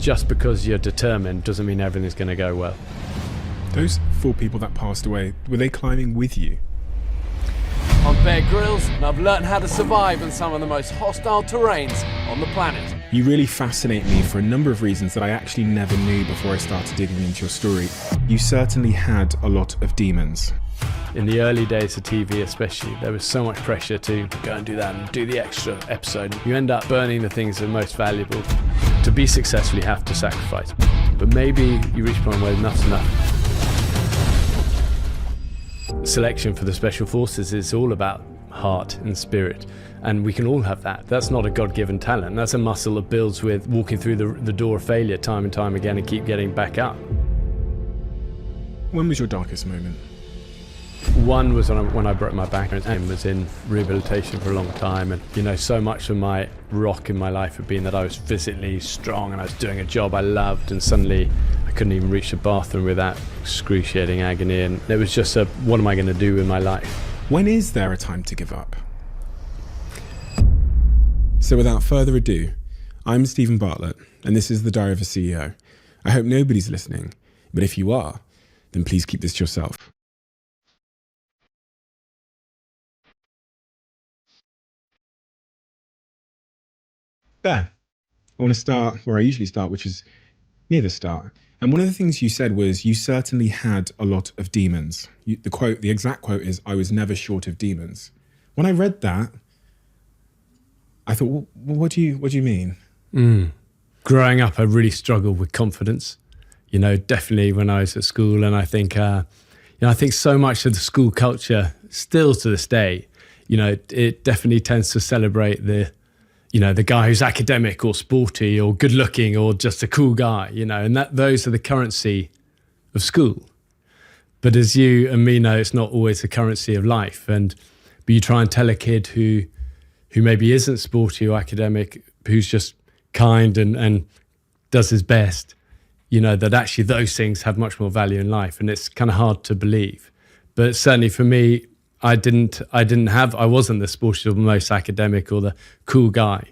just because you're determined doesn't mean everything's going to go well. Those 4 people that passed away, were they climbing with you? I'm Bear Grylls, and I've learned how to survive in some of the most hostile terrains on the planet. You really fascinate me for a number of reasons that I actually never knew before I started digging into your story. You certainly had a lot of demons. In the early days of TV especially, there was so much pressure to go and do that and do the extra episode. You end up burning the things that are most valuable. To be successful, you have to sacrifice. But maybe you reach a point where enough's enough. Selection for the Special Forces is all about heart and spirit, and we can all have that. That's not a God-given talent. That's a muscle that builds with walking through the door of failure time and time again and keep getting back up. When was your darkest moment? One was when I broke my back and was in rehabilitation for a long time, and so much of my rock in my life had been that I was physically strong and I was doing a job I loved, and suddenly I couldn't even reach the bathroom without excruciating agony, and it was just what am I going to do with my life? When is there a time to give up? So without further ado, I'm Stephen Bartlett, and this is The Diary of a CEO. I hope nobody's listening, but if you are, then please keep this to yourself. There. I want to start where I usually start, which is near the start. And one of the things you said was you certainly had a lot of demons. The exact quote is, "I was never short of demons." When I read that, I thought, well, what do you mean? Growing up, I really struggled with confidence. Definitely when I was at school, and I think, I think so much of the school culture, still to this day, it definitely tends to celebrate the guy who's academic or sporty or good looking or just a cool guy, and those are the currency of school. But as you and me know, it's not always the currency of life. But you try and tell a kid who maybe isn't sporty or academic, who's just kind and does his best, that actually those things have much more value in life. And it's kind of hard to believe. But certainly for me, I wasn't the sporty or the most academic or the cool guy.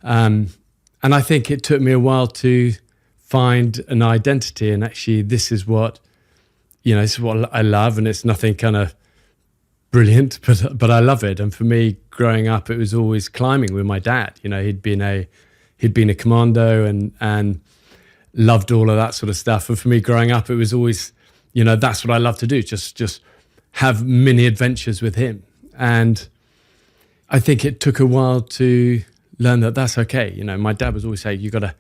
And I think it took me a while to find an identity, and actually this is what I love, and it's nothing kind of brilliant, but I love it. And for me, growing up, it was always climbing with my dad. He'd been a commando and loved all of that sort of stuff. And for me, growing up, it was always, that's what I love to do, just have mini adventures with him. And I think it took a while to learn that that's okay. My dad was always saying, you got to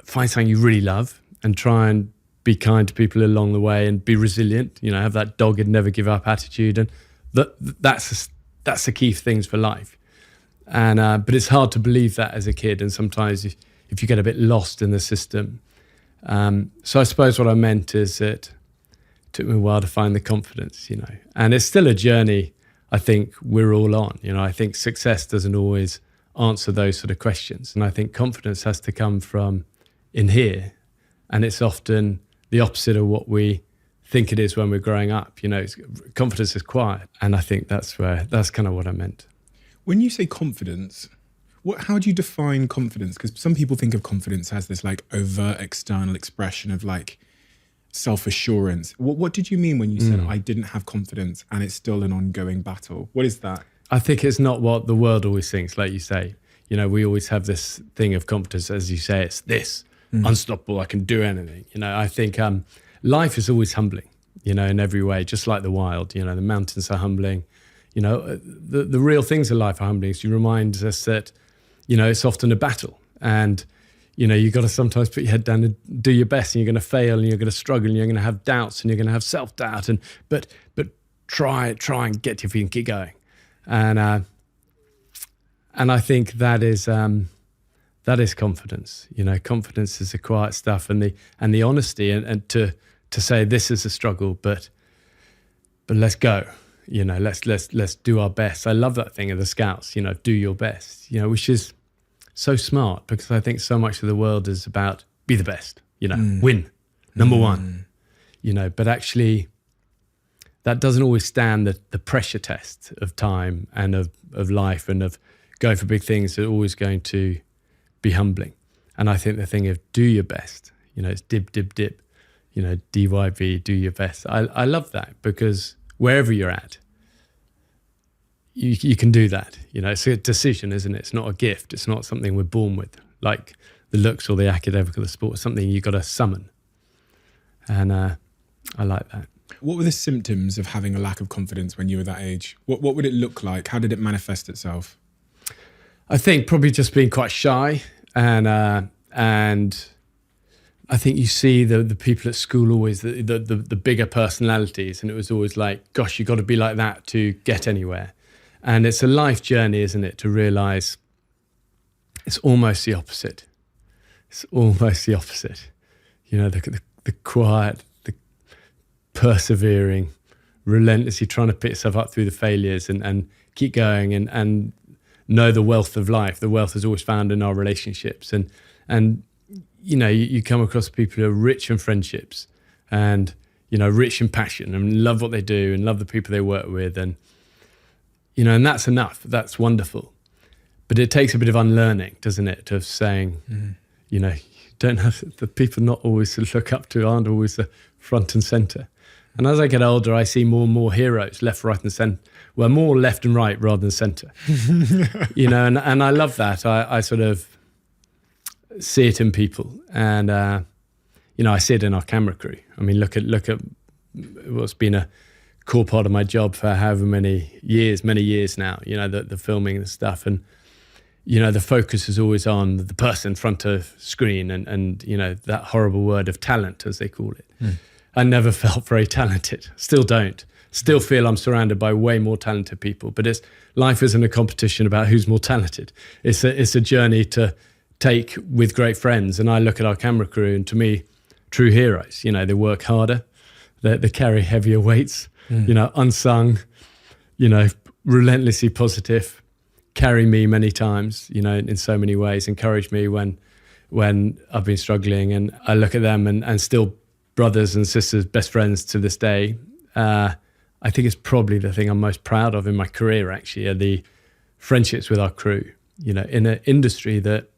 find something you really love and try and be kind to people along the way and be resilient, have that dogged, never give up attitude. And that's the key things for life. And but it's hard to believe that as a kid. And sometimes if you get a bit lost in the system. So I suppose what I meant is that took me a while to find the confidence, and it's still a journey I think we're all on. I think success doesn't always answer those sort of questions. And I think confidence has to come from in here. And it's often the opposite of what we think it is when we're growing up. Confidence is quiet. And I think that's kind of what I meant. When you say confidence, how do you define confidence? Because some people think of confidence as this like overt external expression of like self-assurance. What did you mean when you said I didn't have confidence and it's still an ongoing battle? What is that? I think it's not what the world always thinks, like you say. We always have this thing of confidence, as you say, it's this, unstoppable, I can do anything. I think life is always humbling, in every way, just like the wild. The mountains are humbling. The real things in life are humbling. So you remind us that, it's often a battle. And you've got to sometimes put your head down and do your best, and you're going to fail, and you're going to struggle, and you're going to have doubts, and you're going to have self-doubt, but try and get to your feet and keep going. And I think that is confidence. Confidence is the quiet stuff and the honesty, and to say this is a struggle, but let's go. Let's do our best. I love that thing of the Scouts. Do your best. Which is so smart, because I think so much of the world is about be the best, win, number one, but actually that doesn't always stand the pressure test of time and of life and of going for big things. Are always going to be humbling. And I think the thing of do your best, it's dib, dib, dib, DYB, do your best. I love that, because wherever you're at, you can do that. It's a decision, isn't it? It's not a gift. It's not something we're born with, like the looks or the academic or the sport. It's something you've got to summon. And I like that. What were the symptoms of having a lack of confidence when you were that age? What would it look like? How did it manifest itself? I think probably just being quite shy, and I think you see the people at school always the bigger personalities, and it was always like, gosh, you've got to be like that to get anywhere. And it's a life journey, isn't it, to realise it's almost the opposite. It's almost the opposite. The quiet, the persevering, relentlessly trying to pick yourself up through the failures and keep going and know the wealth of life. The wealth is always found in our relationships. And you come across people who are rich in friendships and, rich in passion and love what they do and love the people they work with. And, and that's enough. That's wonderful. But it takes a bit of unlearning, doesn't it? Of saying, you don't have the people not always to look up to aren't always the front and center. And as I get older, I see more and more heroes, left, right, and center. Well, more left and right rather than center. And I love that. I sort of see it in people, and I see it in our camera crew. I mean, look at what's been a core part of my job for however many years now. The filming and stuff, and the focus is always on the person in front of screen, and that horrible word of talent, as they call it. I never felt very talented. Still don't. Still feel I'm surrounded by way more talented people. But life isn't a competition about who's more talented. It's a journey to take with great friends. And I look at our camera crew, and to me, true heroes. They work harder, they carry heavier weights. Unsung. Relentlessly positive. Carry me many times. In so many ways. Encourage me when I've been struggling. And I look at them and still brothers and sisters, best friends to this day. I think it's probably the thing I'm most proud of in my career, actually, are the friendships with our crew, in an industry that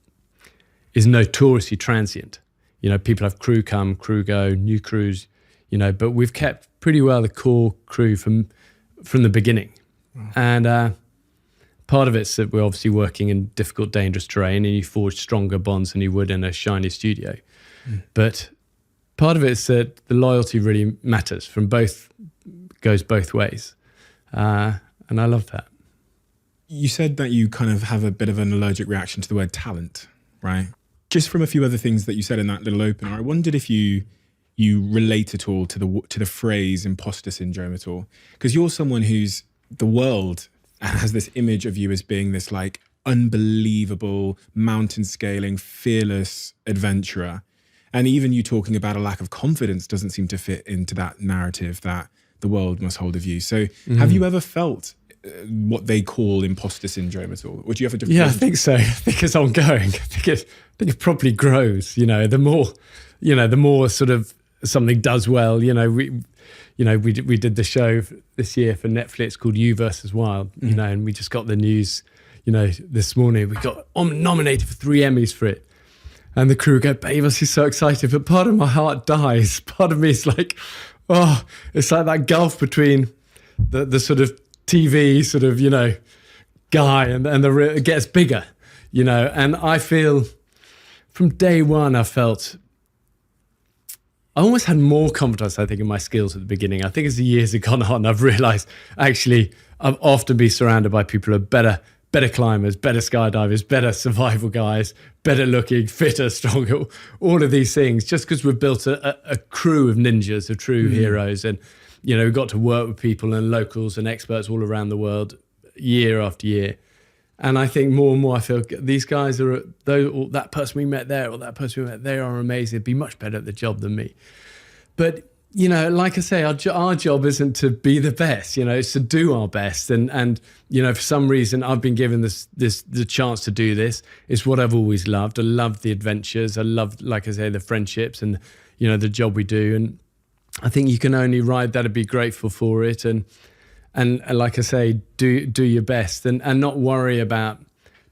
is notoriously transient. People have crew come, crew go, new crews, but we've kept pretty well the core crew from the beginning. Wow. And part of it's that we're obviously working in difficult, dangerous terrain, and you forge stronger bonds than you would in a shiny studio. But part of it is that the loyalty really matters goes both ways. And I love that. You said that you kind of have a bit of an allergic reaction to the word talent, right? Just from a few other things that you said in that little opener, I wondered if you relate at all to the phrase imposter syndrome at all. Because you're someone the world has this image of you as being this like unbelievable, mountain scaling, fearless adventurer. And even you talking about a lack of confidence doesn't seem to fit into that narrative that the world must hold of you. So have you ever felt what they call imposter syndrome at all? Or do you have a different? Yeah, I think so. I think it's ongoing. I think it probably grows, the more sort of something does well, we did the show this year for Netflix called You versus Wild, and we just got the news, this morning. We got nominated for 3 Emmys for it. And the crew go, babe, I'm so excited. But part of my heart dies. Part of me is like, it's like that gulf between the sort of TV sort of, guy and the real, it gets bigger, And I feel from day one, I almost had more confidence, I think, in my skills at the beginning. I think as the years have gone on, I've realised actually I've often been surrounded by people who are better climbers, better skydivers, better survival guys, better looking, fitter, stronger, all of these things, just because we've built a crew of ninjas, of true heroes. And, we've got to work with people and locals and experts all around the world year after year. And I think more and more I feel these guys or that person we met there or that person we met, they are amazing. They'd be much better at the job than me. But, like I say, our job isn't to be the best, it's to do our best. And for some reason, I've been given the chance to do this. It's what I've always loved. I love the adventures. I love, like I say, the friendships and, the job we do. And I think you can only ride that and be grateful for it. And like I say, do your best and not worry about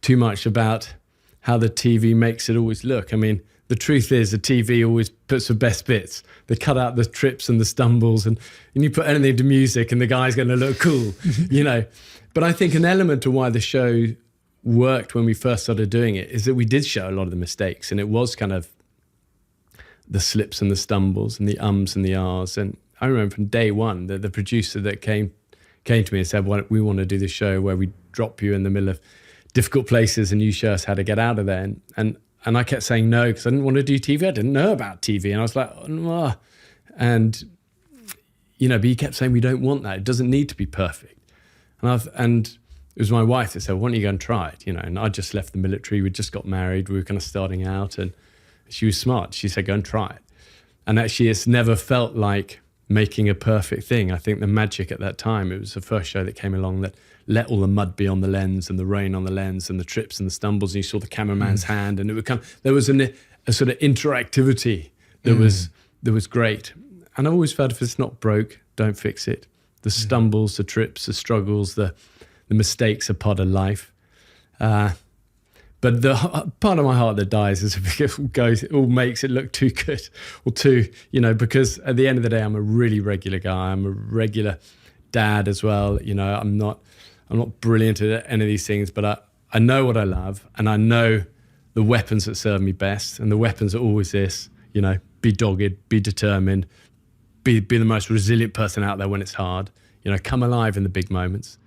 too much about how the TV makes it always look. I mean, the truth is the TV always puts the best bits. They cut out the trips and the stumbles, and you put anything to music and the guy's going to look cool, you know. But I think an element of why the show worked when we first started doing it is that we did show a lot of the mistakes, and it was kind of the slips and the stumbles and the ums and the ahs. And I remember from day one that the producer that came to me and said, well, we want to do this show where we drop you in the middle of difficult places and you show us how to get out of there. And I kept saying no because I didn't want to do TV. I didn't know about TV. And I was like, oh. And, you know, but he kept saying, we don't want that. It doesn't need to be perfect. And it was my wife that said, why don't you go and try it? You know, and I just left the military. We'd just got married. We were kind of starting out, and she was smart. She said, go and try it. And actually, it's never felt like making a perfect thing. I think the magic at that time, it was the first show that came along that let all the mud be on the lens and the rain on the lens and the trips and the stumbles, and you saw the cameraman's hand, and it would come. There was a sort of interactivity that was great. And I've always felt if it's not broke, don't fix it. The stumbles, the trips, the struggles, the mistakes are part of life. But the part of my heart that dies is if it all makes it look too good or too, you know, because at the end of the day, I'm a really regular guy. I'm a regular dad as well. You know, I'm not brilliant at any of these things, but I know what I love, and I know the weapons that serve me best. And the weapons are always this, you know, be dogged, be determined, be the most resilient person out there when it's hard. You know, come alive in the big moments.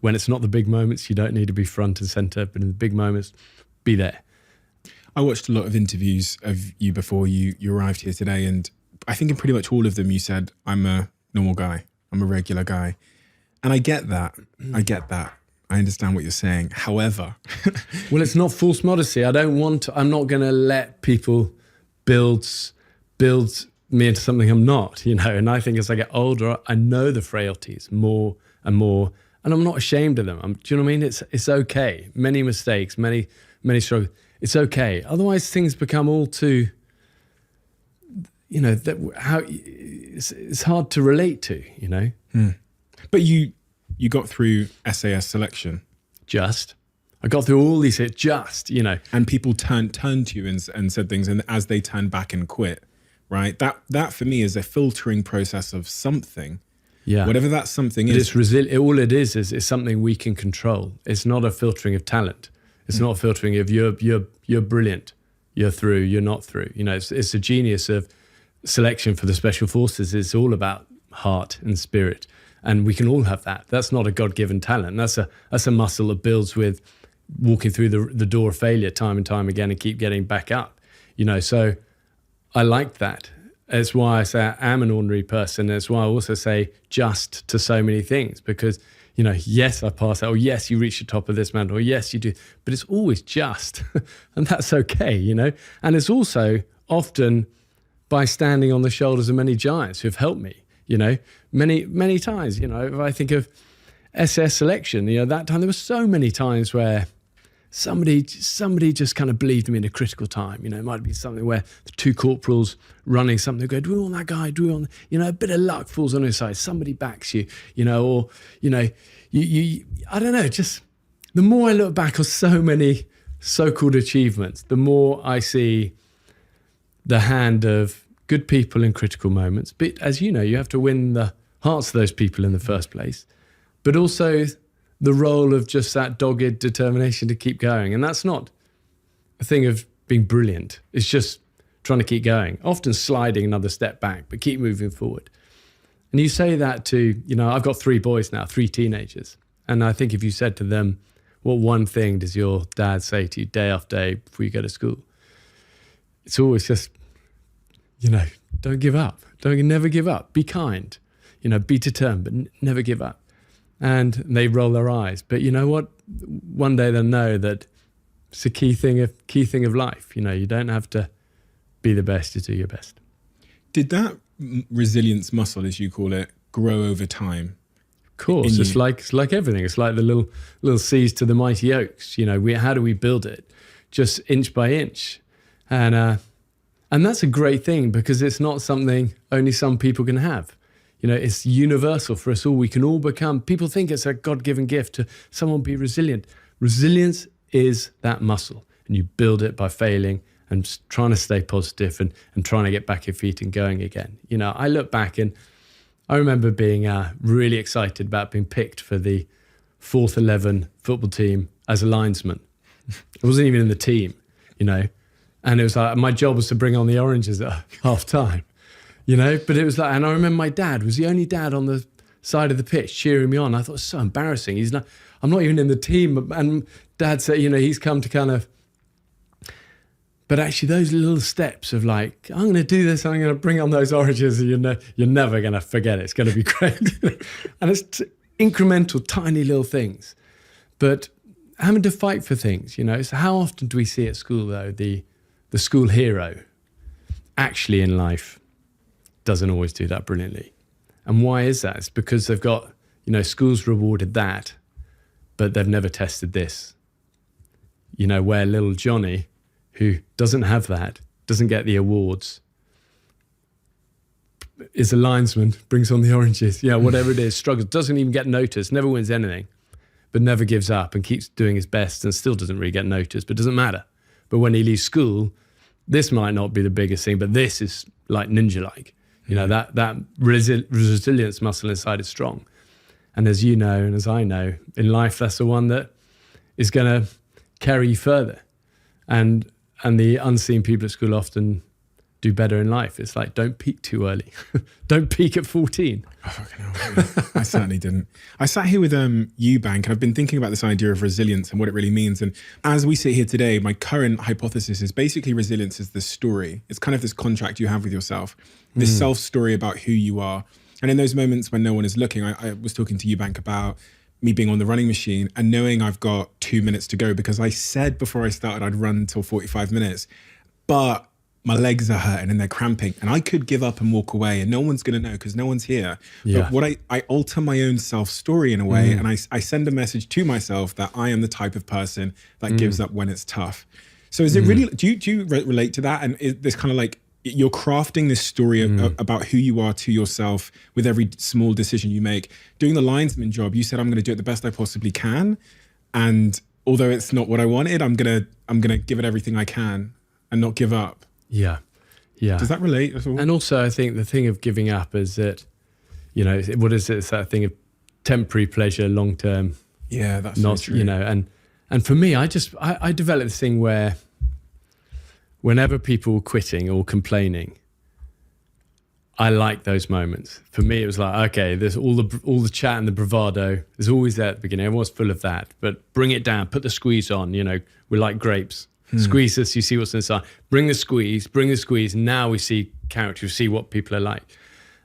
When it's not the big moments, you don't need to be front and center, but in the big moments, be there. I watched a lot of interviews of you before you arrived here today, and I think in pretty much all of them you said, I'm a normal guy, I'm a regular guy. And I get that. I understand what you're saying. However... Well, it's not false modesty. I'm not going to let people build me into something I'm not, you know. And I think as I get older, I know the frailties more and more, and I'm not ashamed of them. Do you know what I mean? It's okay. Many mistakes, many struggles. It's okay. Otherwise, things become all too, you know, it's hard to relate to, you know. But you got through SAS selection. I got through all these, you know. And people turned to you and said things, and as they turned back and quit, right? That for me is a filtering process of something. Yeah. Whatever that something but is. All it is something we can control. It's not a filtering of talent. It's not a filtering of you're brilliant, you're through, you're not through. You know, it's the genius of selection for the special forces. It's all about heart and spirit. And we can all have that. That's not a God-given talent. That's a muscle that builds with walking through the door of failure time and time again and keep getting back up. You know, so I like that. It's why I say I am an ordinary person. It's why I also say just to so many things, because, you know, yes, I pass that, or yes, you reach the top of this mountain, or yes, you do, but it's always just, and that's okay, you know. And it's also often by standing on the shoulders of many giants who've helped me. You know, many times, you know, if I think of SS selection, you know, that time there were so many times where somebody just kind of believed me in a critical time. You know, it might be something where the two corporals running something go, do we want that guy? Do we want, you know, a bit of luck falls on his side. Somebody backs you, you know, or, you know, you I don't know, just the more I look back on so many so-called achievements, the more I see the hand of good people in critical moments. But as you know, you have to win the hearts of those people in the first place, but also the role of just that dogged determination to keep going. And that's not a thing of being brilliant. It's just trying to keep going, often sliding another step back, but keep moving forward. And you say that to, you know, I've got 3 boys now, 3 teenagers. And I think if you said to them, what one thing does your dad say to you day after day before you go to school? It's always just, you know, don't give up. Never give up. Be kind. You know, be determined, but never give up. And they roll their eyes. But you know what? One day they'll know that it's a key thing of life. You know, you don't have to be the best, you do your best. Did that resilience muscle, as you call it, grow over time? Of course. It's like everything. It's like the little seeds to the mighty oaks. You know, how do we build it? Just inch by inch. And that's a great thing, because it's not something only some people can have. You know, it's universal for us all. We can all become, people think it's a God-given gift to someone be resilient. Resilience is that muscle. and you build it by failing and trying to stay positive and trying to get back your feet and going again. You know, I look back and I remember being really excited about being picked for the 4th 11 football team as a linesman. I wasn't even in the team, you know, and it was like my job was to bring on the oranges at half time, you know, but it was like, and I remember my dad was the only dad on the side of the pitch cheering me on. I thought it was so embarrassing. I'm not even in the team. And Dad said, you know, he's come to kind of, but actually those little steps of like, I'm going to do this, I'm going to bring on those oranges, and you're never going to forget it. It's going to be great. And it's incremental, tiny little things. But having to fight for things, you know, so how often do we see at school though, the school hero actually in life doesn't always do that brilliantly. And why is that? It's because they've got, you know, schools rewarded that, but they've never tested this. You know, where little Johnny, who doesn't have that, doesn't get the awards, is a linesman, brings on the oranges, you know, whatever it is, struggles, doesn't even get noticed, never wins anything, but never gives up and keeps doing his best and still doesn't really get noticed, but doesn't matter. But when he leaves school, this might not be the biggest thing, but this is like ninja-like. You know, that resilience muscle inside is strong. And as you know, and as I know, in life, that's the one that is going to carry you further. And the unseen people at school often do better in life. It's like, don't peak too early. Don't peak at 14. Oh, fucking hell. I certainly didn't. I sat here with Eubank, and I've been thinking about this idea of resilience and what it really means. And as we sit here today, my current hypothesis is basically resilience is the story. It's kind of this contract you have with yourself, this self-story about who you are. And in those moments when no one is looking, I was talking to Eubank about me being on the running machine and knowing I've got 2 minutes to go, because I said before I started I'd run until 45 minutes, but my legs are hurting and they're cramping and I could give up and walk away and no one's going to know because no one's here. Yeah. But what I alter my own self-story in a way, and I send a message to myself that I am the type of person that gives up when it's tough. So is it really, do you relate to that? And is this kind of like, you're crafting this story about who you are to yourself with every small decision you make. Doing the linesman job, you said, I'm going to do it the best I possibly can. And although it's not what I wanted, I'm going to give it everything I can and not give up. Yeah. Yeah. Does that relate at all? And also I think the thing of giving up is that, you know, what is it? It's that thing of temporary pleasure, long-term. Yeah, that's not, so true. You know, and for me, I developed this thing where whenever people were quitting or complaining, I like those moments. For me, it was like, okay, there's all the chat and the bravado. There's always that at the beginning. Everyone's full of that. But bring it down, put the squeeze on. You know, we're like grapes. Squeeze this, you see what's inside. Bring the squeeze. Now we see character, we see what people are like.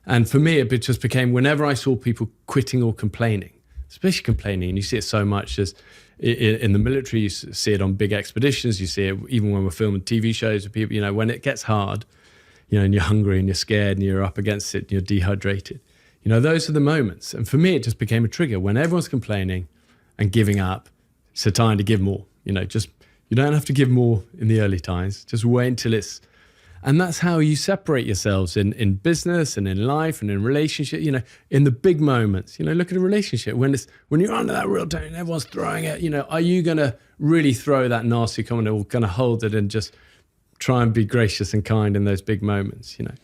And for me, it just became whenever I saw people quitting or complaining, especially complaining, and you see it so much as in the military, you see it on big expeditions, you see it even when we're filming TV shows with people, you know, when it gets hard, you know, and you're hungry and you're scared and you're up against it and you're dehydrated. You know, those are the moments. And for me, it just became a trigger. When everyone's complaining and giving up, it's a time to give more. You know, just, you don't have to give more in the early times. Just wait until it's, and that's how you separate yourselves in business and in life and in relationship, you know, in the big moments. You know, look at a relationship. When you're under that real tension, everyone's throwing it, you know, are you going to really throw that nasty comment or going to hold it and just try and be gracious and kind in those big moments, you know?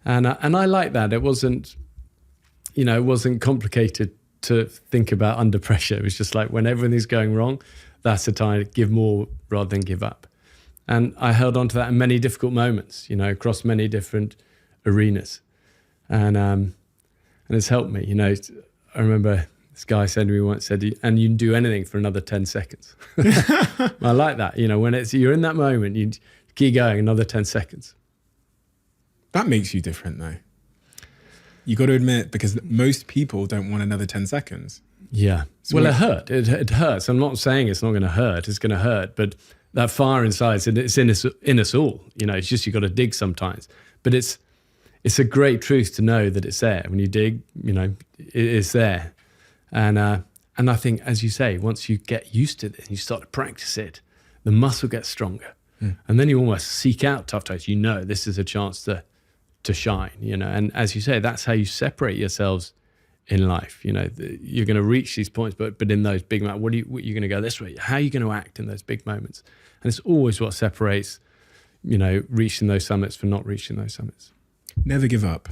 And I like that. It wasn't, you know, it wasn't complicated to think about under pressure. It was just like when everything's going wrong, that's the time to give more rather than give up. And I held on to that in many difficult moments, you know, across many different arenas. And it's helped me, you know. I remember this guy said to me once, and you can do anything for another 10 seconds. I like that, you know, when you're in that moment, you keep going another 10 seconds. That makes you different though. You got to admit, because most people don't want another 10 seconds. Yeah. So well, it hurts. I'm not saying it's not going to hurt. It's going to hurt. But that fire inside, it's in us all. You know, it's just you got to dig sometimes. But it's a great truth to know that it's there. When you dig, you know, it's there. And I think, as you say, once you get used to it and you start to practice it, the muscle gets stronger. And then you almost seek out tough times. You know, this is a chance to shine, you know. And as you say, that's how you separate yourselves in life. You know, you're going to reach these points, but in those big moments, what are you going to go this way? How are you going to act in those big moments? And it's always what separates, you know, reaching those summits from not reaching those summits. Never Give Up.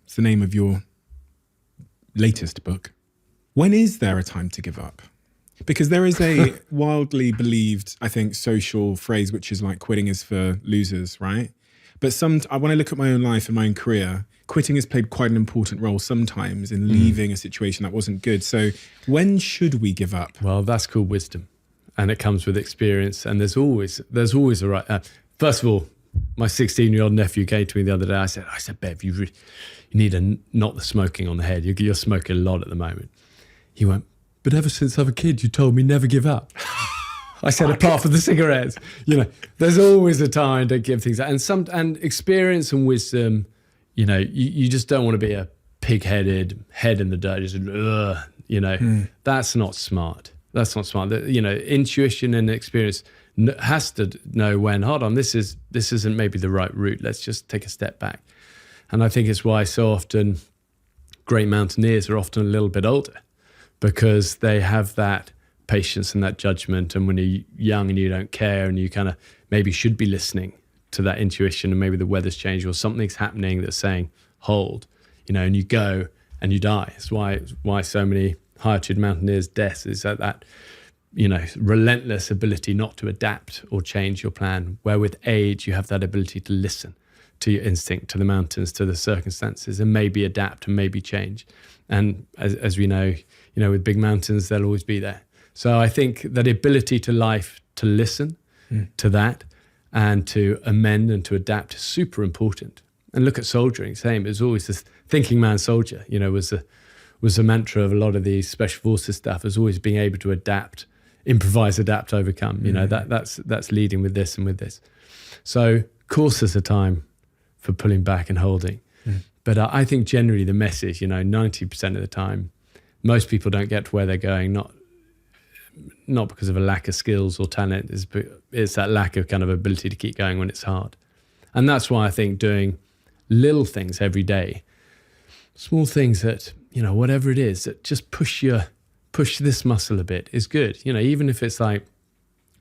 It's the name of your latest book. When is there a time to give up? Because there is a wildly believed, I think, social phrase, which is like quitting is for losers, right? But when I look at my own life and my own career, quitting has played quite an important role sometimes in leaving a situation that wasn't good. So when should we give up? Well, that's called wisdom, and it comes with experience. And there's always a right. First of all, my 16-year-old nephew came to me the other day. I said, Bev, you need to knock the smoking on the head. You're smoking a lot at the moment. He went, but ever since I was a kid, you told me never give up. I said, apart from the cigarettes, you know, there's always a time to give things up. And experience and wisdom, you know, you just don't want to be a pig-headed, head in the dirt, just, you know, that's not smart. That's not smart. You know, intuition and experience has to know when, hold on, this isn't maybe the right route. Let's just take a step back. And I think it's why so often great mountaineers are often a little bit older, because they have that patience and that judgment. And when you're young and you don't care and you kind of maybe should be listening to that intuition, and maybe the weather's changed or something's happening that's saying, hold, you know, and you go and you die. It's why so many high altitude mountaineers' deaths is that, you know, relentless ability not to adapt or change your plan, where with age you have that ability to listen to your instinct, to the mountains, to the circumstances, and maybe adapt and maybe change. And as we know, you know, with big mountains, they'll always be there. So I think that ability to life, to listen to that and to amend and to adapt is super important. And look at soldiering, same. It's always this thinking man soldier, you know, was a mantra of a lot of these special forces stuff, is always being able to adapt, improvise, adapt, overcome. You know, that's leading with this and with this. So of course there's a time for pulling back and holding. But I think generally the message, you know, 90% of the time, most people don't get to where they're going, not because of a lack of skills or talent, it's that lack of kind of ability to keep going when it's hard. And that's why I think doing little things every day, small things that, you know, whatever it is, that just push this muscle a bit is good. You know, even if it's like,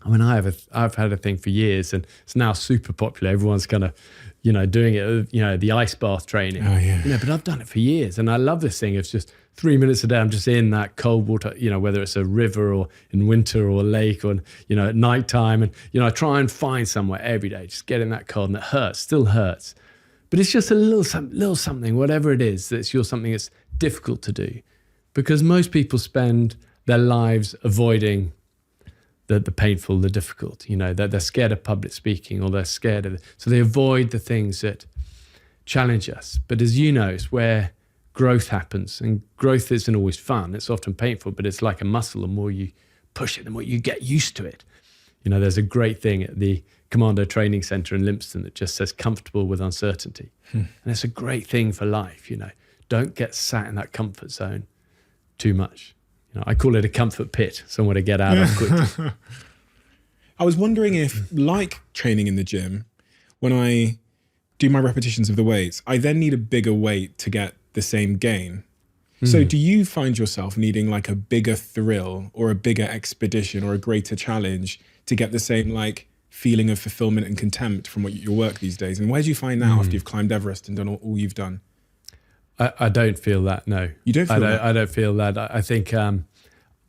I mean, I've had a thing for years and it's now super popular. Everyone's kind of, you know, doing it, you know, the ice bath training. Oh, yeah. You know, but I've done it for years. And I love this thing of just 3 minutes a day. I'm just in that cold water, you know, whether it's a river or in winter or a lake or, you know, at nighttime. And, you know, I try and find somewhere every day, just get in that cold, and it hurts, still hurts. But it's just a little something, whatever it is, that's something that's difficult to do. Because most people spend their lives avoiding the painful, the difficult, you know, they're scared of public speaking, or they're scared of so they avoid the things that challenge us. But as you know, it's where growth happens, and growth isn't always fun. It's often painful, but it's like a muscle. The more you push it, the more you get used to it. You know, there's a great thing at the Commando Training Center in Lympstone that just says comfortable with uncertainty. And it's a great thing for life, you know. Don't get sat in that comfort zone too much. You know, I call it a comfort pit, somewhere to get out of quickly. I was wondering if, like training in the gym, when I do my repetitions of the weights, I then need a bigger weight to get the same gain. So do you find yourself needing like a bigger thrill or a bigger expedition or a greater challenge to get the same like feeling of fulfillment and contempt from your work these days? And where do you find that after you've climbed Everest and done all you've done? I don't feel that, no. You don't feel that? I don't feel that. I think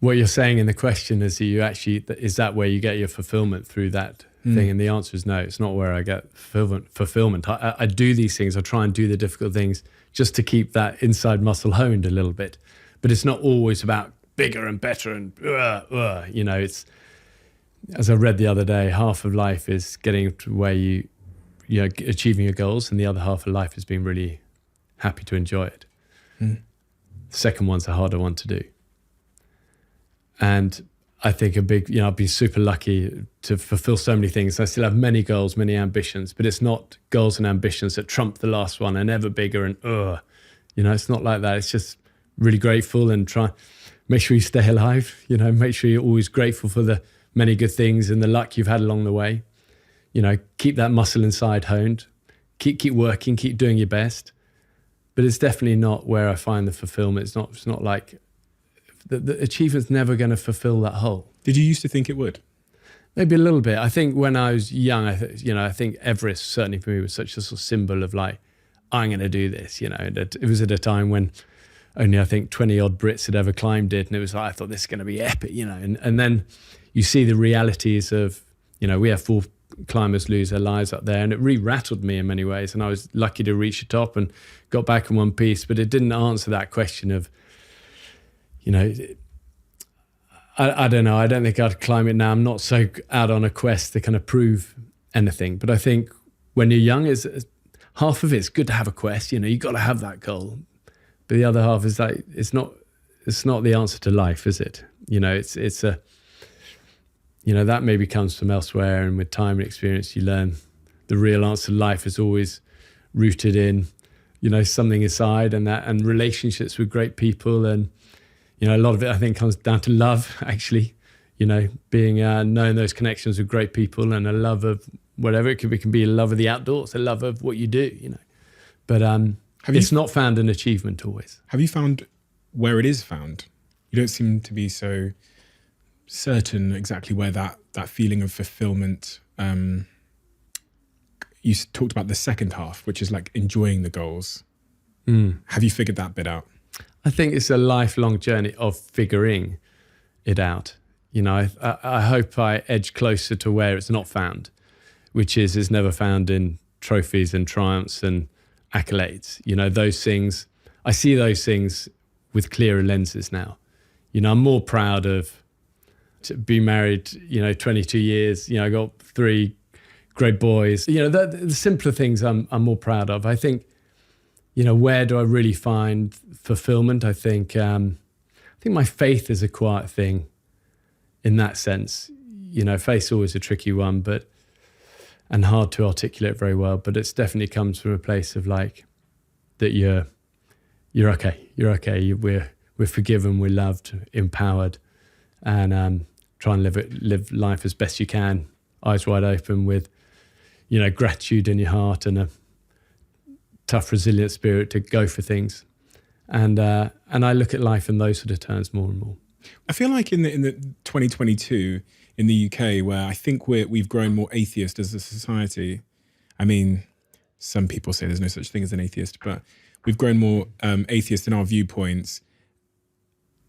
what you're saying in the question is, is that where you get your fulfillment through that thing? And the answer is no, it's not where I get fulfillment. I do these things, I try and do the difficult things just to keep that inside muscle honed a little bit. But it's not always about bigger and better and, you know, it's, as I read the other day, half of life is getting to where you know, achieving your goals, and the other half of life is being really happy to enjoy it. The second one's a harder one to do. And I think I've been super lucky to fulfill so many things. I still have many goals, many ambitions, but it's not goals and ambitions that trump the last one and ever bigger and, you know, it's not like that. It's just really grateful and try, make sure you stay alive, you know, make sure you're always grateful for the many good things and the luck you've had along the way. You know, keep that muscle inside honed, keep working, keep doing your best. but it's definitely not where I find the fulfillment. It's not like the achievement's never going to fulfill that hole. Did you used to think it would? Maybe a little bit. I think when I was young, I think Everest certainly for me was such a sort of symbol of like, I'm going to do this, and it was at a time when only I think 20 odd Brits had ever climbed it. And it was like, I thought this is going to be epic, and then you see the realities of, we have 4 climbers lose their lives up there, and it really rattled me in many ways. And I was lucky to reach the top and got back in one piece, but it didn't answer that question of, I don't know. I don't think I'd climb it now. I'm not so out on a quest to kind of prove anything. But I think when you're young, is half of it's good to have a quest. You got to have that goal. But the other half is like it's not the answer to life, is it? It's a that maybe comes from elsewhere, and with time and experience, you learn the real answer to life is always rooted in something inside, and relationships with great people, and a lot of it I think comes down to love, actually. Being knowing those connections with great people, and a love of whatever it can be a love of the outdoors, a love of what you do. But it's not found in achievement always. Have you found where it is found? You don't seem to be so certain exactly where that feeling of fulfillment. You talked about the second half, which is like enjoying the goals. Have you figured that bit out? I think it's a lifelong journey of figuring it out. I hope I edge closer to where it's not found, which is never found in trophies and triumphs and accolades. Those things, I see those things with clearer lenses now. I'm more proud of being married, 22 years. I got 3 great boys. The simpler things I'm more proud of. I think, where do I really find fulfillment? I think my faith is a quiet thing in that sense. Faith's always a tricky one, and hard to articulate very well, but it's definitely comes from a place of like that you're okay. You're okay. We're forgiven, we're loved, empowered, and try and live life as best you can, eyes wide open, with gratitude in your heart and a tough, resilient spirit to go for things. And I look at life in those sort of terms more and more. I feel like in the 2022 in the UK, where I think we've grown more atheist as a society. I mean, some people say there's no such thing as an atheist, but we've grown more atheist in our viewpoints.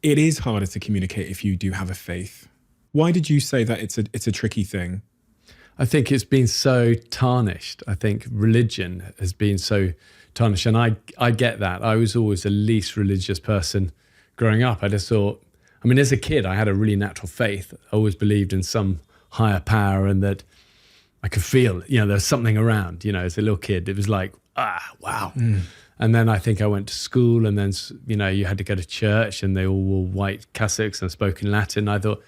It is harder to communicate if you do have a faith. Why did you say that it's a tricky thing? I think it's been so tarnished. I think religion has been so tarnished, and I get that. I was always the least religious person growing up. I just thought, as a kid, I had a really natural faith. I always believed in some higher power, and that I could feel, there's something around. As a little kid, it was like, wow. And then I think I went to school, and then, you had to go to church, and they all wore white cassocks and spoke in Latin. I thought,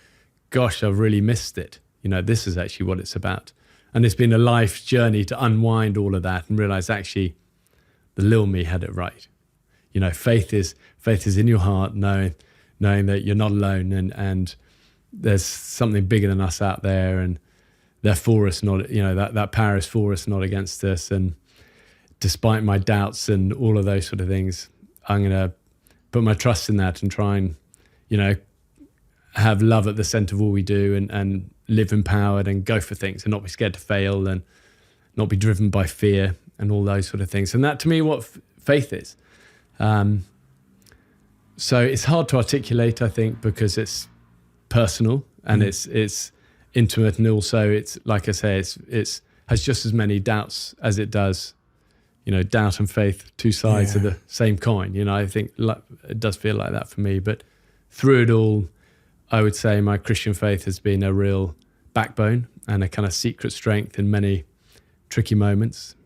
gosh, I've really missed it. This is actually what it's about. And it's been a life journey to unwind all of that and realize actually the little me had it right. Faith is in your heart, knowing that you're not alone, and there's something bigger than us out there, and they're for us, not, that power is for us, not against us. And despite my doubts and all of those sort of things, I'm going to put my trust in that and try and, have love at the center of all we do, and live empowered and go for things and not be scared to fail and not be driven by fear and all those sort of things. And that to me, what faith is. So it's hard to articulate, I think, because it's personal and it's intimate, and also it's, like I say, it's has just as many doubts as it does, doubt and faith, 2 sides of the same coin. I think it does feel like that for me. But through it all, I would say my Christian faith has been a real backbone and a kind of secret strength in many tricky moments.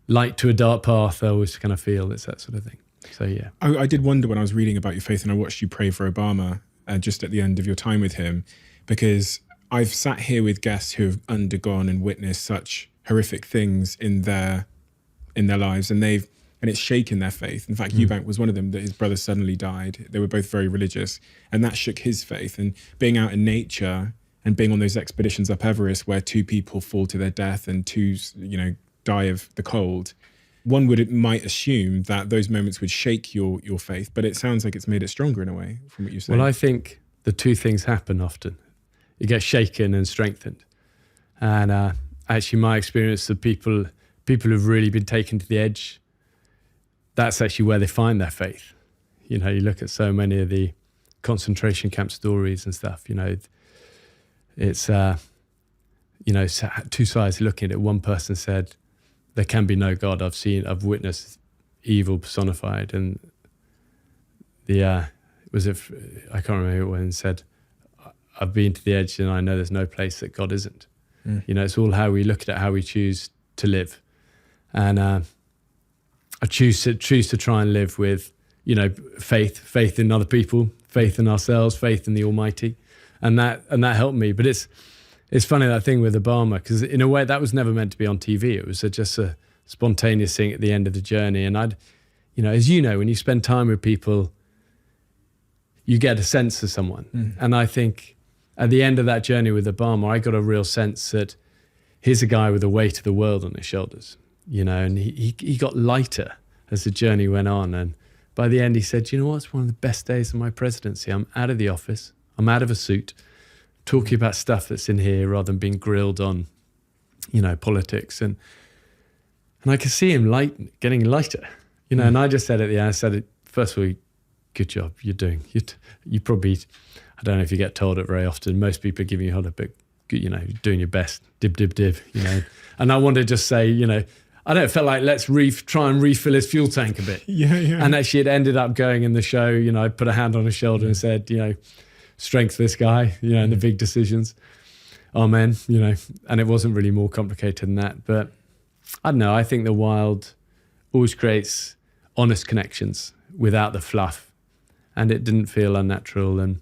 Light to a dark path, I always kind of feel it's that sort of thing. So, yeah. I did wonder when I was reading about your faith, and I watched you pray for Obama just at the end of your time with him, because I've sat here with guests who have undergone and witnessed such horrific things in their lives, and it's shaken their faith. In fact, Eubank was one of them, that his brother suddenly died. They were both very religious, and that shook his faith. And being out in nature and being on those expeditions up Everest where 2 people fall to their death and 2, die of the cold, one might assume that those moments would shake your faith, but it sounds like it's made it stronger in a way from what you're saying. Well, I think the two things happen often. You get shaken and strengthened. And actually my experience of people who've really been taken to the edge, that's actually where they find their faith. You know, you look at so many of the concentration camp stories and stuff, you know, it's, you know, two sides looking at it. One person said, there can be no God. I've witnessed evil personified. And I can't remember when said, I've been to the edge and I know there's no place that God isn't. You know, it's all how we look at it, how we choose to live. And I choose to try and live with, you know, faith in other people, faith in ourselves, faith in the Almighty. And that helped me. But it's funny, that thing with Obama, because in a way that was never meant to be on TV. It was just a spontaneous thing at the end of the journey. And you know, as you know, when you spend time with people, you get a sense of someone. And I think at the end of that journey with Obama, I got a real sense that here's a guy with the weight of the world on his shoulders, you know, and he got lighter as the journey went on. And by the end, he said, you know what, it's one of the best days of my presidency. I'm out of the office. I'm out of a suit, talking about stuff that's in here rather than being grilled on, you know, politics. And I could see him getting lighter, you know, and I just said at the end, I said, first of all, good job you're doing. You probably, I don't know if you get told it very often, most people are giving you a hold up, but you know, you're doing your best, dib, you know. And I wanted to just say, you know, I don't know, it felt like let's try and refill his fuel tank a bit. Yeah. And actually it ended up going in the show, you know, I put a hand on his shoulder and said, you know, strength this guy, you know, in the big decisions. Amen, you know, and it wasn't really more complicated than that. But I don't know, I think the wild always creates honest connections without the fluff. And it didn't feel unnatural. And,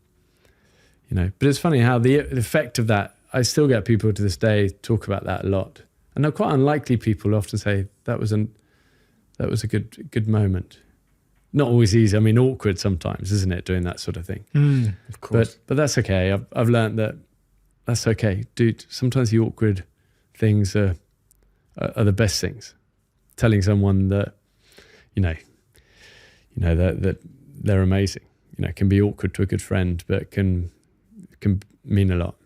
you know, but it's funny how the effect of that, I still get people to this day talk about that a lot. And they're quite unlikely people often say that was a good moment. Not always easy. I mean, awkward sometimes, isn't it, doing that sort of thing? Of course. But that's okay. I've learned that that's okay. Dude, sometimes the awkward things are the best things. Telling someone that, you know that they're amazing. You know, can be awkward to a good friend, but can mean a lot.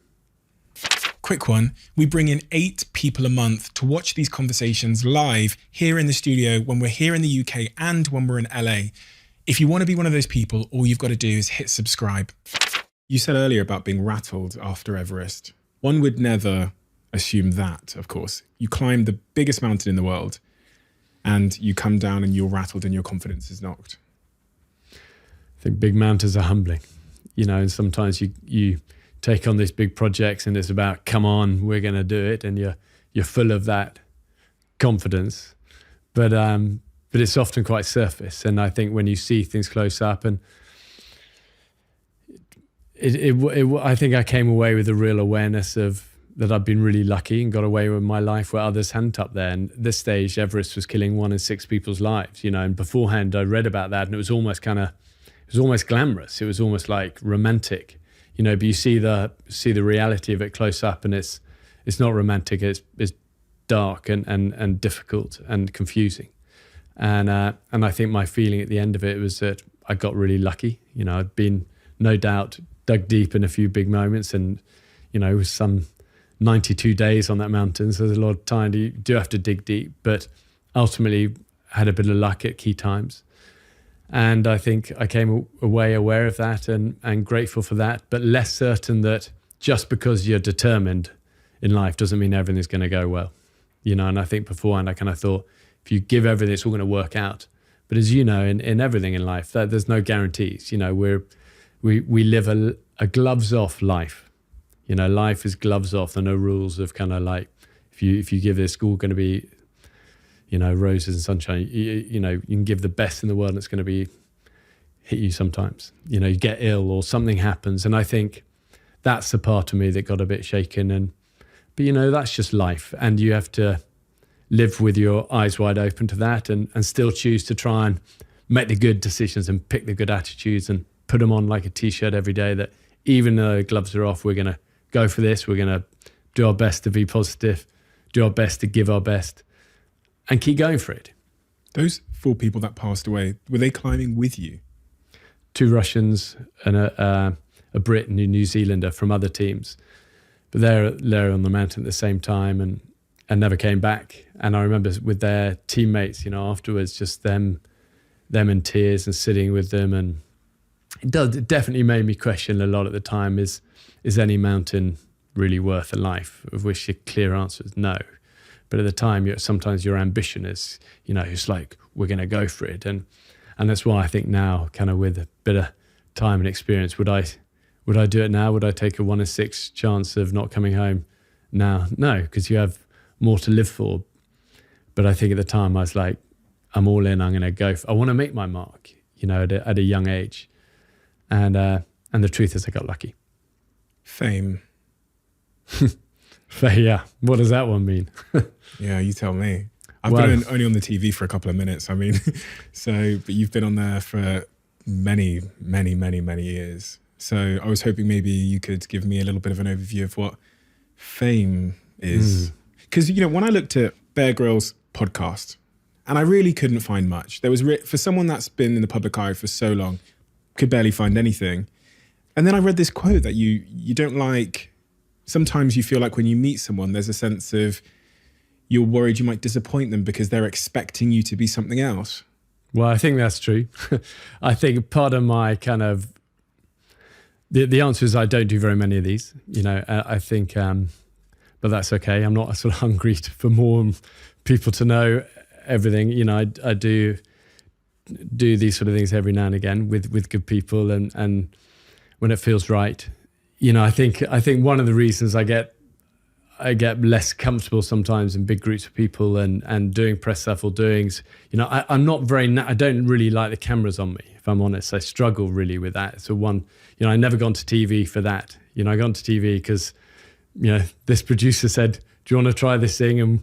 Quick one. We bring in 8 people a month to watch these conversations live here in the studio when we're here in the UK and when we're in LA. If you want to be one of those people, all you've got to do is hit subscribe. You said earlier about being rattled after Everest. One would never assume that, of course. You climb the biggest mountain in the world and you come down and you're rattled and your confidence is knocked. I think big mountains are humbling, you know, and sometimes you take on these big projects and it's about, come on, we're going to do it. And you're full of that confidence, but it's often quite surface. And I think when you see things close up and I think I came away with a real awareness of that I've been really lucky and got away with my life where others hadn't up there. And at this stage, Everest was killing 1 in 6 people's lives, you know, and beforehand I read about that and it was almost glamorous. It was almost like romantic, you know, but you see the reality of it close up and it's not romantic. It's dark and difficult and confusing. And I think my feeling at the end of it was that I got really lucky. You know, I'd been no doubt dug deep in a few big moments and, you know, it was some 92 days on that mountain. So there's a lot of time you do have to dig deep, but ultimately had a bit of luck at key times. And I think I came away aware of that and grateful for that, but less certain that just because you're determined in life doesn't mean everything's going to go well. You know, and I think beforehand I kind of thought, if you give everything, it's all going to work out. But as you know, in everything in life, there's no guarantees. You know, we live a gloves off life. You know, life is gloves off. There are no rules of kind of like, if you give this, it's all going to be, you know, roses and sunshine. You know, you can give the best in the world and it's going to hit you sometimes. You know, you get ill or something happens. And I think that's the part of me that got a bit shaken. But, you know, that's just life. And you have to live with your eyes wide open to that and still choose to try and make the good decisions and pick the good attitudes and put them on like a T-shirt every day, that even though gloves are off, we're going to go for this. We're going to do our best to be positive, do our best to give our best and keep going for it. Those 4 people that passed away, were they climbing with you? 2 Russians and a Brit and a New Zealander from other teams. But they're on the mountain at the same time and never came back. And I remember with their teammates, you know, afterwards, just them in tears and sitting with them. And it definitely made me question a lot at the time, is any mountain really worth a life? Of which the clear answer is no. But at the time, sometimes your ambition is, you know, it's like, we're going to go for it. And that's why I think now, kind of with a bit of time and experience, would I do it now? Would I take a 1 in 6 chance of not coming home now? No, because you have more to live for. But I think at the time I was like, I'm all in. I'm going to go. I want to make my mark, you know, at a young age. And the truth is, I got lucky. Fame. Yeah. What does that one mean? Yeah, you tell me. I've been only on the TV for a couple of minutes. I mean, but you've been on there for many, many, many, many years. So I was hoping maybe you could give me a little bit of an overview of what fame is. Because, you know, when I looked at Bear Grylls' podcast, and I really couldn't find much. There was, for someone that's been in the public eye for so long, could barely find anything. And then I read this quote that you don't like, sometimes you feel like when you meet someone, there's a sense of you're worried you might disappoint them because they're expecting you to be something else. Well, I think that's true. I think part of my kind of, the answer is I don't do very many of these, you know. I think, but that's okay. I'm not sort of hungry for more people to know everything. You know, I do these sort of things every now and again with good people and when it feels right. You know, I think one of the reasons I get less comfortable sometimes in big groups of people and doing press stuff or doings, you know, I'm not very, I don't really like the cameras on me, if I'm honest. I struggle really with that. So you know, I never gone to TV for that. You know, I got onto TV because, you know, this producer said, do you want to try this thing? And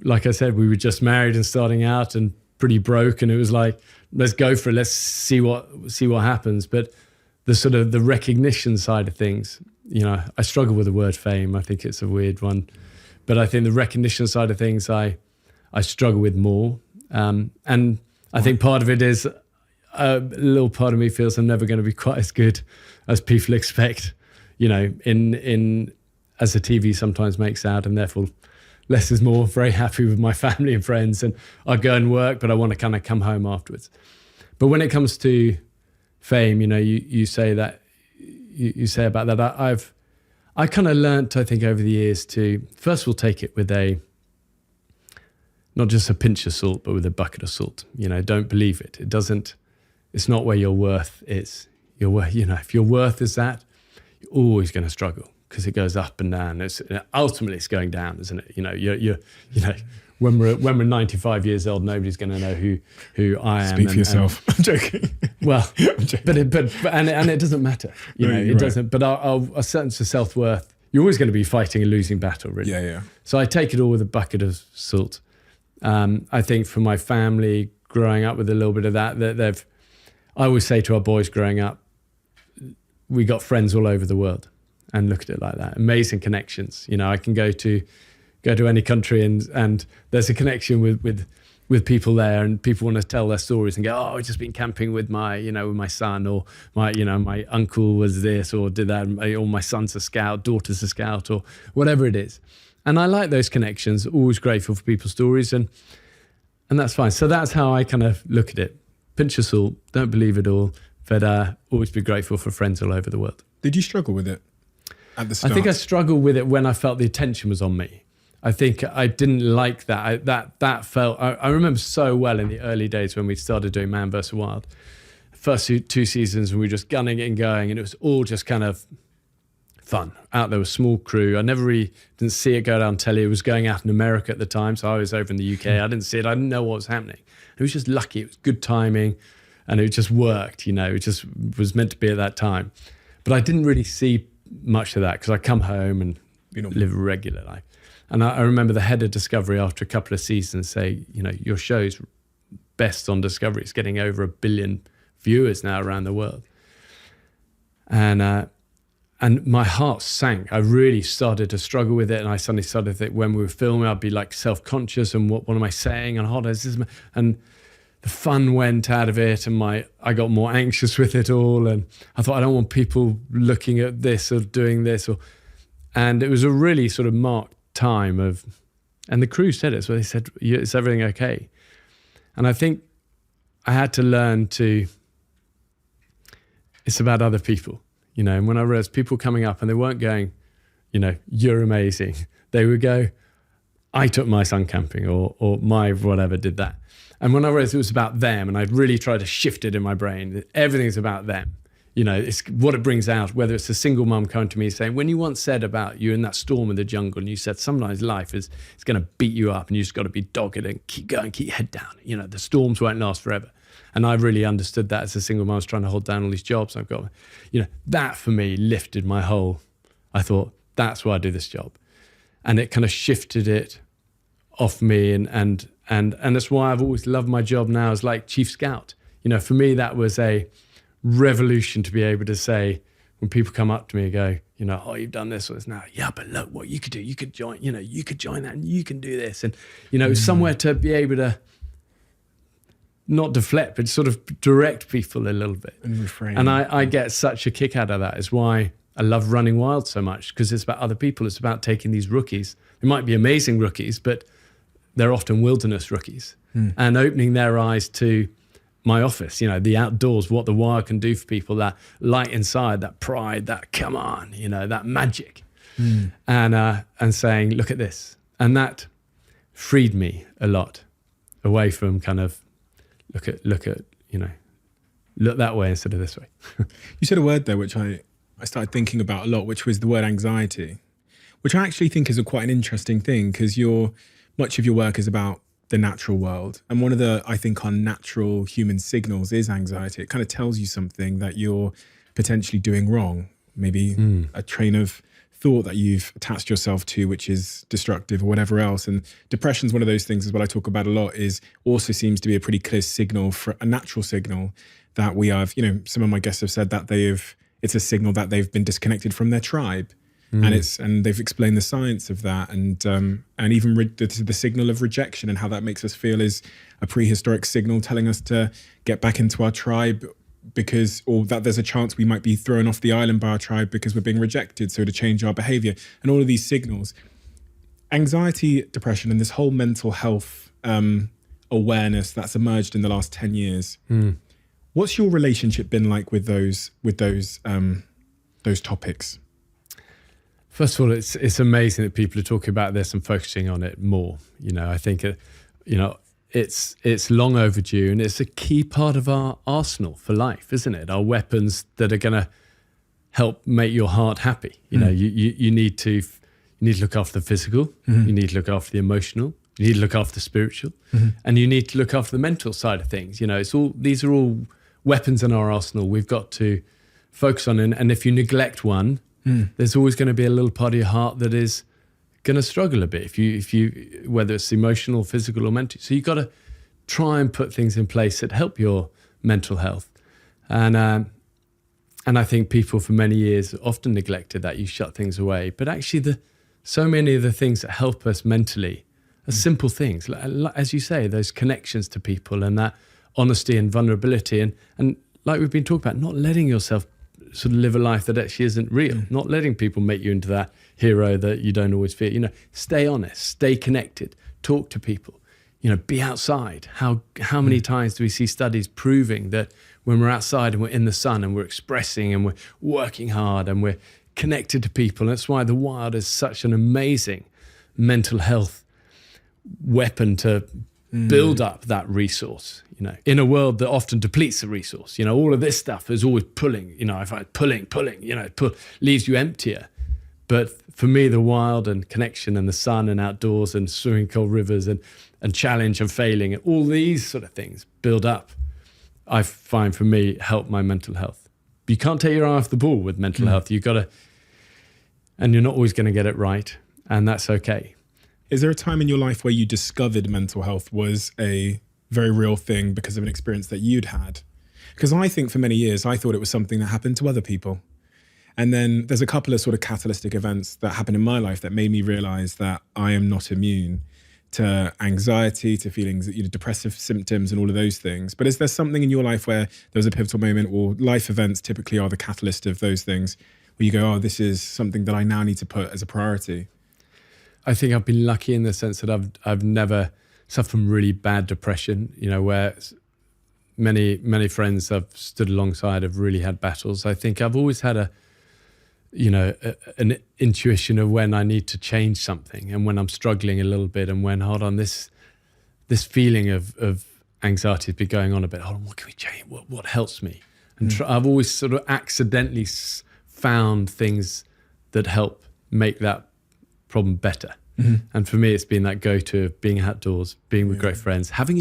like I said, we were just married and starting out and pretty broke. And it was like, let's go for it. Let's see what happens. But the sort of the recognition side of things, you know, I struggle with the word fame. I think it's a weird one. But I think the recognition side of things, I struggle with more. And I think part of it is a little part of me feels I'm never going to be quite as good as people expect, you know, in as the TV sometimes makes out, and therefore less is more. Very happy with my family and friends, and I go and work, but I want to kind of come home afterwards. But when it comes to fame, you know, you say that, you say about that, I kind of learnt, I think, over the years to, first of all, take it with not just a pinch of salt, but with a bucket of salt. You know, don't believe it. It's not where your worth is. You know, if your worth is that, you're always going to struggle because it goes up and down. Ultimately it's going down, isn't it? You know, you know, when we're 95 years old, nobody's going to know who I am. Speak for yourself. I'm joking. Well, but it doesn't matter. You know, it doesn't. But a sense of self-worth, you're always going to be fighting a losing battle, really. Yeah. So I take it all with a bucket of salt. I think for my family, growing up with a little bit of that, I always say to our boys growing up, we got friends all over the world, and look at it like that. Amazing connections. You know, I can go to any country and there's a connection with people there, and people want to tell their stories and go, oh, I've just been camping with my son, or my uncle was this or did that, or my son's a scout, daughter's a scout, or whatever it is. And I like those connections, always grateful for people's stories, and that's fine. So that's how I kind of look at it. Pinch of salt, don't believe it all, but always be grateful for friends all over the world. Did you struggle with it at the start? I think I struggled with it when I felt the attention was on me. I think I didn't like that. That felt, I remember so well in the early days when we started doing Man vs. Wild. First 2 seasons, and we were just gunning it and going, and it was all just kind of fun. Out there was a small crew. I never really didn't see it go down telly. It was going out in America at the time, so I was over in the UK. I didn't see it. I didn't know what was happening. It was just lucky. It was good timing, and it just worked. You know, it just was meant to be at that time. But I didn't really see much of that because I come home and live a regular life. And I remember the head of Discovery after a couple of seasons say, you know, your show's best on Discovery. It's getting over 1 billion viewers now around the world. And my heart sank. I really started to struggle with it. And I suddenly started to think when we were filming, I'd be like self-conscious and what am I saying? And and the fun went out of it, and I got more anxious with it all. And I thought, I don't want people looking at this or doing this. And it was a really sort of marked time and the crew said it. So they said, is everything okay? And I think I had to learn it's about other people, and when I realized people coming up and they weren't going, you're amazing. They would go, I took my son camping or my whatever did that. And when I realized it was about them, and I'd really tried to shift it in my brain, that everything's about them. It's what it brings out, whether it's a single mum coming to me saying, when you once said about you in that storm in the jungle, and you said sometimes life is going to beat you up and you just got to be dogged and keep going, keep your head down. The storms won't last forever. And I really understood that as a single mum. I was trying to hold down all these jobs I've got. That for me lifted my whole, I thought, that's why I do this job. And it kind of shifted it off me. And that's why I've always loved my job now as like chief scout. For me, that was a revolution to be able to say, when people come up to me and go, oh, you've done this or this now. Yeah, but look what you could do. You could join, you could join that and you can do this. And, somewhere to be able to not deflect, but sort of direct people a little bit. And reframe. And I get such a kick out of that. It's why I love running wild so much, because it's about other people. It's about taking these rookies. They might be amazing rookies, but they're often wilderness rookies, and opening their eyes to my office, the outdoors, what the wild can do for people, that light inside, that pride, that come on, that magic, and saying, look at this. And that freed me a lot away from kind of look that way instead of this way. You said a word there which I started thinking about a lot, which was the word anxiety, which I actually think is quite an interesting thing, because much of your work is about the natural world. And one of the, I think, unnatural human signals is anxiety. It kind of tells you something that you're potentially doing wrong, maybe a train of thought that you've attached yourself to, which is destructive or whatever else. And depression's one of those things as well I talk about a lot, is also seems to be a pretty clear signal, for a natural signal that we have, some of my guests have said that it's a signal that they've been disconnected from their tribe. And they've explained the science of that, and even the signal of rejection and how that makes us feel is a prehistoric signal telling us to get back into our tribe, or that there's a chance we might be thrown off the island by our tribe because we're being rejected, so to change our behavior, and all of these signals. Anxiety, depression, and this whole mental health awareness that's emerged in the last 10 years. What's your relationship been like with those topics? First of all, it's amazing that people are talking about this and focusing on it more. I think, it's long overdue, and it's a key part of our arsenal for life, isn't it? Our weapons that are going to help make your heart happy. You need to look after the physical, you need to look after the emotional, you need to look after the spiritual, and you need to look after the mental side of things. These are all weapons in our arsenal we've got to focus on. And if you neglect one, there's always going to be a little part of your heart that is going to struggle a bit, if you whether it's emotional, physical, or mental. So you've got to try and put things in place that help your mental health. And I think people for many years often neglected that. You shut things away. But actually, so many of the things that help us mentally are simple things. As you say, those connections to people and that honesty and vulnerability. And like we've been talking about, not letting yourself sort of live a life that actually isn't real, not letting people make you into that hero that you don't always feel. Stay honest, stay connected, talk to people, be outside. How many times do we see studies proving that when we're outside and we're in the sun and we're expressing and we're working hard and we're connected to people? That's why the wild is such an amazing mental health weapon to build up that resource, in a world that often depletes the resource. All of this stuff is always pulling, if I pulling, leaves you emptier. But for me, the wild and connection and the sun and outdoors and swimming cold rivers and challenge and failing, and all these sort of things build up, I find, for me, help my mental health. You can't take your eye off the ball with mental health. You've got to, and you're not always going to get it right, and that's okay. Is there a time in your life where you discovered mental health was a very real thing because of an experience that you'd had? Because I think for many years, I thought it was something that happened to other people. And then there's a couple of sort of catalytic events that happened in my life that made me realize that I am not immune to anxiety, to feelings, depressive symptoms and all of those things. But is there something in your life where there was a pivotal moment, or life events typically are the catalyst of those things, where you go, oh, this is something that I now need to put as a priority? I think I've been lucky in the sense that I've never suffered from really bad depression, where many friends I've stood alongside have really had battles. I think I've always had an intuition of when I need to change something, and when I'm struggling a little bit, and when, hold on, this feeling of anxiety has been going on a bit. Hold on, what can we change? What helps me? And I've always sort of accidentally found things that help make that problem better. And for me, it's been that go-to of being outdoors, being with great friends, having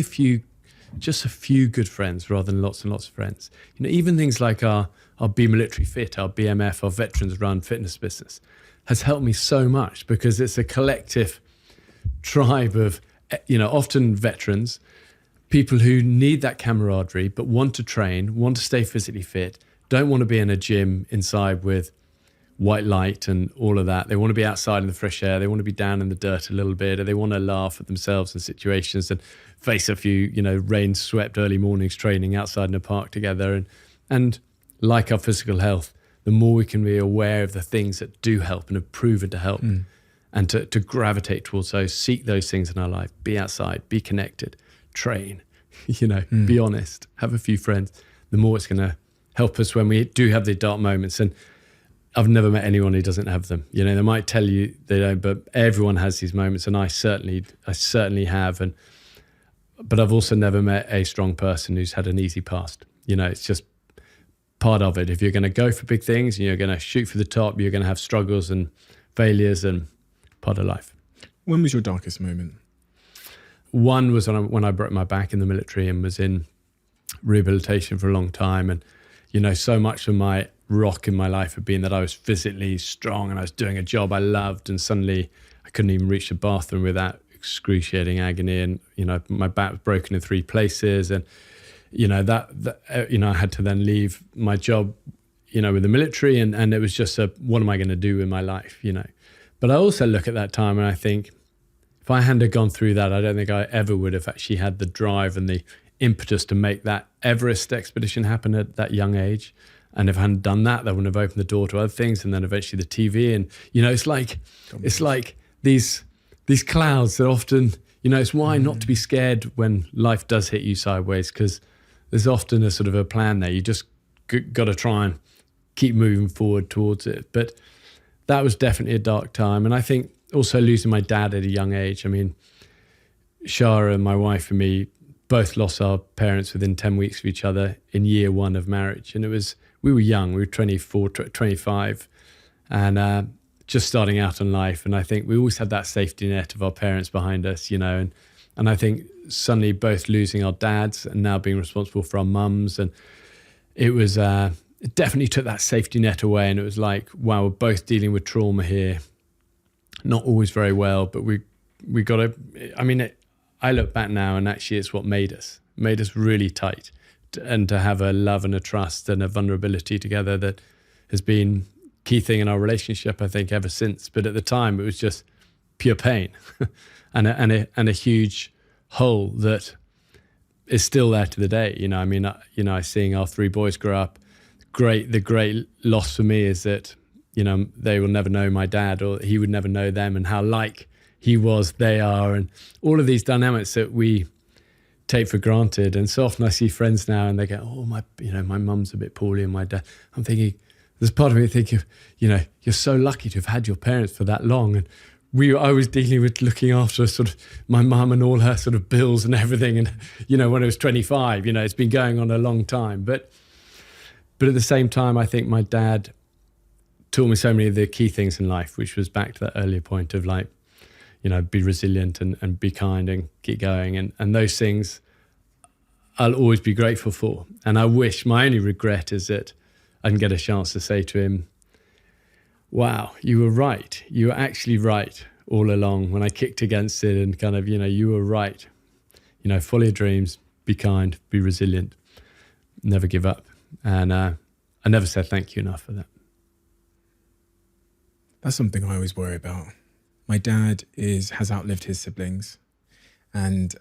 just a few good friends rather than lots and lots of friends. Even things like our Be Military Fit, our BMF, our Veterans Run fitness business has helped me so much, because it's a collective tribe of, often veterans, people who need that camaraderie, but want to train, want to stay physically fit, don't want to be in a gym inside with white light and all of that. They want to be outside in the fresh air. They want to be down in the dirt a little bit, or they want to laugh at themselves in situations and face a few, rain swept early mornings training outside in a park together. And like our physical health, the more we can be aware of the things that do help and have proven to help, and to gravitate towards those, seek those things in our life, be outside, be connected, train, be honest, have a few friends, the more it's going to help us when we do have the dark moments. And I've never met anyone who doesn't have them. They might tell you they don't, but everyone has these moments, and I certainly have. But I've also never met a strong person who's had an easy past. It's just part of it. If you're going to go for big things and you're going to shoot for the top, you're going to have struggles and failures, and part of life. When was your darkest moment? One was when I broke my back in the military and was in rehabilitation for a long time. And, so much of my rock in my life had been that I was physically strong and I was doing a job I loved, and suddenly I couldn't even reach the bathroom without excruciating agony. And, my back was broken in 3 places. And, I had to then leave my job, with the military. And it was just what am I going to do with my life, But I also look at that time and I think, if I hadn't have gone through that, I don't think I ever would have actually had the drive and the impetus to make that Everest expedition happen at that young age. And if I hadn't done that wouldn't have opened the door to other things, and then eventually the TV. And, it's like these clouds that often, it's why not to be scared when life does hit you sideways, because there's often a sort of a plan there. You just got to try and keep moving forward towards it. But that was definitely a dark time. And I think also losing my dad at a young age. I mean, Shara, my wife, and me both lost our parents within 10 weeks of each other in year 1 of marriage. And we were young, we were 24, 25, and just starting out in life. And I think we always had that safety net of our parents behind us, and I think suddenly both losing our dads and now being responsible for our mums, and it was, it definitely took that safety net away. And it was like, wow, we're both dealing with trauma here. Not always very well, but we got to, I look back now and actually it's what made us really tight, and to have a love and a trust and a vulnerability together that has been key thing in our relationship, I think, ever since. But at the time it was just pure pain and a huge hole that is still there to the day. Seeing our 3 boys grow up, the great loss for me is that, they will never know my dad, or he would never know them, and how like he was, they are, and all of these dynamics that we take for granted. And so often I see friends now and they go, oh, my mum's a bit poorly and my dad. I'm thinking, there's part of me thinking, you're so lucky to have had your parents for that long. And I was dealing with looking after sort of my mum and all her sort of bills and everything. And, when I was 25, it's been going on a long time. But at the same time, I think my dad taught me so many of the key things in life, which was back to that earlier point of like, be resilient and be kind and keep going. And those things I'll always be grateful for. And I wish, my only regret is that I didn't get a chance to say to him, wow, you were right. You were actually right all along when I kicked against it, and kind of, you were right. Follow your dreams, be kind, be resilient, never give up. And I never said thank you enough for that. That's something I always worry about. My dad has outlived his siblings. And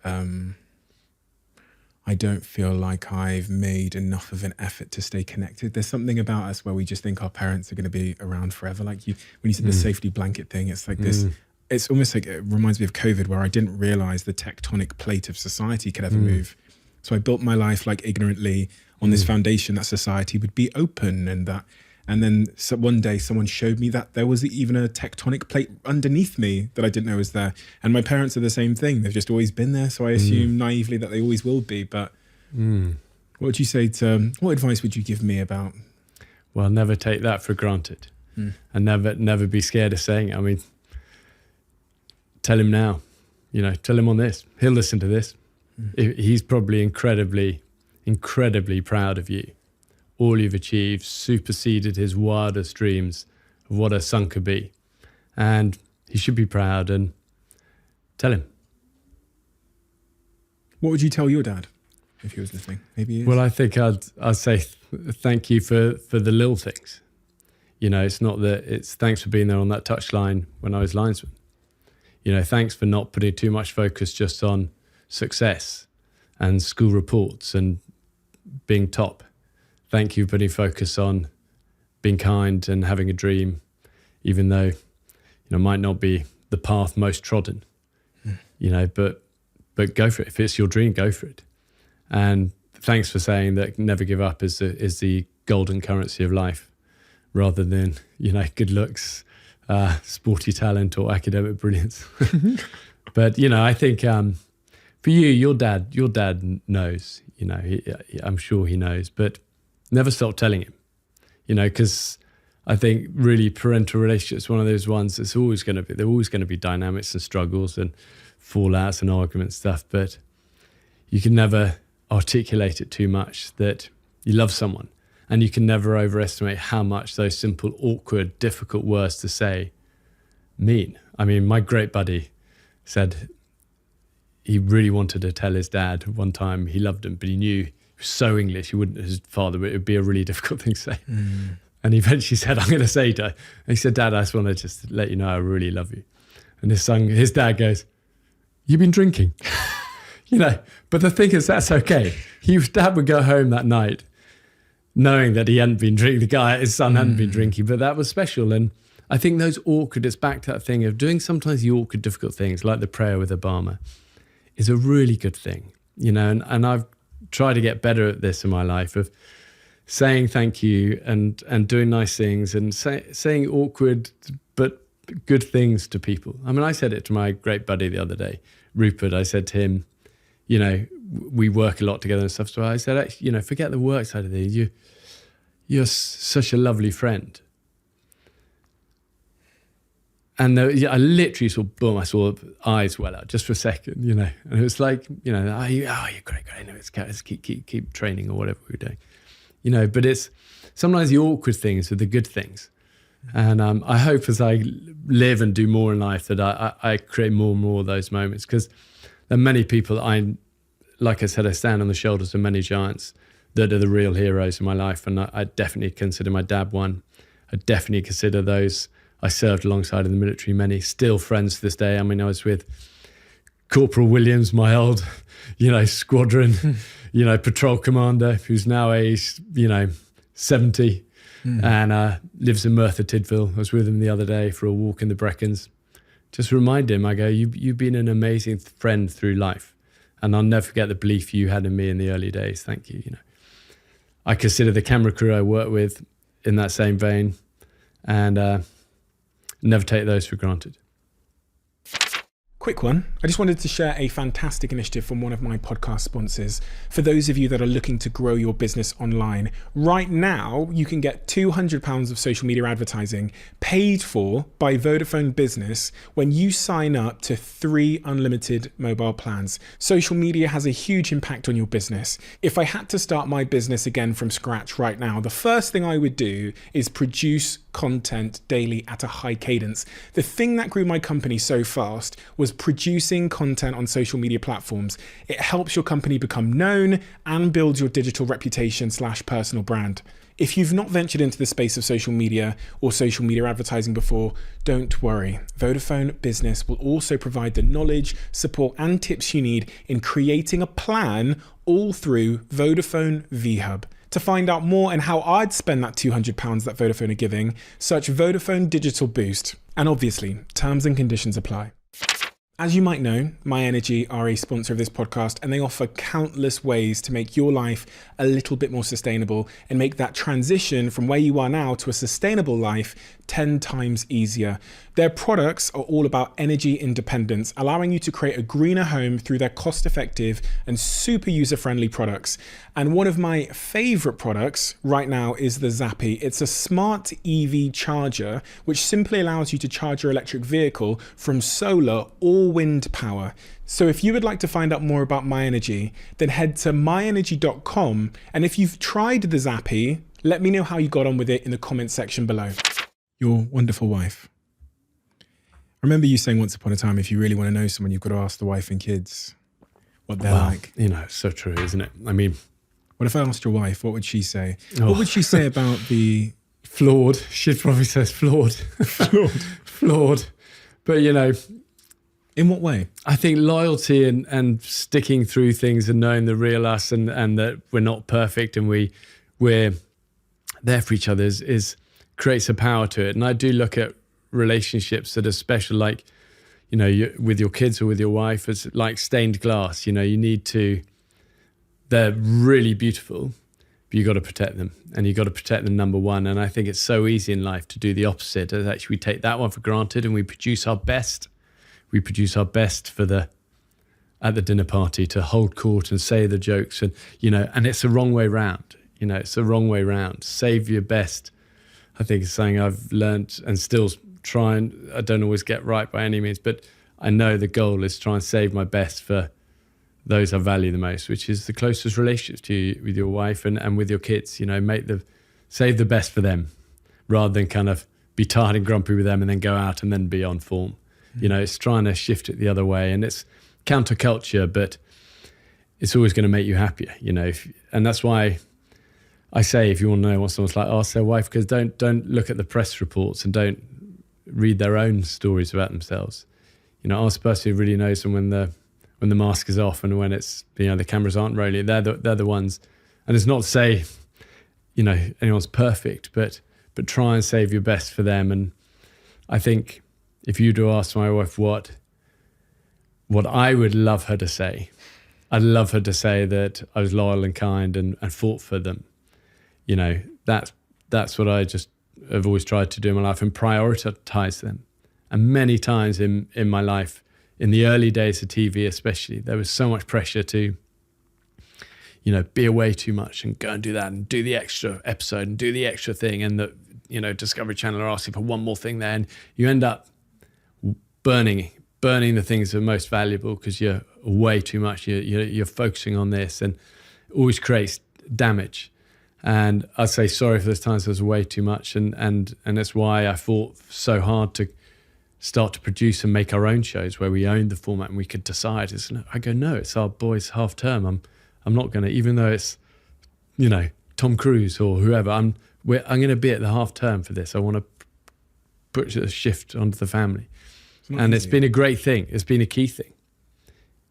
I don't feel like I've made enough of an effort to stay connected. There's something about us where we just think our parents are going to be around forever. Like when you said the safety blanket thing, it's like this, it's almost like, it reminds me of COVID, where I didn't realize the tectonic plate of society could ever move. So I built my life like ignorantly on this foundation that society would be open, and then one day someone showed me that there was even a tectonic plate underneath me that I didn't know was there. And my parents are the same thing. They've just always been there. So I assume naively that they always will be. But what would you say what advice would you give me about? Well, never take that for granted, and never be scared of saying it. I mean, tell him now, tell him on this. He'll listen to this. He's probably incredibly, incredibly proud of you. All you've achieved superseded his wildest dreams of what a son could be. And he should be proud, and tell him. What would you tell your dad if he was listening? Maybe he is. Well, I think I'd say thank you for the little things. It's not that, it's thanks for being there on that touchline when I was linesman. Thanks for not putting too much focus just on success and school reports and being top. Thank you for putting focus on being kind and having a dream, even though, might not be the path most trodden, but go for it. If it's your dream, go for it. And thanks for saying that never give up is the golden currency of life, rather than, good looks, sporty talent or academic brilliance. But, I think for you, your dad knows, I'm sure he knows, but never stop telling him, because I think really parental relationships, one of those ones that's they're always going to be dynamics and struggles and fallouts and arguments stuff, but you can never articulate it too much that you love someone, and you can never overestimate how much those simple, awkward, difficult words to say mean. I mean, my great buddy said he really wanted to tell his dad one time he loved him, but he knew so English, his father, but it would be a really difficult thing to say. And he eventually said, I'm going to say to her. And he said, Dad, I just want to just let you know I really love you. And his dad goes, you've been drinking? But the thing is, that's okay. His dad would go home that night knowing that he hadn't been drinking, his son hadn't been drinking, but that was special. And I think it's back to that thing of doing sometimes the awkward, difficult things, like the prayer with Obama, is a really good thing, and I've try to get better at this in my life, of saying thank you and doing nice things and saying awkward but good things to people. I mean, I said it to my great buddy the other day, Rupert. I said to him, we work a lot together and stuff. So I said, actually, forget the work side of things. You're such a lovely friend. And I literally saw, boom, I saw eyes well out just for a second, and it was like, you're great. No, let's keep training or whatever we're doing, but it's sometimes the awkward things are the good things. And I hope as I live and do more in life that I create more and more of those moments, because there are many people that like I said, I stand on the shoulders of many giants that are the real heroes in my life. And I definitely consider my dad one. I definitely consider those I served alongside in the military, many still friends to this day. I mean, I was with Corporal Williams, my old, squadron, patrol commander, who's now aged, 70 and lives in Merthyr Tydfil. I was with him the other day for a walk in the Brecons. Just remind him, I go, you've been an amazing friend through life. And I'll never forget the belief you had in me in the early days. Thank you. I consider the camera crew I work with in that same vein, and never take those for granted. Quick one. I just wanted to share a fantastic initiative from one of my podcast sponsors. For those of you that are looking to grow your business online, right now you can get £200 of social media advertising paid for by Vodafone Business when you sign up to 3 unlimited mobile plans. Social media has a huge impact on your business. If I had to start my business again from scratch right now, the first thing I would do is produce content daily at a high cadence. The thing that grew my company so fast was producing content on social media platforms. It helps your company become known and builds your digital reputation / personal brand. If you've not ventured into the space of social media or social media advertising before, don't worry. Vodafone Business will also provide the knowledge, support, and tips you need in creating a plan all through Vodafone VHub. To find out more and how I'd spend that £200 that Vodafone are giving, search Vodafone Digital Boost. And obviously, terms and conditions apply. As you might know, My Energy are a sponsor of this podcast, and they offer countless ways to make your life a little bit more sustainable and make that transition from where you are now to a sustainable life 10 times easier. Their products are all about energy independence, allowing you to create a greener home through their cost-effective and super user-friendly products. And one of my favorite products right now is the Zappy. It's a smart EV charger, which simply allows you to charge your electric vehicle from solar or wind power. So if you would like to find out more about My Energy, then head to myenergy.com. And if you've tried the Zappy, let me know how you got on with it in the comment section below. Your wonderful wife. I remember you saying once upon a time, if you really want to know someone, you've got to ask the wife and kids what they're like. You know, it's so true, isn't it? I mean, what if I asked your wife, what would she say? What would she say about the... Flawed. She'd probably say flawed. Flawed. But, you know... In what way? I think loyalty and sticking through things and knowing the real us and that we're not perfect and we're there for each other is creates a power to it. And I do look at relationships that are special, like, you know, with your kids or with your wife, as like stained glass. You know, they're really beautiful, but you got to protect them, and you got to protect them, number one. And I think it's so easy in life to do the opposite. As actually we take that one for granted and we produce our best. We produce our best at the dinner party to hold court and say the jokes, and, you know, and it's the wrong way round. You know, it's the wrong way round. Save your best. I think it's something I've learned and still try and, I don't always get right by any means, but I know the goal is to try and save my best for those I value the most, which is the closest relationships to you, with your wife and with your kids. You know, save the best for them rather than kind of be tired and grumpy with them and then go out and then be on form. You know, it's trying to shift it the other way, and it's counterculture, but it's always going to make you happier, you know. And that's why I say, if you want to know what someone's like, ask their wife, because don't look at the press reports and don't read their own stories about themselves. You know, ask the person who really knows them when the mask is off and when it's, you know, the cameras aren't rolling. They're the ones. And it's not to say, you know, anyone's perfect, but try and save your best for them. And I think if you do ask my wife what I would love her to say, I'd love her to say that I was loyal and kind and fought for them. You know, that's what I just have always tried to do in my life, and prioritize them. And many times in my life, in the early days of TV especially, there was so much pressure to, you know, be away too much and go and do that and do the extra episode and do the extra thing. And the, you know, Discovery Channel are asking for one more thing there. And you end up burning the things that are most valuable because you're way too much. You're focusing on this, and it always creates damage. And I'd say sorry for those times I was way too much. And that's why I fought so hard to start to produce and make our own shows where we owned the format and we could decide. I go, no, it's our boys' half term. I'm not going to, even though it's, you know, Tom Cruise or whoever, I'm going to be at the half term for this. I want to put a shift onto the family. And it's been a great thing. It's been a key thing.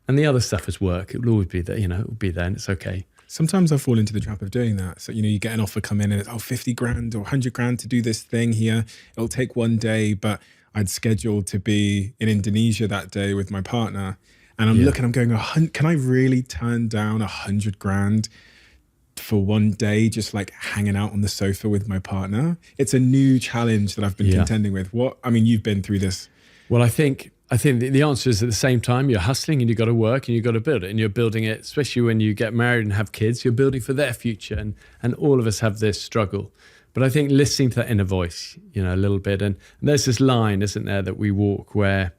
And the other stuff is work. It will always be there, you know, it will be there, and it's okay. Sometimes I fall into the trap of doing that. So, you know, you get an offer come in and it's, 50 grand or 100 grand to do this thing here. It'll take one day, but I'd scheduled to be in Indonesia that day with my partner. And I'm looking, I'm going, can I really turn down 100 grand for one day, just like hanging out on the sofa with my partner? It's a new challenge that I've been contending with. You've been through this. Well, I think the answer is, at the same time, you're hustling and you've got to work and you've got to build it, and you're building it, especially when you get married and have kids, you're building for their future, and all of us have this struggle. But I think listening to that inner voice, you know, a little bit, and there's this line, isn't there, that we walk where,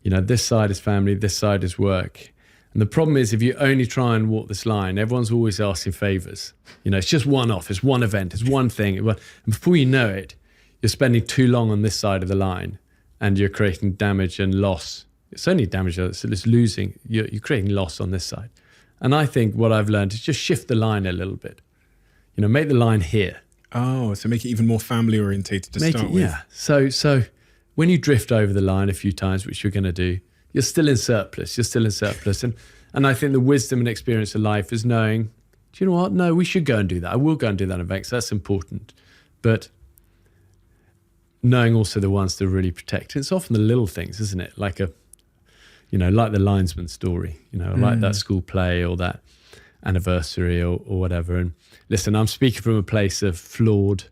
you know, this side is family, this side is work. And the problem is, if you only try and walk this line, everyone's always asking favors. You know, it's just one off, it's one event, it's one thing. And before you know it, you're spending too long on this side of the line and you're creating damage and loss. It's only damage, so it's losing. You're creating loss on this side. And I think what I've learned is just shift the line a little bit. Make the line here. Oh, so make it even more family orientated to start with. Yeah. So when you drift over the line a few times, which you're going to do, you're still in surplus. And I think the wisdom and experience of life is knowing, do you know what? No, we should go and do that. I will go and do that in Vex. That's important. But knowing also the ones to really protect. It's often the little things, isn't it? Like like the linesman story, like that school play or that anniversary or whatever. And listen, I'm speaking from a place of flawed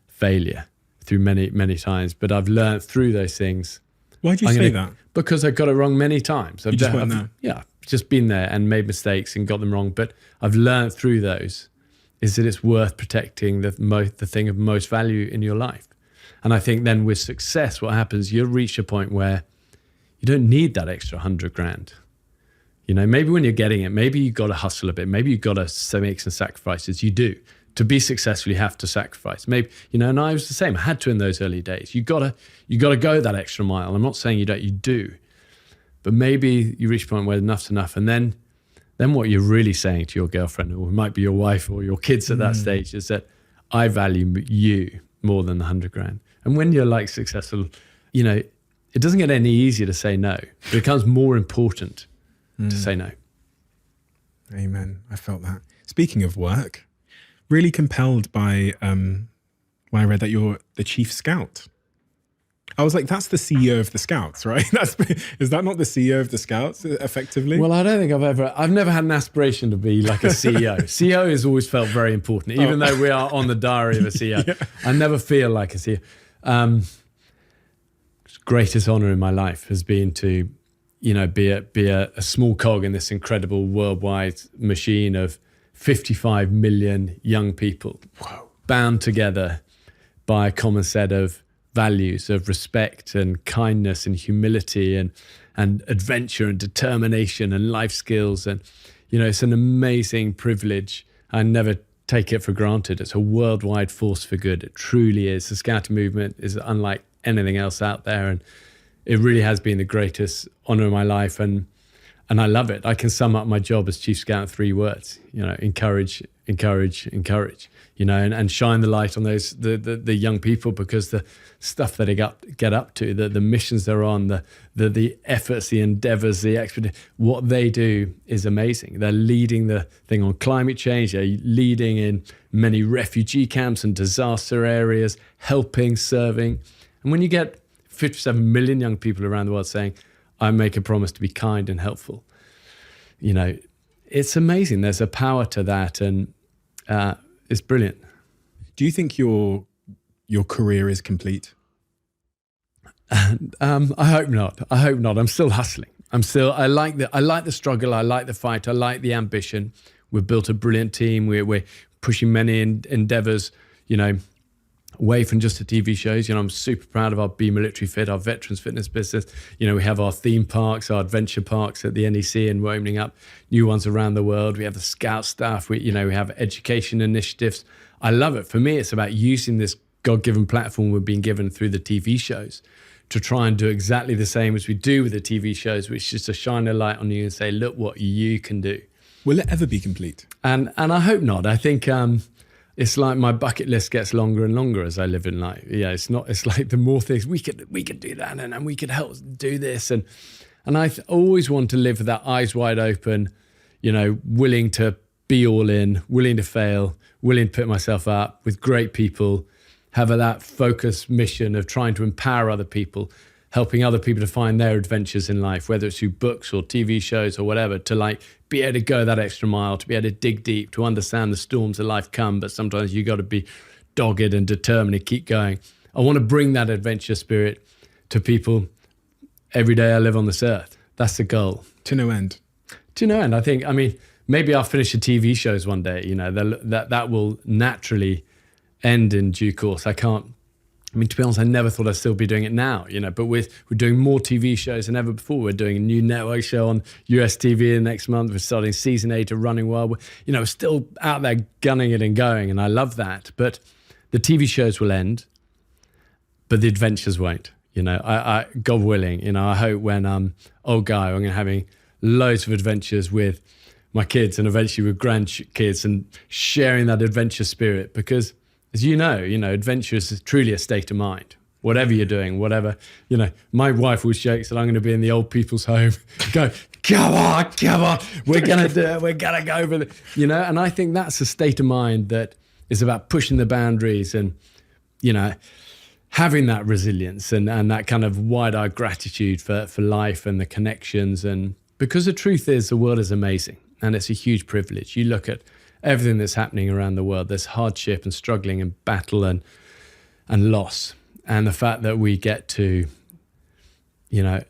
failure through many, many times, but I've learned through those things. Why do you say that? Because I got it wrong many times. You just weren't there. Yeah, just been there and made mistakes and got them wrong. But I've learned through those is that it's worth protecting the thing of most value in your life. And I think then with success, what happens, you'll reach a point where you don't need that extra 100 grand. Maybe when you're getting it, maybe you got to hustle a bit. Maybe you got to make some sacrifices. You do. To be successful, you have to sacrifice. Maybe, and I was the same. I had to in those early days. You gotta go that extra mile. I'm not saying you don't, you do. But maybe you reach a point where enough's enough. And then what you're really saying to your girlfriend, or it might be your wife or your kids at that stage, is that I value you more than the 100 grand. And when you're successful, it doesn't get any easier to say no. It becomes more important to say no. Amen. I felt that. Speaking of work, really compelled by when I read that you're the chief scout. I was like, that's the CEO of the Scouts, right? Is that not the CEO of the Scouts, effectively? Well, I don't think I've never had an aspiration to be like a CEO. CEO has always felt very important, even though we are on the diary of a CEO. Yeah. I never feel like a CEO. Greatest honor in my life has been to, be a small cog in this incredible worldwide machine of 55 million young people. Wow. Bound together by a common set of values of respect and kindness and humility and adventure and determination and life skills. And, it's an amazing privilege. I never take it for granted. It's a worldwide force for good. It truly is. The scouting movement is unlike anything else out there. And it really has been the greatest honor of my life. And I love it. I can sum up my job as chief scout in 3 words, encourage, encourage, encourage, and shine the light on those, the young people, because the stuff that they get up to, the missions they're on, the efforts, the endeavors, the expedition, what they do is amazing. They're leading the thing on climate change. They're leading in many refugee camps and disaster areas, helping, serving. And when you get 57 million young people around the world saying, I make a promise to be kind and helpful, it's amazing. There's a power to that, and it's brilliant. Do you think your career is complete? I hope not. I'm still hustling. I like the struggle. I like the fight. I like the ambition. We've built a brilliant team. We're pushing many endeavors, away from just the TV shows. I'm super proud of our Be Military Fit, our veterans fitness business. We have our theme parks, our adventure parks at the NEC, and we're opening up new ones around the world. We have the Scout stuff. We have education initiatives. I love it. For me, it's about using this God-given platform we've been given through the TV shows to try and do exactly the same as we do with the TV shows, which is to shine a light on you and say, look what you can do. Will it ever be complete? And I hope not. I think it's like my bucket list gets longer and longer as I live in life. Yeah, it's like the more things we could do that, and we could help do this, and I always want to live with that eyes wide open, willing to be all in, willing to fail, willing to put myself up with great people, have that focused mission of trying to empower other people, helping other people to find their adventures in life, whether it's through books or TV shows or whatever, to be able to go that extra mile, to be able to dig deep, to understand the storms of life come, but sometimes you got to be dogged and determined to keep going. I want to bring that adventure spirit to people every day I live on this earth. That's the goal. To no end. To no end. I mean, maybe I'll finish the TV shows one day, that will naturally end in due course. To be honest, I never thought I'd still be doing it now, but we're doing more TV shows than ever before. We're doing a new network show on US TV next month. We're starting season 8 of Running Wild. We're still out there gunning it and going, and I love that. But the TV shows will end. but the adventures won't. I God willing, I hope when I'm old guy, I'm going to having loads of adventures with my kids and eventually with grandkids and sharing that adventure spirit. Because as adventure is truly a state of mind. Whatever you're doing, whatever, my wife always jokes that I'm going to be in the old people's home, go, come on, we're going to do it, we're going to go over it, and I think that's a state of mind that is about pushing the boundaries and, having that resilience and that kind of wide-eyed gratitude for life and the connections. And because the truth is the world is amazing and it's a huge privilege. You look at everything that's happening around the world, there's hardship and struggling and battle and loss. And the fact that we get to,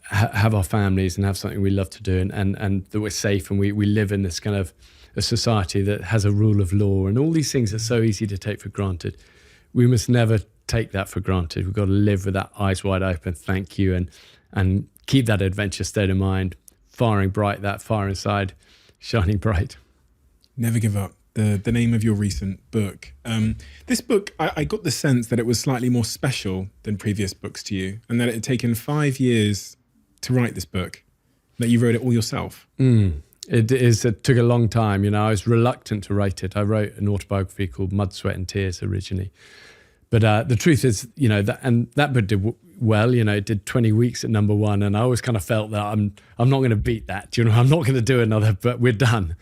have our families and have something we love to do and that we're safe and we live in this kind of a society that has a rule of law and all these things are so easy to take for granted. We must never take that for granted. We've got to live with that eyes wide open, thank you, and keep that adventure state of mind, firing bright, that fire inside, shining bright. Never give up. The name of your recent book. This book, I got the sense that it was slightly more special than previous books to you, and that it had taken 5 years to write this book, that you wrote it all yourself. It took a long time. I was reluctant to write it. I wrote an autobiography called Mud, Sweat and Tears originally. But the truth is, that book did well. It did 20 weeks at #1, and I always kind of felt that I'm not going to beat that. I'm not going to do another, but we're done.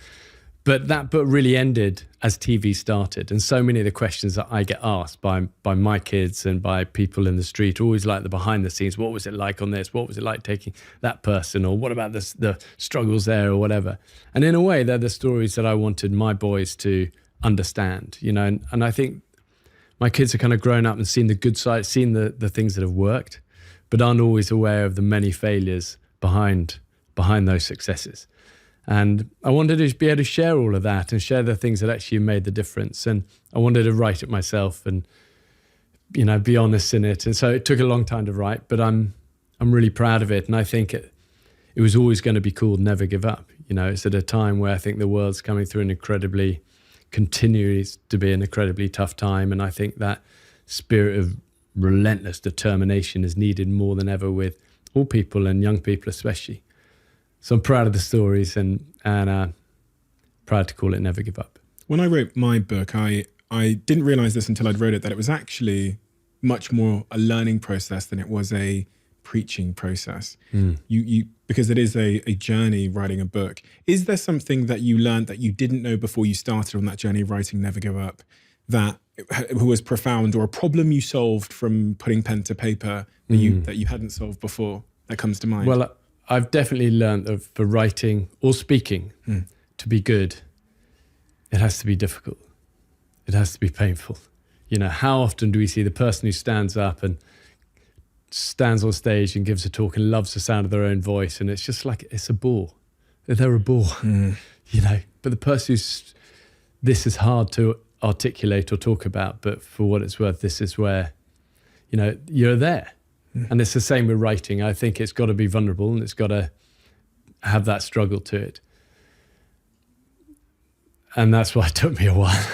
But that book really ended as TV started. And so many of the questions that I get asked by my kids and by people in the street, always like the behind the scenes. What was it like on this? What was it like taking that person? Or what about the struggles there or whatever? And in a way, they're the stories that I wanted my boys to understand, and I think my kids are kind of grown up and seen the good side, seen the things that have worked, but aren't always aware of the many failures behind those successes. And I wanted to be able to share all of that and share the things that actually made the difference. And I wanted to write it myself and, be honest in it. And so it took a long time to write, but I'm really proud of it. And I think it was always going to be called Never Give Up. It's at a time where I think the world's coming through continues to be an incredibly tough time. And I think that spirit of relentless determination is needed more than ever with all people and young people especially. So I'm proud of the stories and proud to call it Never Give Up. When I wrote my book, I didn't realize this until I'd wrote it, that it was actually much more a learning process than it was a preaching process. Because it is a journey writing a book. Is there something that you learned that you didn't know before you started on that journey of writing Never Give Up that was profound, or a problem you solved from putting pen to paper that you hadn't solved before that comes to mind? Well, I've definitely learned that for writing or speaking to be good, it has to be difficult. It has to be painful. How often do we see the person who stands up and stands on stage and gives a talk and loves the sound of their own voice, and it's just like, it's a bore. They're a bore, But the person this is hard to articulate or talk about, but for what it's worth, this is where, you're there. And it's the same with writing. I think it's got to be vulnerable and it's got to have that struggle to it. And that's why it took me a while.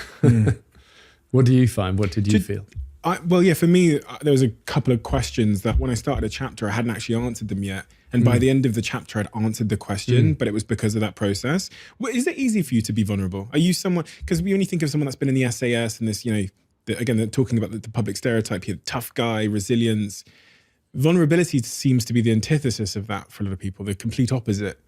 What do you find? What did you feel? For me, there was a couple of questions that when I started a chapter, I hadn't actually answered them yet. And by the end of the chapter, I'd answered the question, but it was because of that process. Is it easy for you to be vulnerable? Are you someone, because we only think of someone that's been in the SAS and this, again, they're talking about the public stereotype here, tough guy, resilience. Vulnerability seems to be the antithesis of that for a lot of people, the complete opposite.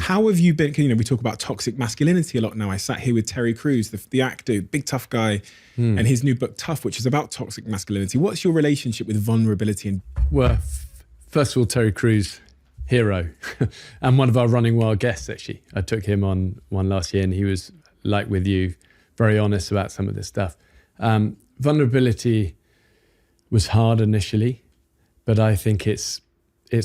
How have you been, we talk about toxic masculinity a lot now. I sat here with Terry Crews, the actor, big tough guy, and his new book, Tough, which is about toxic masculinity. What's your relationship with vulnerability? Well, first of all, Terry Crews, hero, and one of our Running Wild guests, actually. I took him on one last year and he was, like with you, very honest about some of this stuff. Vulnerability was hard initially, but I think it's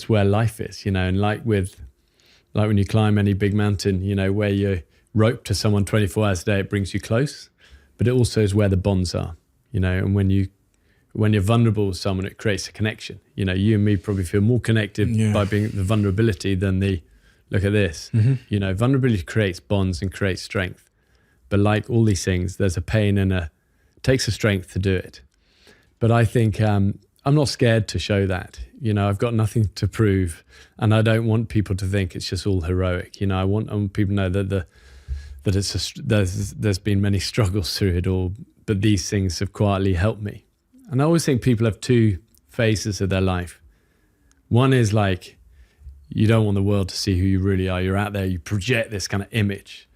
where life is, and like when you climb any big mountain, where you're roped to someone 24 hours a day, it brings you close, but it also is where the bonds are, and when you're vulnerable with someone, it creates a connection. You and me probably feel more connected by being the vulnerability than the, look at this. Vulnerability creates bonds and creates strength. But like all these things, there's a pain and it takes a strength to do it. But I think I'm not scared to show that. I've got nothing to prove, and I don't want people to think it's just all heroic. I want people to know that there's been many struggles through it all, but these things have quietly helped me. And I always think people have two phases of their life. One is like, you don't want the world to see who you really are. You're out there, you project this kind of image.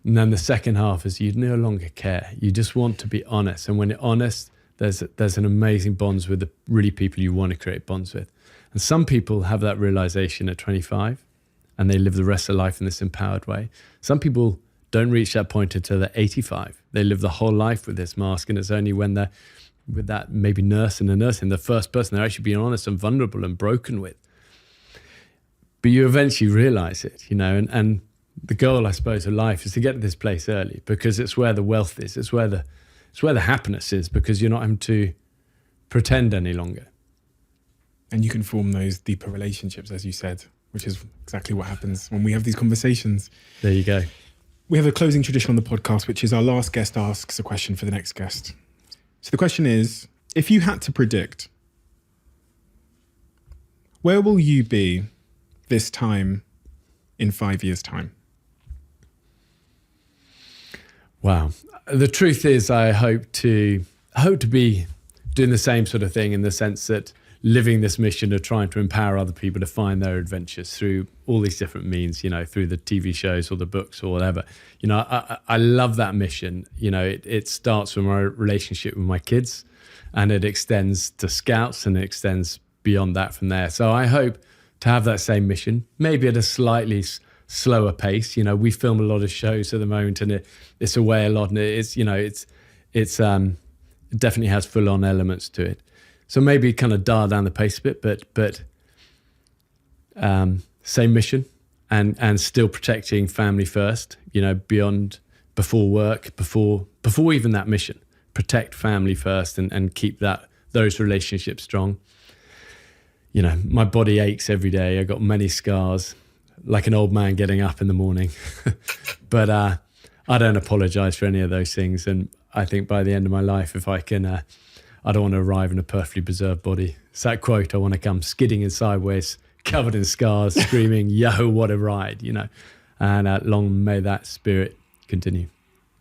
And then the second half is you no longer care. You just want to be honest. And when you're honest, there's an amazing bonds with the really people you want to create bonds with. And some people have that realization at 25 and they live the rest of their life in this empowered way. Some people don't reach that point until they're 85. They live the whole life with this mask, and it's only when they're with that maybe nursing, the first person they're actually being honest and vulnerable and broken with. But you eventually realize it, and the goal, I suppose, of life is to get to this place early, because it's where the wealth is. It's where the happiness is, because you're not having to pretend any longer. And you can form those deeper relationships, as you said, which is exactly what happens when we have these conversations. There you go. We have a closing tradition on the podcast, which is our last guest asks a question for the next guest. So the question is, if you had to predict, where will you be this time in 5 years' time? Wow. The truth is, I hope to be doing the same sort of thing, in the sense that living this mission of trying to empower other people to find their adventures through all these different means, through the TV shows or the books or whatever. I love that mission. It starts from my relationship with my kids, and it extends to Scouts, and it extends beyond that from there. So I hope to have that same mission, maybe at a slightly slower pace. We film a lot of shows at the moment, and it's away a lot, and it definitely has full on elements to it. So maybe kind of dial down the pace a bit, but same mission, and still protecting family first, before work, before even that mission. Protect family first, and keep those relationships strong. My body aches every day. I got many scars, like an old man getting up in the morning. But I don't apologize for any of those things. And I think by the end of my life, if I can, I don't want to arrive in a perfectly preserved body. It's that quote, I want to come skidding in sideways, covered in scars, screaming, yo, what a ride, And long may that spirit continue.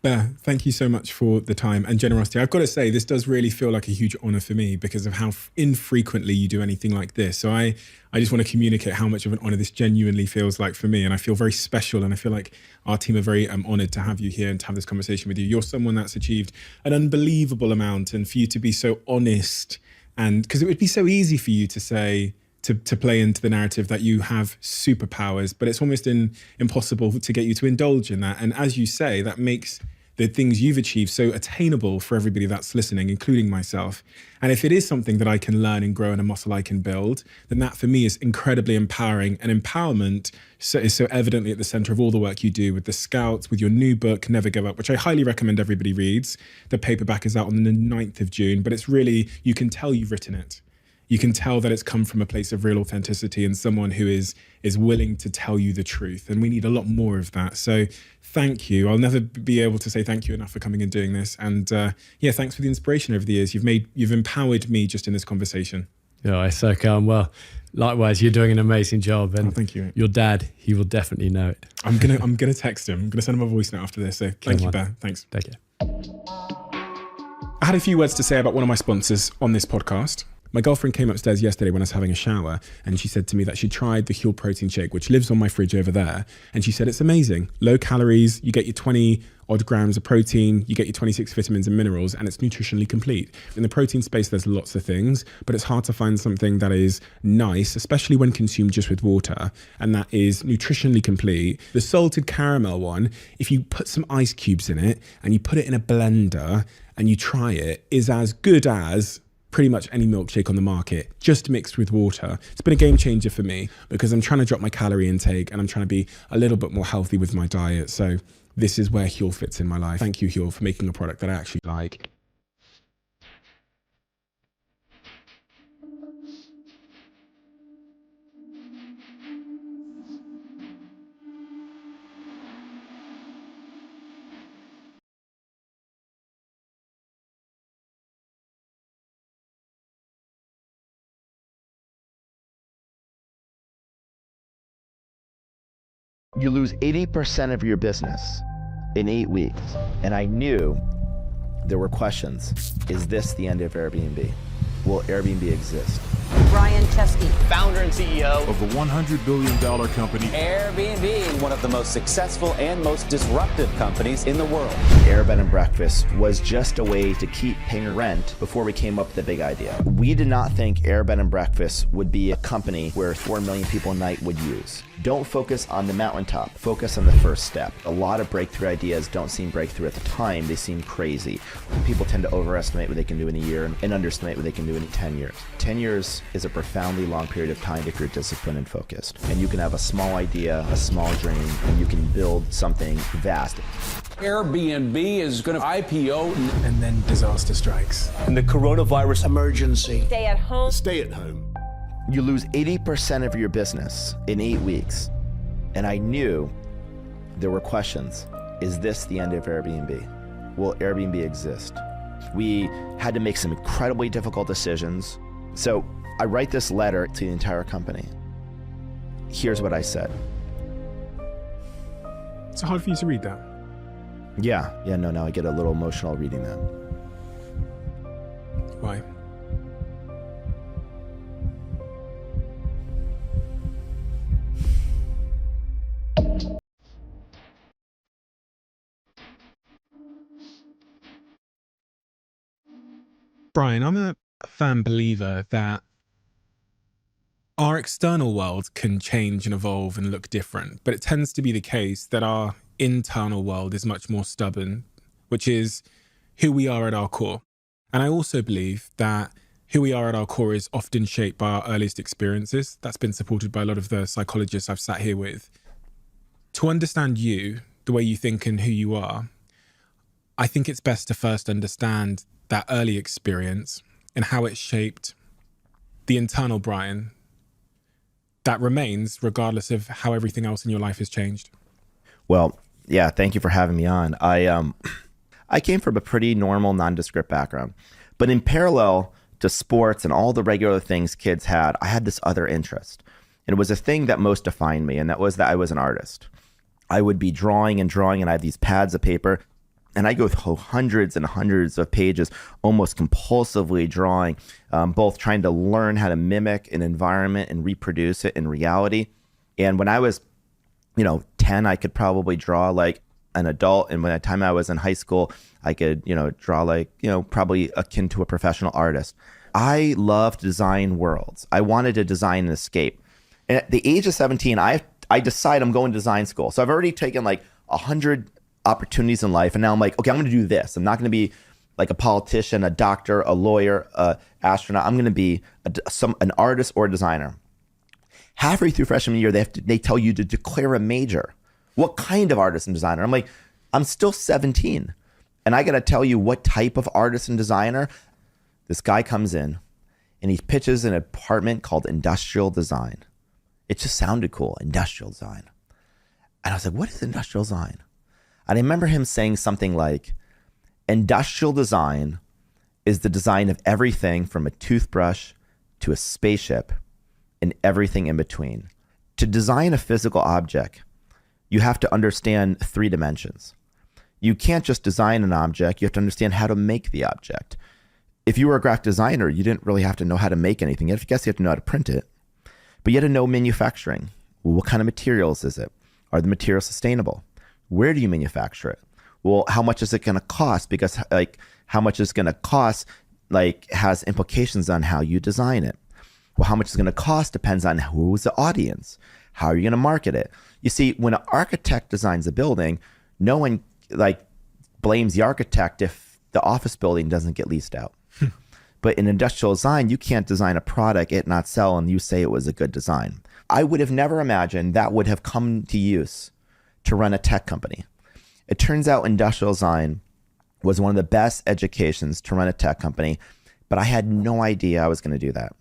Bear, thank you so much for the time and generosity. I've got to say, this does really feel like a huge honor for me because of how infrequently you do anything like this. So I just want to communicate how much of an honor this genuinely feels like for me. And I feel very special. And I feel like our team are very honored to have you here and to have this conversation with you. You're someone that's achieved an unbelievable amount, and for you to be so honest, and because it would be so easy for you to say, to play into the narrative that you have superpowers, but it's almost impossible to get you to indulge in that. And as you say, that makes the things you've achieved so attainable for everybody that's listening, including myself. And if it is something that I can learn and grow and a muscle I can build, then that for me is incredibly empowering. And empowerment is so evidently at the center of all the work you do with the Scouts, with your new book, Never Give Up, which I highly recommend everybody reads. The paperback is out on the 9th of June, but it's really, you can tell you've written it. You can tell that it's come from a place of real authenticity and someone who is willing to tell you the truth. And we need a lot more of that. So thank you. I'll never be able to say thank you enough for coming and doing this. And thanks for the inspiration over the years. You've empowered me just in this conversation. Yeah, I so calm. Well, likewise, you're doing an amazing job. And thank you. Your dad, he will definitely know it. I'm gonna text him. I'm gonna send him a voice note after this. So thank you, Bear. Thanks. Take care. I had a few words to say about one of my sponsors on this podcast. My girlfriend came upstairs yesterday when I was having a shower, and she said to me that she tried the Huel protein shake, which lives on my fridge over there. And she said it's amazing. Low calories, you get your 20 odd grams of protein, you get your 26 vitamins and minerals, and it's nutritionally complete. In the protein space, there's lots of things, but it's hard to find something that is nice, especially when consumed just with water, and that is nutritionally complete. The salted caramel one, if you put some ice cubes in it and you put it in a blender and you try it, is as good as pretty much any milkshake on the market, just mixed with water. It's been a game changer for me because I'm trying to drop my calorie intake and I'm trying to be a little bit more healthy with my diet. So this is where Huel fits in my life. Thank you, Huel, for making a product that I actually like. You lose 80% of your business in 8 weeks. And I knew there were questions. Is this the end of Airbnb? Will Airbnb exist? Brian Chesky, founder and CEO of the $100 billion company Airbnb, one of the most successful and most disruptive companies in the world. Air Bed and Breakfast was just a way to keep paying rent before we came up with the big idea. We did not think Air Bed and Breakfast would be a company where 4 million people a night would use. Don't focus on the mountaintop, focus on the first step. A lot of breakthrough ideas don't seem breakthrough at the time, they seem crazy. People tend to overestimate what they can do in a year and underestimate what they can do in 10 years. 10 years is a profoundly long period of time if you're disciplined and focused. And you can have a small idea, a small dream, and you can build something vast. Airbnb is going to IPO. And then disaster strikes. And the coronavirus emergency. stay at home. Stay at home. You lose 80% of your business in 8 weeks. And I knew there were questions. Is this the end of Airbnb? Will Airbnb exist? We had to make some incredibly difficult decisions. So I write this letter to the entire company. Here's what I said. It's hard for you to read that. No, I get a little emotional reading that. Why? Brian, I'm a firm believer that our external world can change and evolve and look different, but it tends to be the case that our internal world is much more stubborn, which is who we are at our core. And I also believe that who we are at our core is often shaped by our earliest experiences. That's been supported by a lot of the psychologists I've sat here with. To understand you, the way you think and who you are, I think it's best to first understand that early experience and how it shaped the internal Brian that remains regardless of how everything else in your life has changed. Well, yeah, thank you for having me on. I came from a pretty normal, nondescript background, but in parallel to sports and all the regular things kids had, I had this other interest. And it was a thing that most defined me, and that was that I was an artist. I would be drawing, and I had these pads of paper, and I go through hundreds and hundreds of pages, almost compulsively drawing, both trying to learn how to mimic an environment and reproduce it in reality. And when I was, 10, I could probably draw like an adult. And by the time I was in high school, I could, draw like, probably akin to a professional artist. I loved to design worlds. I wanted to design an escape. And at the age of 17, I decide I'm going to design school. So I've already taken like 100 opportunities in life. And now I'm like, okay, I'm going to do this. I'm not going to be like a politician, a doctor, a lawyer, a astronaut. I'm going to be an artist or a designer. Halfway through freshman year, they tell you to declare a major. What kind of artist and designer? I'm like, I'm still 17. And I got to tell you what type of artist and designer. This guy comes in and he pitches an department called industrial design. It just sounded cool, industrial design. And I was like, what is industrial design? And I remember him saying something like, industrial design is the design of everything from a toothbrush to a spaceship and everything in between. To design a physical object, you have to understand 3 dimensions. You can't just design an object, you have to understand how to make the object. If you were a graphic designer, you didn't really have to know how to make anything. I guess you have to know how to print it. But you had to know manufacturing. Well, what kind of materials is it? Are the materials sustainable? Where do you manufacture it? Well, how much is it going to cost? Because how much it's going to cost has implications on how you design it. Well, how much it's going to cost depends on who's the audience. How are you going to market it? You see, when an architect designs a building, no one blames the architect if the office building doesn't get leased out. But in industrial design, you can't design a product, it not sell, and you say it was a good design. I would have never imagined that would have come to use to run a tech company. It turns out industrial design was one of the best educations to run a tech company, but I had no idea I was going to do that.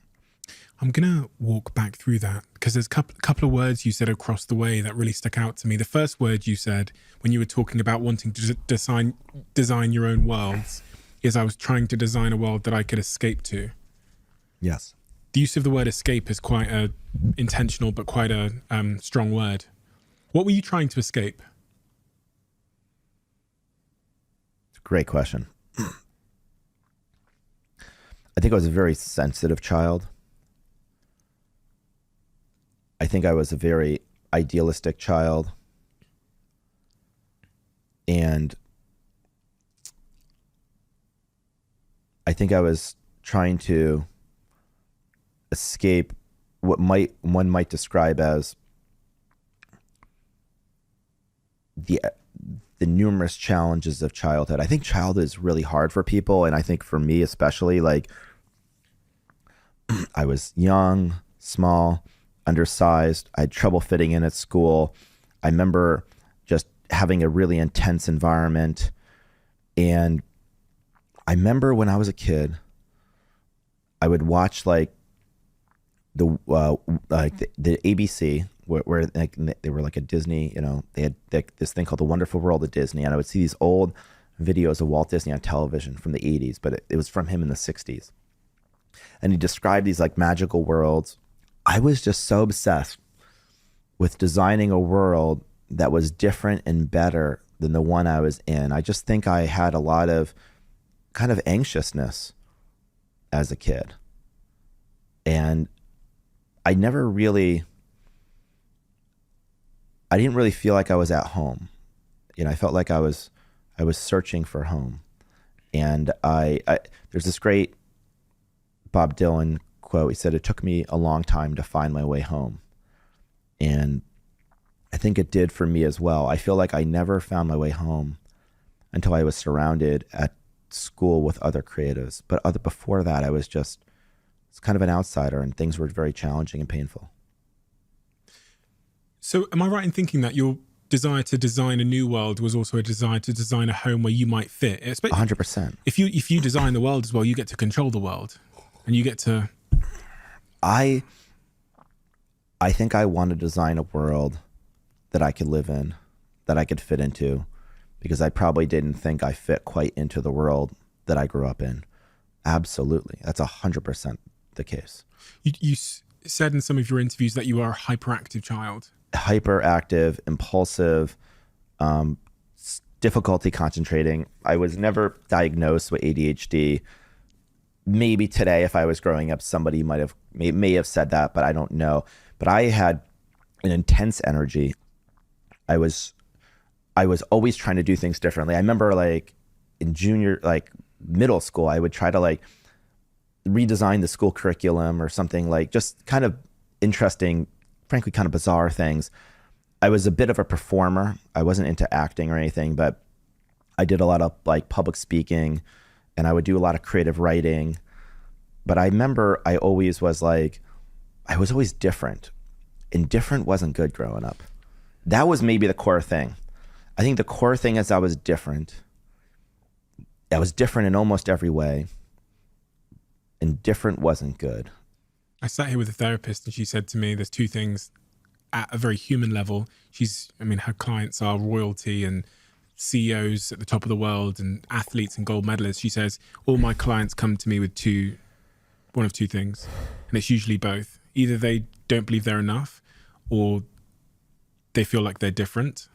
I'm going to walk back through that because there's a couple of words you said across the way that really stuck out to me. The first word you said when you were talking about wanting to design your own worlds is I was trying to design a world that I could escape to. Yes. The use of the word escape is quite a intentional but quite a strong word. What were you trying to escape? Great question. I think I was a very sensitive child. I think I was a very idealistic child. And I think I was trying to escape what one might describe as the numerous challenges of childhood. I think childhood is really hard for people, and I think for me especially, like, I was young, small, undersized. I had trouble fitting in at school. I remember just having a really intense environment. And I remember when I was a kid, I would watch like the ABC where like they were like a Disney, you know, they had this thing called The Wonderful World of Disney, and I would see these old videos of Walt Disney on television from the 80s, but it was from him in the 60s. And he described these like magical worlds. I was just so obsessed with designing a world that was different and better than the one I was in. I just think I had a lot of kind of anxiousness as a kid. And I didn't really feel like I was at home. You know, I felt like I was searching for home. And there's this great Bob Dylan quote. He said, "It took me a long time to find my way home." And I think it did for me as well. I feel like I never found my way home until I was surrounded at school with other creatives. But before that, I was just kind of an outsider, and things were very challenging and painful. So am I right in thinking that your desire to design a new world was also a desire to design a home where you might fit? 100%. If you design the world as well, you get to control the world, and you get to... I think I want to design a world that I could live in, that I could fit into, because I probably didn't think I fit quite into the world that I grew up in. Absolutely. That's 100% the case. You said in some of your interviews that you are a hyperactive child. Hyperactive, impulsive, difficulty concentrating. I was never diagnosed with ADHD. Maybe today, if I was growing up, somebody may have said that, but I don't know. But I had an intense energy. I was always trying to do things differently. I remember like in middle school, I would try to like redesign the school curriculum or something, like just kind of interesting, frankly, kind of bizarre things. I was a bit of a performer. I wasn't into acting or anything, but I did a lot of like public speaking, and I would do a lot of creative writing. But I remember I was always different, and different wasn't good growing up. That was maybe the core thing. I think the core thing is I was different. I was different in almost every way, and different wasn't good. I sat here with a therapist, and she said to me, there's two things at a very human level. Her clients are royalty and CEOs at the top of the world and athletes and gold medalists. She says, all my clients come to me with one of two things, and it's usually both. Either they don't believe they're enough, or they feel like they're different.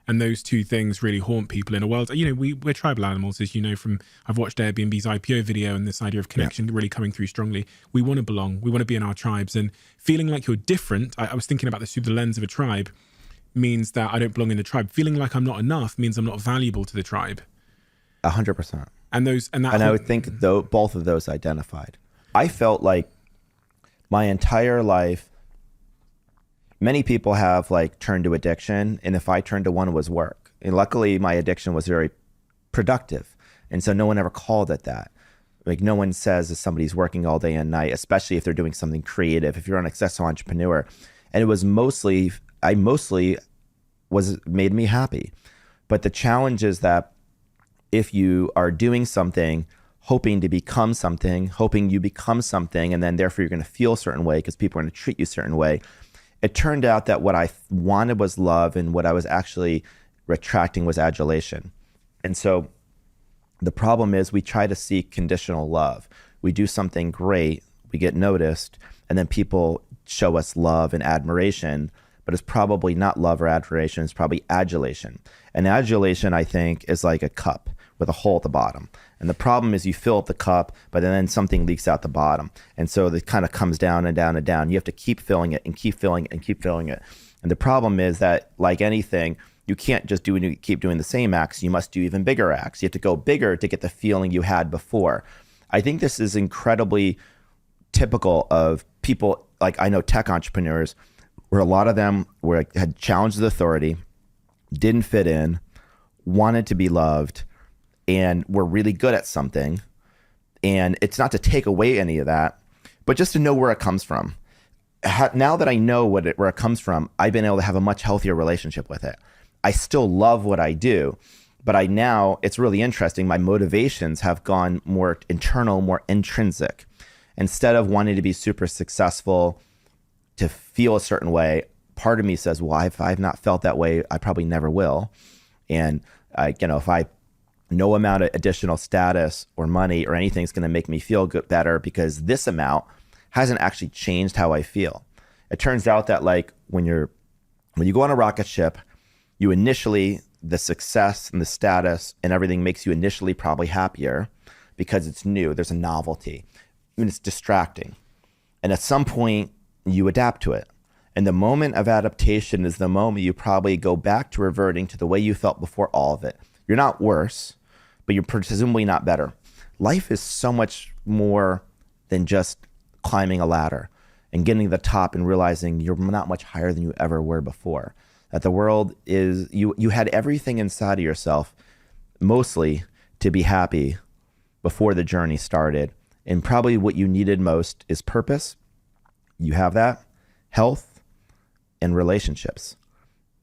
And those two things really haunt people in a world. You know, we're tribal animals, as you know from, I've watched Airbnb's IPO video, and this idea of connection really coming through strongly. We want to belong. We want to be in our tribes. And feeling like you're different, I was thinking about this through the lens of a tribe, means that I don't belong in the tribe. Feeling like I'm not enough means I'm not valuable to the tribe. 100%. And I would think both of those identified. I felt like my entire life, many people have like turned to addiction, and if I turned to one, it was work. And luckily my addiction was very productive, and so no one ever called it that. Like no one says if somebody's working all day and night, especially if they're doing something creative, if you're an successful entrepreneur. And it was mostly made me happy. But the challenge is that if you are doing something, hoping you become something, and then therefore you're going to feel a certain way because people are going to treat you a certain way, it turned out that what I wanted was love, and what I was actually attracting was adulation. And so the problem is we try to seek conditional love. We do something great, we get noticed, and then people show us love and admiration, but it's probably not love or adoration. It's probably adulation. And adulation, I think, is like a cup with a hole at the bottom. And the problem is you fill up the cup, but then something leaks out the bottom. And so it kind of comes down and down and down. You have to keep filling it and keep filling it and keep filling it. And the problem is that, like anything, you can't just keep doing the same acts. You must do even bigger acts. You have to go bigger to get the feeling you had before. I think this is incredibly typical of people, like I know tech entrepreneurs, where a lot of them had challenged the authority, didn't fit in, wanted to be loved, and were really good at something. And it's not to take away any of that, but just to know where it comes from. Now that I know where it comes from, I've been able to have a much healthier relationship with it. I still love what I do, but it's really interesting. My motivations have gone more internal, more intrinsic. Instead of wanting to be super successful, to feel a certain way, part of me says, well, if I've not felt that way, I probably never will. And if I no amount of additional status or money or anything is going to make me feel good, better, because this amount hasn't actually changed how I feel. It turns out that like when you go on a rocket ship, you initially, the success and the status and everything makes you initially probably happier because it's new. There's a novelty and it's distracting. And at some point you adapt to it. And the moment of adaptation is the moment you probably go back to reverting to the way you felt before all of it. You're not worse, but you're presumably not better. Life is so much more than just climbing a ladder and getting to the top and realizing you're not much higher than you ever were before. That the world is, you had everything inside of yourself, mostly to be happy before the journey started. And probably what you needed most is purpose. You have that, health, and relationships.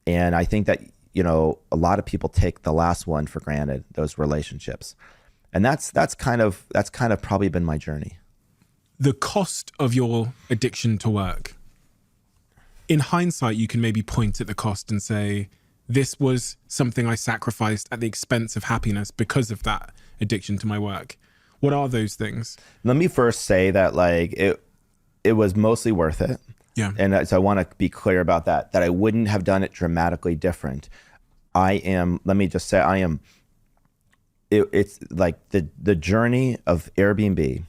And I think that, a lot of people take the last one for granted, those relationships. And that's kind of probably been my journey. The cost of your addiction to work. In hindsight, you can maybe point at the cost and say, this was something I sacrificed at the expense of happiness because of that addiction to my work. What are those things? Let me first say that it was mostly worth it. Yeah. And so I want to be clear about that I wouldn't have done it dramatically different. It's like the journey of Airbnb,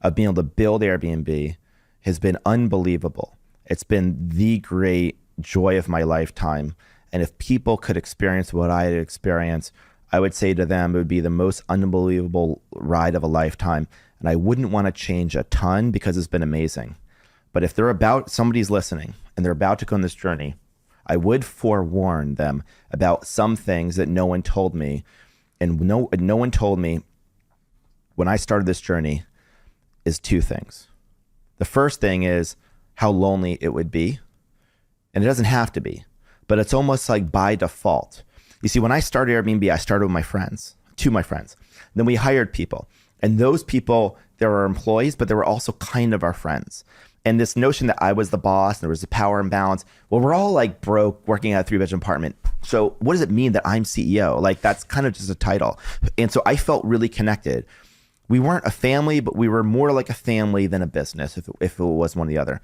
of being able to build Airbnb has been unbelievable. It's been the great joy of my lifetime. And if people could experience what I had experienced, I would say to them, it would be the most unbelievable ride of a lifetime. And I wouldn't want to change a ton because it's been amazing. But if somebody's listening and they're about to go on this journey, I would forewarn them about some things that no one told me. And no one told me when I started this journey is two things. The first thing is how lonely it would be. And it doesn't have to be, but it's almost like by default. You see, when I started Airbnb, I started with my friends, two of my friends. Then we hired people. And those people, they were employees, but they were also kind of our friends. And this notion that I was the boss and there was a power imbalance, well, we're all like broke working at a 3-bedroom apartment. So what does it mean that I'm CEO? Like that's kind of just a title. And so I felt really connected. We weren't a family, but we were more like a family than a business if it was one or the other.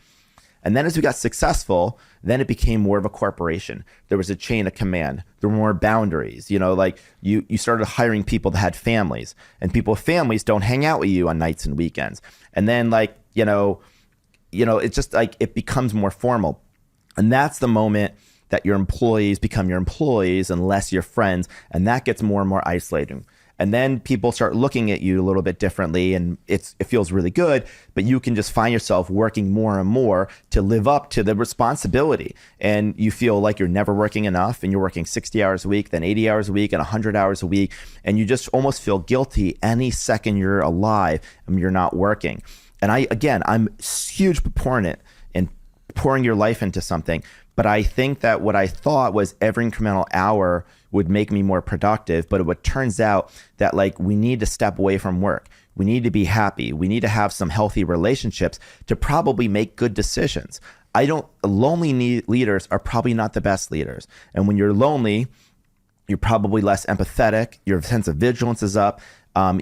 And then as we got successful, then it became more of a corporation. There was a chain of command. There were more boundaries. Like you started hiring people that had families, and people with families don't hang out with you on nights and weekends. And then it's just like it becomes more formal. And that's the moment that your employees become your employees and less your friends. And that gets more and more isolating. And then people start looking at you a little bit differently, and it feels really good, but you can just find yourself working more and more to live up to the responsibility. And you feel like you're never working enough, and you're working 60 hours a week, then 80 hours a week, and 100 hours a week. And you just almost feel guilty any second you're alive and you're not working. And I'm a huge proponent in pouring your life into something. But I think that what I thought was every incremental hour would make me more productive. But it turns out that we need to step away from work. We need to be happy. We need to have some healthy relationships to probably make good decisions. Lonely leaders are probably not the best leaders. And when you're lonely, you're probably less empathetic. Your sense of vigilance is up.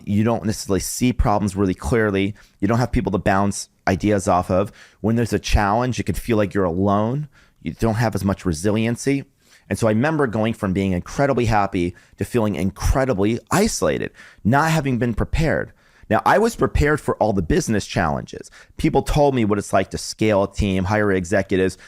You don't necessarily see problems really clearly. You don't have people to bounce ideas off of. When there's a challenge, you can feel like you're alone. You don't have as much resiliency. And so I remember going from being incredibly happy to feeling incredibly isolated, not having been prepared. Now, I was prepared for all the business challenges. People told me what it's like to scale a team, hire executives,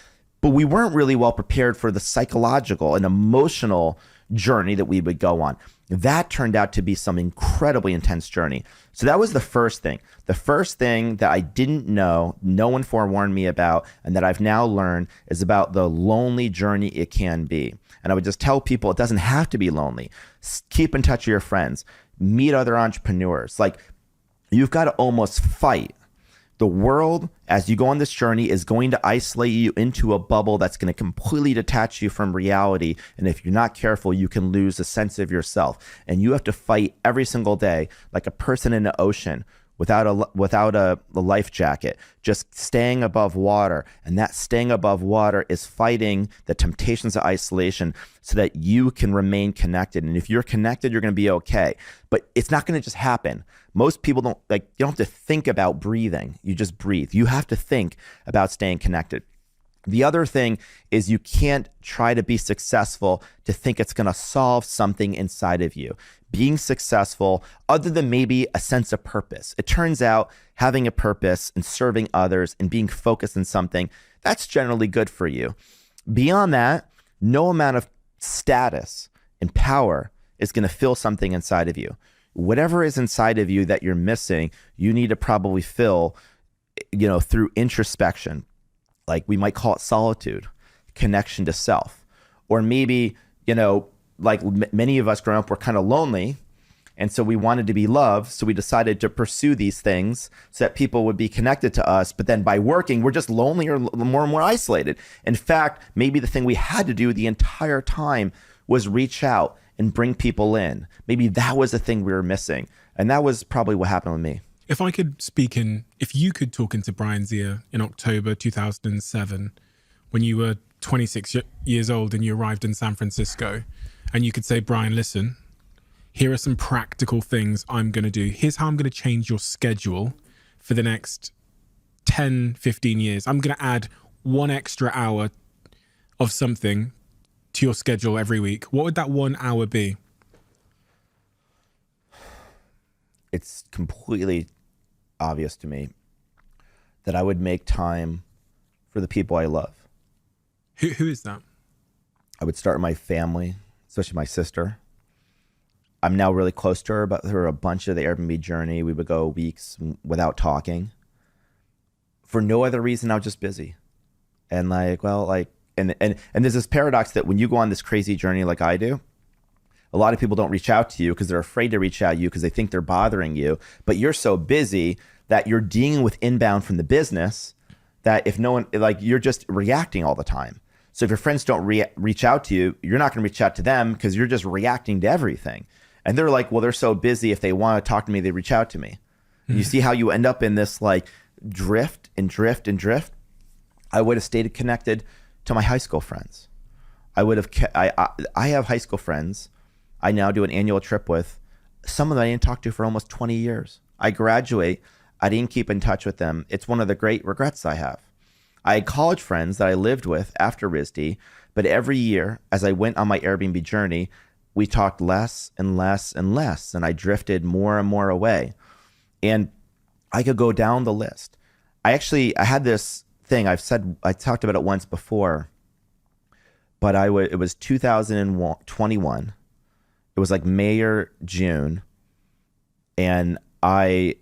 but we weren't really well prepared for the psychological and emotional journey that we would go on. That turned out to be some incredibly intense journey. So that was the first thing. The first thing that I didn't know, no one forewarned me about, and that I've now learned is about the lonely journey it can be. And I would just tell people it doesn't have to be lonely. Keep in touch with your friends. Meet other entrepreneurs. Like, you've got to almost fight. The world, as you go on this journey, is going to isolate you into a bubble that's going to completely detach you from reality. And if you're not careful, you can lose a sense of yourself. And you have to fight every single day like a person in the ocean without a life jacket, just staying above water. And that staying above water is fighting the temptations of isolation so that you can remain connected. And if you're connected, you're going to be okay. But it's not going to just happen. Most people don't, you don't have to think about breathing. You just breathe. You have to think about staying connected. The other thing is you can't try to be successful to think it's going to solve something inside of you. Being successful, other than maybe a sense of purpose. It turns out having a purpose and serving others and being focused on something, that's generally good for you. Beyond that, no amount of status and power is going to fill something inside of you. Whatever is inside of you that you're missing, you need to probably fill, through introspection. Like we might call it solitude, connection to self. Or maybe, many of us growing up were kind of lonely. And so we wanted to be loved. So we decided to pursue these things so that people would be connected to us. But then by working, we're just lonelier, more and more isolated. In fact, maybe the thing we had to do the entire time was reach out and bring people in. Maybe that was the thing we were missing. And that was probably what happened with me. If you could talk into Brian's ear in October 2007, when you were 26 years old and you arrived in San Francisco, and you could say, Brian, listen, here are some practical things I'm going to do. Here's how I'm going to change your schedule for the next 10, 15 years. I'm going to add 1 extra hour of something to your schedule every week. What would that 1 hour be? It's completely obvious to me that I would make time for the people I love. Who is that? I would start with my family, especially my sister. I'm now really close to her, but through a bunch of the Airbnb journey, we would go weeks without talking. For no other reason, I was just busy. And and there's this paradox that when you go on this crazy journey like I do, a lot of people don't reach out to you because they're afraid to reach out to you because they think they're bothering you. But you're so busy that you're dealing with inbound from the business that if no one, you're just reacting all the time. So if your friends don't reach out to you, you're not going to reach out to them because you're just reacting to everything. And they're like, well, they're so busy. If they want to talk to me, they reach out to me. You see how you end up in this drift and drift and drift? I would have stayed connected to my high school friends. I have high school friends I now do an annual trip with. Some of them I didn't talk to for almost 20 years. I graduate, I didn't keep in touch with them. It's one of the great regrets I have. I had college friends that I lived with after RISD, but every year as I went on my Airbnb journey, we talked less and less and less, and I drifted more and more away. And I could go down the list. I had this thing I talked about it once before, but it was 2021. It was like May or June, and I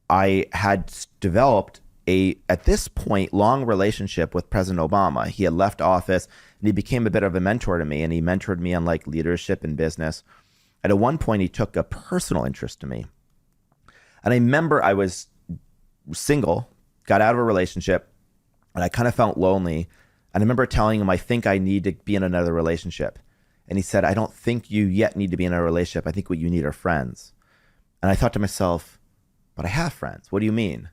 had developed at this point, long relationship with President Obama. He had left office, and he became a bit of a mentor to me, and he mentored me on leadership and business. And at one point, he took a personal interest to me. And I remember I was single, got out of a relationship, and I kind of felt lonely. And I remember telling him, I think I need to be in another relationship. And he said, I don't think you yet need to be in a relationship. I think what you need are friends. And I thought to myself, but I have friends. What do you mean?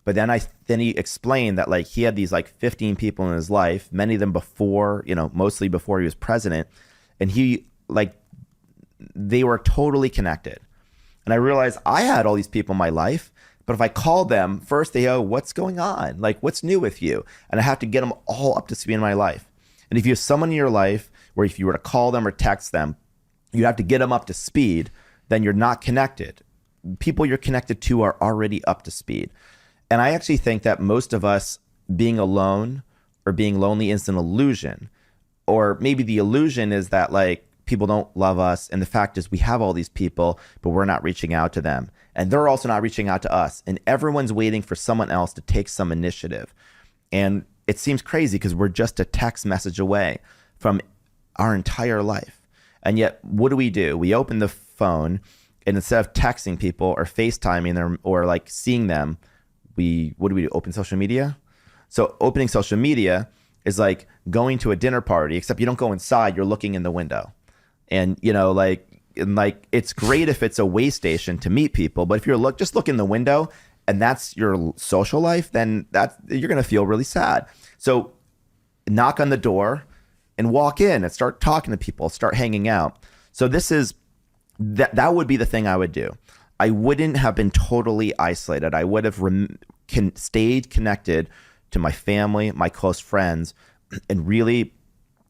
But then he explained that he had these 15 people in his life, many of them before, mostly before he was president. And they were totally connected. And I realized I had all these people in my life But if I call them first, they go, what's going on? Like, what's new with you? And I have to get them all up to speed in my life. And if you have someone in your life where if you were to call them or text them, you have to get them up to speed, then you're not connected. People you're connected to are already up to speed. And I actually think that most of us being alone or being lonely is an illusion. Or maybe the illusion is that like people don't love us. And the fact is we have all these people, but we're not reaching out to them. And they're also not reaching out to us. And everyone's waiting for someone else to take some initiative. And it seems crazy because we're just a text message away from our entire life. And yet, what do? We open the phone, and instead of texting people or FaceTiming them or like seeing them, what do? Open social media? So opening social media is like going to a dinner party, except you don't go inside, you're looking in the window. And, you know, it's great if it's a way station to meet people, but if you're just look in the window and that's your social life, then you're going to feel really sad. So knock on the door and walk in and start talking to people, start hanging out. So that would be the thing I would do. I wouldn't have been totally isolated. I would have stayed connected to my family, my close friends, and really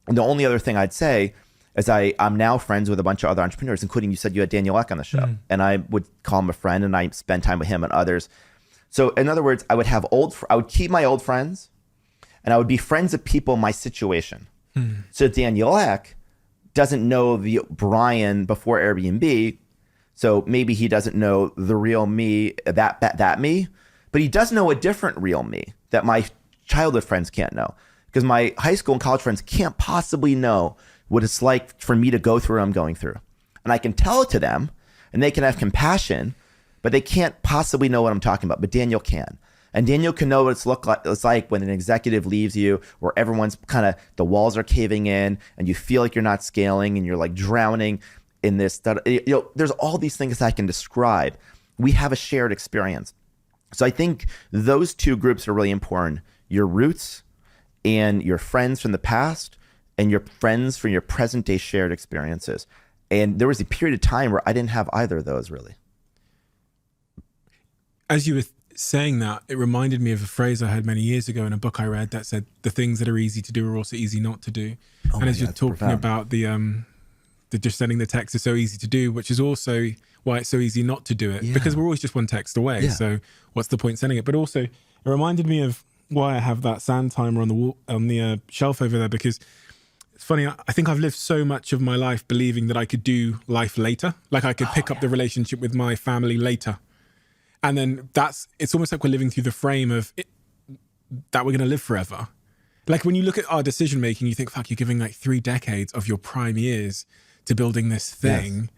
the only other thing I'd say is I'm now friends with a bunch of other entrepreneurs, including you said you had Daniel Ek on the show. And I would call him a friend and I spend time with him and others. So in other words, I would keep my old friends and I would be friends of people in my situation. So Daniel Ek doesn't know the Brian before Airbnb. So maybe he doesn't know the real me, that me, but he does know a different real me that my childhood friends can't know, because my high school and college friends can't possibly know what it's like for me to go through what I'm going through. And I can tell it to them and they can have compassion, but they can't possibly know what I'm talking about. But Daniel can. And Daniel can know what it's like when an executive leaves you, where everyone's kind of, the walls are caving in and you feel like you're not scaling and you're like drowning in this. There's all these things I can describe. We have a shared experience. So I think those two groups are really important. Your roots and your friends from the past and your friends from your present day shared experiences. And there was a period of time where I didn't have either of those really. As you were saying that, it reminded me of a phrase I heard many years ago in a book I read that said, the things that are easy to do are also easy not to do. And as you're talking about the just sending the text is so easy to do, which is also why it's so easy not to do it, because we're always just one text away. So what's the point sending it? But also it reminded me of why I have that sand timer on the wall, on the shelf over there, because it's funny. I think I've lived so much of my life believing that I could do life later. Like I could pick up the relationship with my family later. And then it's almost like we're living through the frame of that we're going to live forever. Like when you look at our decision making, you think, fuck, you're giving like 3 decades of your prime years to building this thing.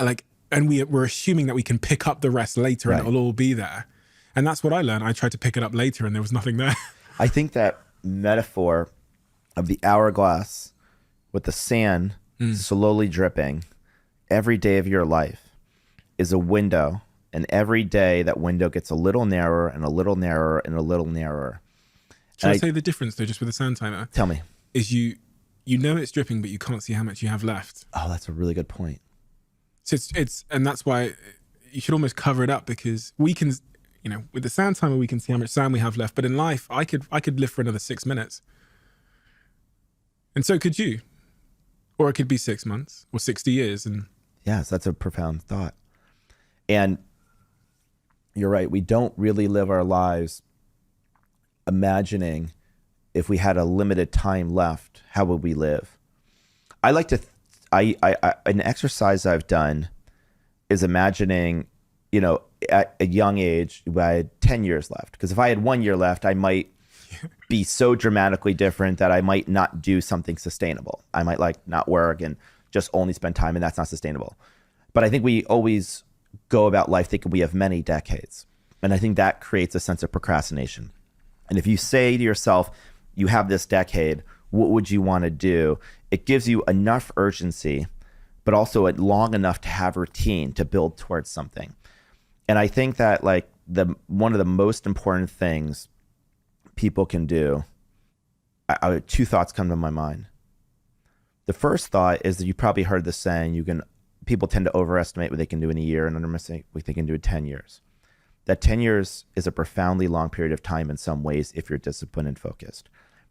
Yes. And we're assuming that we can pick up the rest later and it'll all be there. And that's what I learned. I tried to pick it up later and there was nothing there. I think that metaphor of the hourglass with the sand slowly dripping every day of your life is a window. And every day that window gets a little narrower and a little narrower and a little narrower. Should I say the difference though, just with the sand timer? Tell me. Is you know it's dripping, but you can't see how much you have left. Oh, that's a really good point. So and that's why you should almost cover it up, because we can, with the sand timer, we can see how much sand we have left. But in life, I could live for another 6 minutes. And so could you. Or it could be 6 months or 60 years. And yes, that's a profound thought. And you're right. We don't really live our lives imagining if we had a limited time left, how would we live? I like to, an exercise I've done is imagining, at a young age, I had 10 years left. Because if I had 1 year left, I might be so dramatically different that I might not do something sustainable. I might not work and just only spend time, and that's not sustainable. But I think we always go about life thinking we have many decades. And I think that creates a sense of procrastination. And if you say to yourself, you have this decade, what would you want to do? It gives you enough urgency, but also long enough to have routine to build towards something. And I think that one of the most important things people can do, 2 thoughts come to my mind. The first thought is that you probably heard the saying, people tend to overestimate what they can do in a year and underestimate what they can do in 10 years. that 10 years is a profoundly long period of time in some ways if you're disciplined and focused.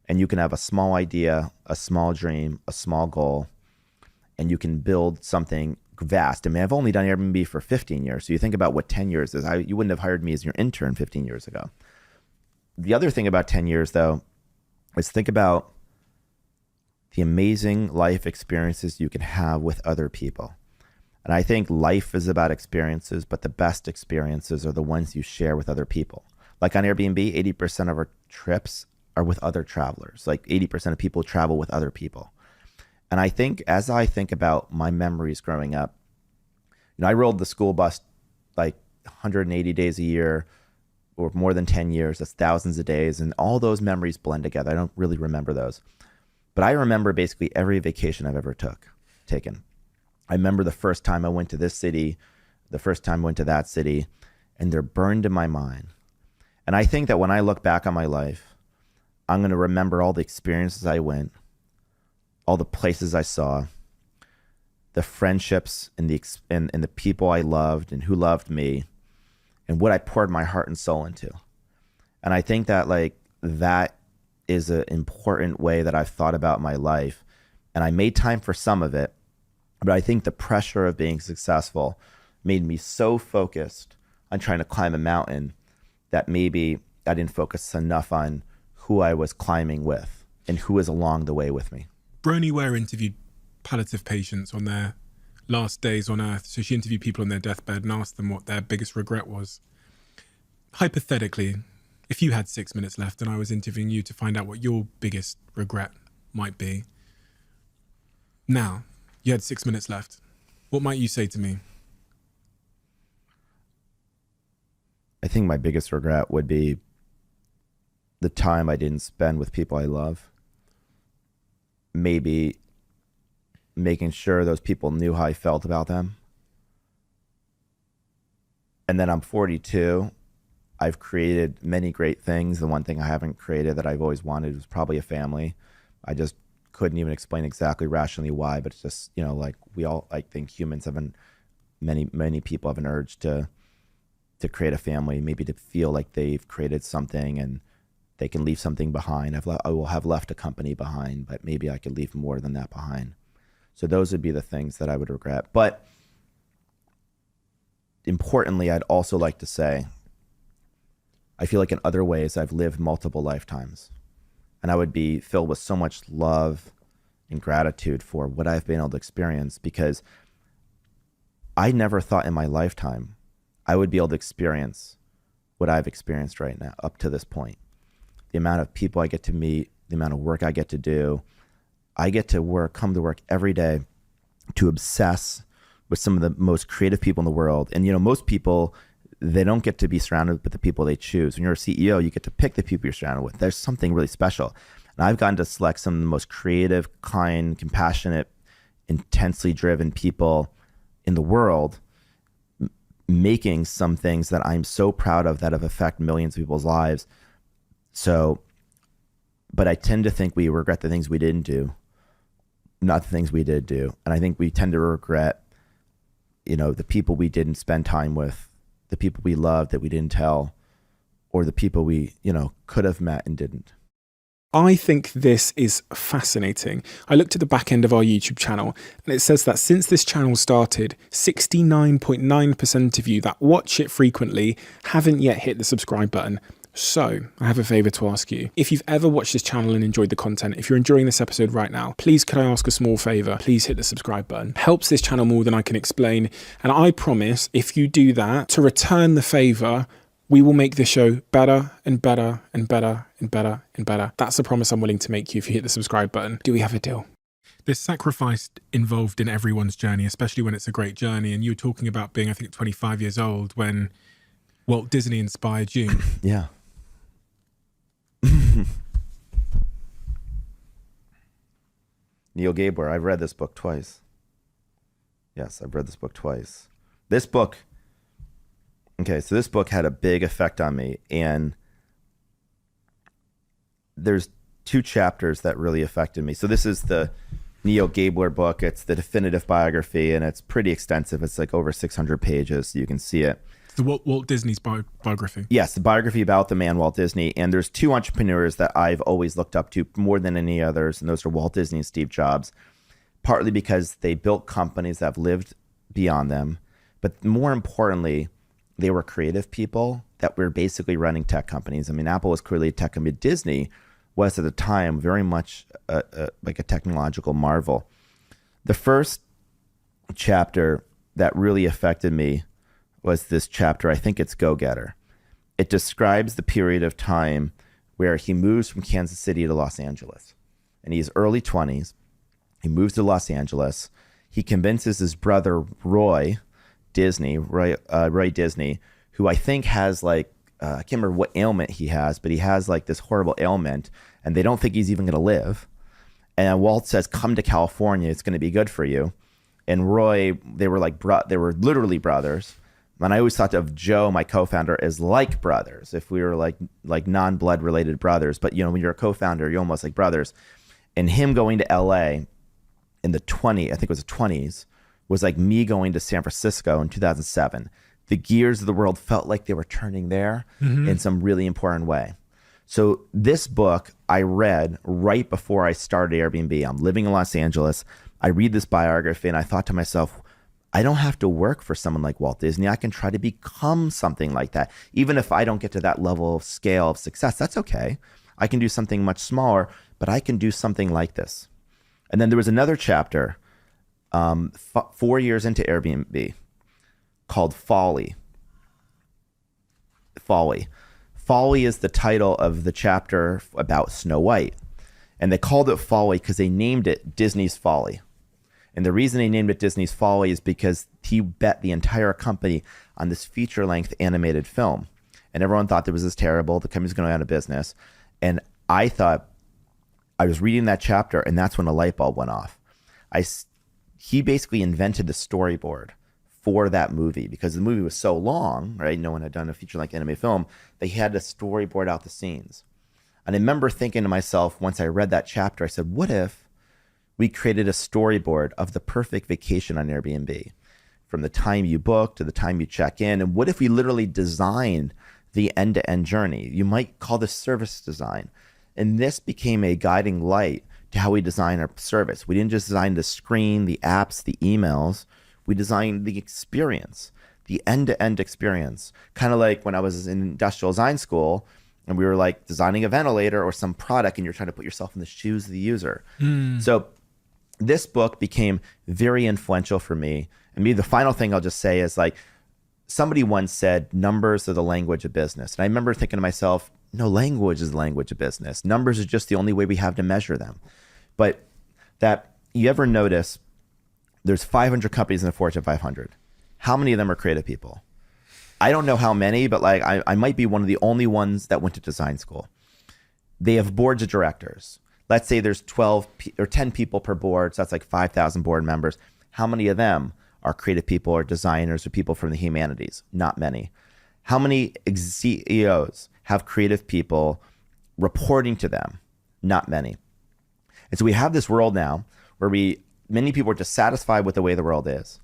And you can have a small idea, a small dream, a small goal, and you can build something vast. I mean, I've only done Airbnb for 15 years. So you think about what 10 years is. You wouldn't have hired me as your intern 15 years ago. The other thing about 10 years, though, is think about the amazing life experiences you can have with other people. And I think life is about experiences, but the best experiences are the ones you share with other people. Like on Airbnb, 80% of our trips are with other travelers. Like 80% of people travel with other people. And I think as I think about my memories growing up, I rode the school bus like 180 days a year or more than 10 years. That's thousands of days. And all those memories blend together. I don't really remember those. But I remember basically every vacation I've ever taken. I remember the first time I went to this city, the first time I went to that city, and they're burned in my mind. And I think that when I look back on my life, I'm going to remember all the experiences I went, all the places I saw, the friendships and the people I loved and who loved me, and what I poured my heart and soul into. And I think that that is an important way that I've thought about my life. And I made time for some of it, but I think the pressure of being successful made me so focused on trying to climb a mountain that maybe I didn't focus enough on who I was climbing with and who was along the way with me. Bronnie Ware interviewed palliative patients on their last days on earth. So she interviewed people on their deathbed and asked them what their biggest regret was. Hypothetically, if you had 6 minutes left and I was interviewing you to find out what your biggest regret might be, now, you had 6 minutes left. What might you say to me? I think my biggest regret would be the time I didn't spend with people I love. Maybe making sure those people knew how I felt about them. And then I'm 42. I've created many great things. The one thing I haven't created that I've always wanted was probably a family. I just couldn't even explain exactly rationally why, but it's just, we all, I think humans many people have an urge to create a family, maybe to feel like they've created something and they can leave something behind. I will have left a company behind, but maybe I could leave more than that behind. So those would be the things that I would regret. But importantly, I'd also like to say, I feel like in other ways, I've lived multiple lifetimes. And I would be filled with so much love and gratitude for what I've been able to experience, because I never thought in my lifetime I would be able to experience what I've experienced right now up to this point. The amount of people I get to meet, the amount of work I get to do. I get to come to work every day to obsess with some of the most creative people in the world. And, most people, they don't get to be surrounded with the people they choose. When you're a CEO, you get to pick the people you're surrounded with. There's something really special. And I've gotten to select some of the most creative, kind, compassionate, intensely driven people in the world, making some things that I'm so proud of that have affected millions of people's lives. So, but I tend to think we regret the things we didn't do, not the things we did do. And I think we tend to regret, the people we didn't spend time with, the people we loved that we didn't tell, or the people we, could have met and didn't. I think this is fascinating. I looked at the back end of our YouTube channel and it says that since this channel started, 69.9% of you that watch it frequently haven't yet hit the subscribe button. So I have a favor to ask you. If you've ever watched this channel and enjoyed the content, if you're enjoying this episode right now, please could I ask a small favor? Please hit the subscribe button. Helps this channel more than I can explain. And I promise if you do that, to return the favor, we will make this show better and better and better and better and better. That's a promise I'm willing to make you if you hit the subscribe button. Do we have a deal? There's sacrifice involved in everyone's journey, especially when it's a great journey. And you were talking about being, I think, 25 years old when Walt Disney inspired you. Yeah. Neil Gabler, I've read this book twice. Yes, I've read this book twice. This book had a big effect on me. And there's two chapters that really affected me. So this is the Neil Gabler book. It's the definitive biography, and it's pretty extensive. It's like over 600 pages. So you can see it. The Walt Disney's biography. Yes, the biography about the man Walt Disney. And there's two entrepreneurs that I've always looked up to more than any others, and those are Walt Disney and Steve Jobs, partly because they built companies that have lived beyond them, but more importantly, they were creative people that were basically running tech companies. I mean, Apple was clearly a tech company. Disney was at the time very much like a technological marvel. The first chapter that really affected me was this chapter, I think it's Go-Getter. It describes the period of time where he moves from Kansas City to Los Angeles. And he's early 20s. He moves to Los Angeles. He convinces his brother, Roy Disney, who I think has like, I can't remember what ailment he has, but he has like this horrible ailment, and they don't think he's even going to live. And Walt says, come to California. It's going to be good for you. And Roy, they were literally brothers. And I always thought of Joe, my co-founder, as like brothers, if we were like non-blood related brothers. But, you know, when you're a co-founder, you're almost like brothers. And him going to LA in the 20s, was like me going to San Francisco in 2007. The gears of the world felt like they were turning there in some really important way. So this book I read right before I started Airbnb. I'm living in Los Angeles. I read this biography and I thought to myself, I don't have to work for someone like Walt Disney. I can try to become something like that. Even if I don't get to that level of scale of success, that's okay. I can do something much smaller, but I can do something like this. And then there was another chapter 4 years into Airbnb called Folly. Folly is the title of the chapter about Snow White. And they called it Folly because they named it Disney's Folly. And the reason they named it Disney's Folly is because he bet the entire company on this feature-length animated film. And everyone thought that was this terrible. The company's going out of business. And I thought, I was reading that chapter, and that's when a light bulb went off. He basically invented the storyboard for that movie because the movie was so long, right? No one had done a feature-length animated film. They had to storyboard out the scenes. And I remember thinking to myself, once I read that chapter, I said, what if we created a storyboard of the perfect vacation on Airbnb, from the time you book to the time you check in? And what if we literally designed the end-to-end journey? You might call this service design. And this became a guiding light to how we design our service. We didn't just design the screen, the apps, the emails. We designed the experience, the end-to-end experience. Kind of like when I was in industrial design school and we were like designing a ventilator or some product and you're trying to put yourself in the shoes of the user. So this book became very influential for me. And maybe the final thing I'll just say is like, somebody once said, numbers are the language of business. And I remember thinking to myself, no, language is the language of business. Numbers is just the only way we have to measure them. But that you ever notice there's 500 companies in the Fortune 500. How many of them are creative people? I don't know how many, but like I might be one of the only ones that went to design school. They have boards of directors. Let's say there's 12 or 10 people per board, so that's like 5,000 board members. How many of them are creative people or designers or people from the humanities? Not many. How many CEOs have creative people reporting to them? Not many. And so we have this world now where many people are dissatisfied with the way the world is.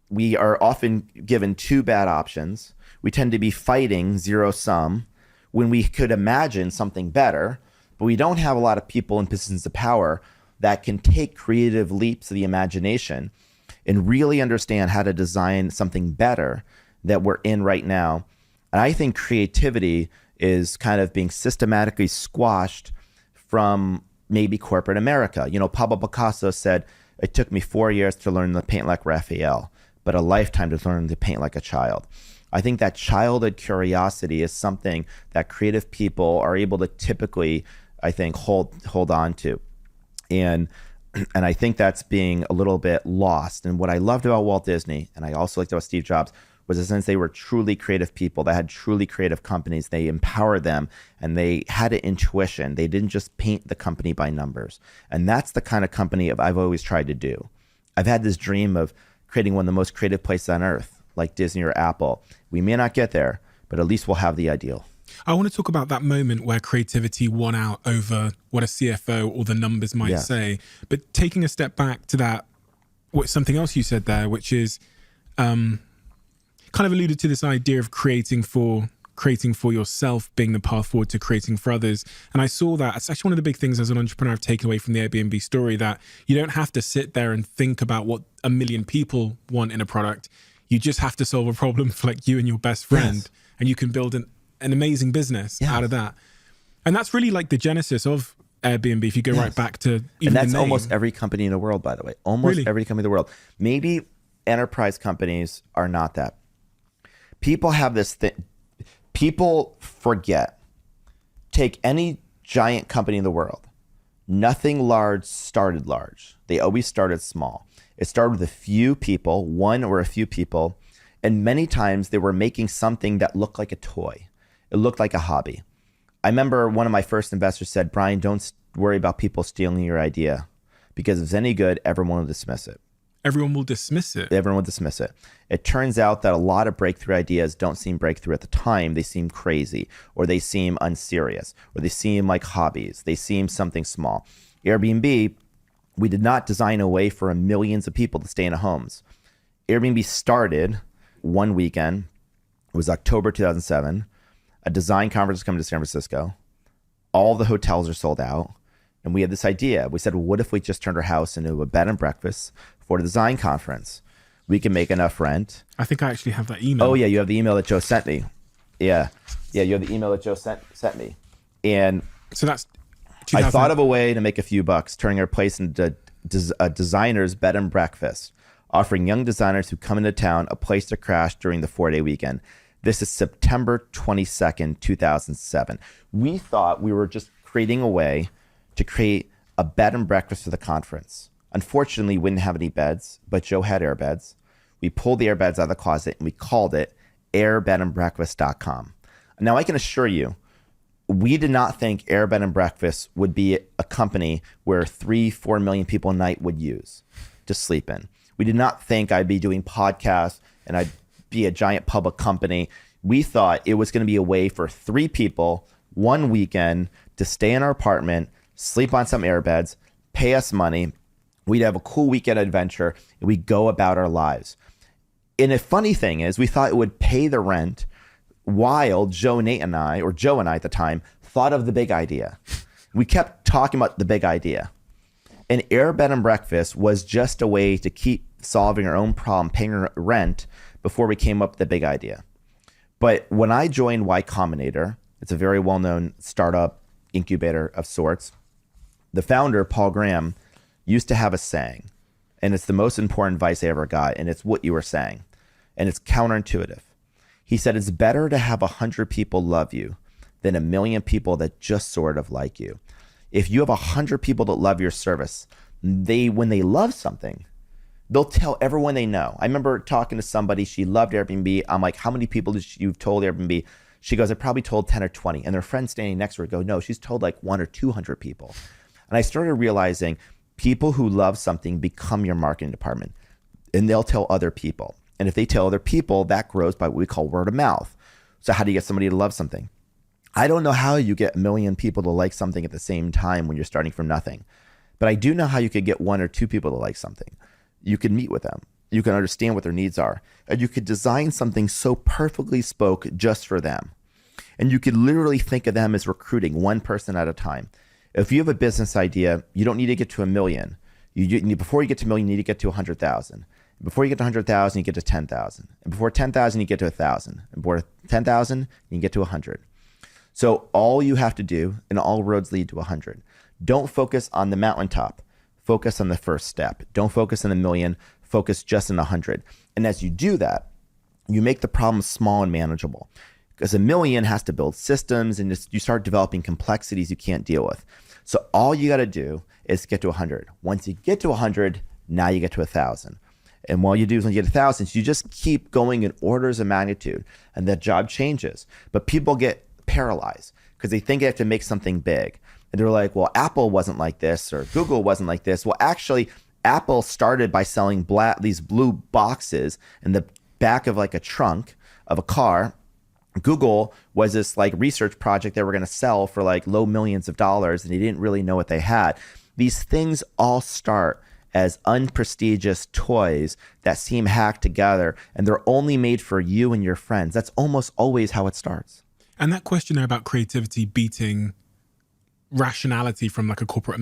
We are often given two bad options. We tend to be fighting zero sum when we could imagine something better. But we don't have a lot of people in positions of power that can take creative leaps of the imagination and really understand how to design something better that we're in right now. And I think creativity is kind of being systematically squashed from maybe corporate America. You know, Pablo Picasso said, it took me 4 years to learn to paint like Raphael, but a lifetime to learn to paint like a child. I think that childhood curiosity is something that creative people are able to typically, I think, hold on to. And I think that's being a little bit lost. And what I loved about Walt Disney, and I also liked about Steve Jobs, was the sense they were truly creative people that had truly creative companies. They empowered them and they had an intuition. They didn't just paint the company by numbers. And that's the kind of company I've always tried to do. I've had this dream of creating one of the most creative places on earth, like Disney or Apple. We may not get there, but at least we'll have the ideal. I want to talk about that moment where creativity won out over what a CFO or the numbers might say. But taking a step back to that, something else you said there, which is kind of alluded to this idea of creating for yourself being the path forward to creating for others. And I saw that it's actually one of the big things as an entrepreneur I've taken away from the Airbnb story, that you don't have to sit there and think about what a million people want in a product. You just have to solve a problem for like you and your best friend, Yes. and you can build an amazing business Yes. out of that. And that's really like the genesis of Airbnb. If you go right back to even and that's the name. almost every company in the world, by the way. Almost Really? every company in the world. Maybe enterprise companies are not that. People have this thing. People forget. Take any giant company in the world. Nothing large started large. They always started small. It started with a few people, one or a few people, and many times they were making something that looked like a toy. It looked like a hobby. I remember one of my first investors said, Brian, don't worry about people stealing your idea, because if it's any good, everyone will dismiss it. Everyone will dismiss it. Everyone will dismiss it. It turns out that a lot of breakthrough ideas don't seem breakthrough at the time. They seem crazy, or they seem unserious, or they seem like hobbies. They seem something small. Airbnb, we did not design a way for millions of people to stay in homes. Airbnb started one weekend. It was October 2007. A design conference is coming to San Francisco. All the hotels are sold out. And we had this idea. We said, well, what if we just turned our house into a bed and breakfast for the design conference? We can make enough rent. I think I actually have that email. Oh, yeah, you have the email that Joe sent me. Yeah, you have the email that Joe sent me. And So that's I thought of a way to make a few bucks, turning our place into a designer's bed and breakfast, offering young designers who come into town a place to crash during the 4-day weekend. This is September 22nd, 2007. We thought we were just creating a way to create a bed and breakfast for the conference. Unfortunately, we didn't have any beds, but Joe had air beds. We pulled the air beds out of the closet and we called it airbedandbreakfast.com. Now, I can assure you, we did not think Air Bed and Breakfast would be a company where 3-4 million people a night would use to sleep in. We did not think I'd be doing podcasts and I'd be a giant public company. We thought it was going to be a way for 3 people one weekend to stay in our apartment, sleep on some air beds, pay us money. We'd have a cool weekend adventure and we'd go about our lives. And the funny thing is, we thought it would pay the rent while Joe and I at the time, thought of the big idea. We kept talking about the big idea. And Air Bed and Breakfast was just a way to keep solving our own problem, paying our rent, before we came up with the big idea. But when I joined Y Combinator, it's a very well-known startup incubator of sorts, the founder, Paul Graham, used to have a saying, and it's the most important advice I ever got, and it's what you were saying, and it's counterintuitive. He said, it's better to have 100 people love you than 1 million people that just sort of like you. If you have 100 people that love your service, when they love something, they'll tell everyone they know. I remember talking to somebody, she loved Airbnb. I'm like, how many people did you've told Airbnb? She goes, I probably told 10 or 20. And their friends standing next to her go, no, she's told like 100 or 200 people. And I started realizing people who love something become your marketing department, and they'll tell other people. And if they tell other people, that grows by what we call word of mouth. So how do you get somebody to love something? I don't know how you get 1 million people to like something at the same time when you're starting from nothing. But I do know how you could get 1 or 2 people to like something. You can meet with them. You can understand what their needs are. And you could design something so perfectly spoke just for them. And you could literally think of them as recruiting one person at a time. If you have a business idea, you don't need to get to 1 million. Before you get to 1 million, you need to get to 100,000. Before you get to 100,000, you get to 10,000. And before 10,000, you get to 1,000. And before 10,000, you can get to 100. So all you have to do, and all roads lead to 100. Don't focus on the mountaintop. Focus on the first step. Don't focus on 1 million. Focus just on 100. And as you do that, you make the problem small and manageable. Because 1 million has to build systems, and you start developing complexities you can't deal with. So all you got to do is get to 100. Once you get to 100, now you get to 1,000. And what you do is when you get 1,000, you just keep going in orders of magnitude, and that job changes. But people get paralyzed because they think they have to make something big. And they're like, well, Apple wasn't like this, or Google wasn't like this. Well, actually, Apple started by selling these blue boxes in the back of like a trunk of a car. Google was this like research project they were going to sell for like low millions of dollars, and they didn't really know what they had. These things all start as unprestigious toys that seem hacked together and they're only made for you and your friends. That's almost always how it starts. And that question there about creativity beating rationality from like a corporate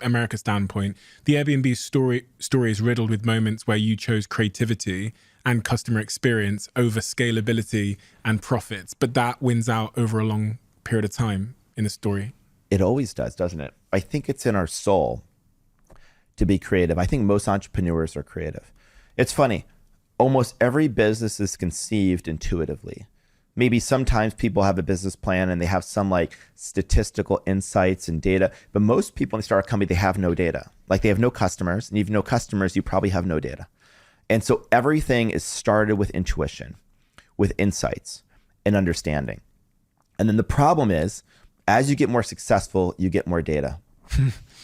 America standpoint, the Airbnb story is riddled with moments where you chose creativity and customer experience over scalability and profits, but that wins out over a long period of time in the story. It always does, doesn't it? I think it's in our soul to be creative. I think most entrepreneurs are creative. It's funny, almost every business is conceived intuitively. Maybe sometimes people have a business plan and they have some like statistical insights and data, but most people when they start a company, they have no data. Like they have no customers, and even no customers, you probably have no data. And so everything is started with intuition, with insights and understanding. And then the problem is, as you get more successful, you get more data.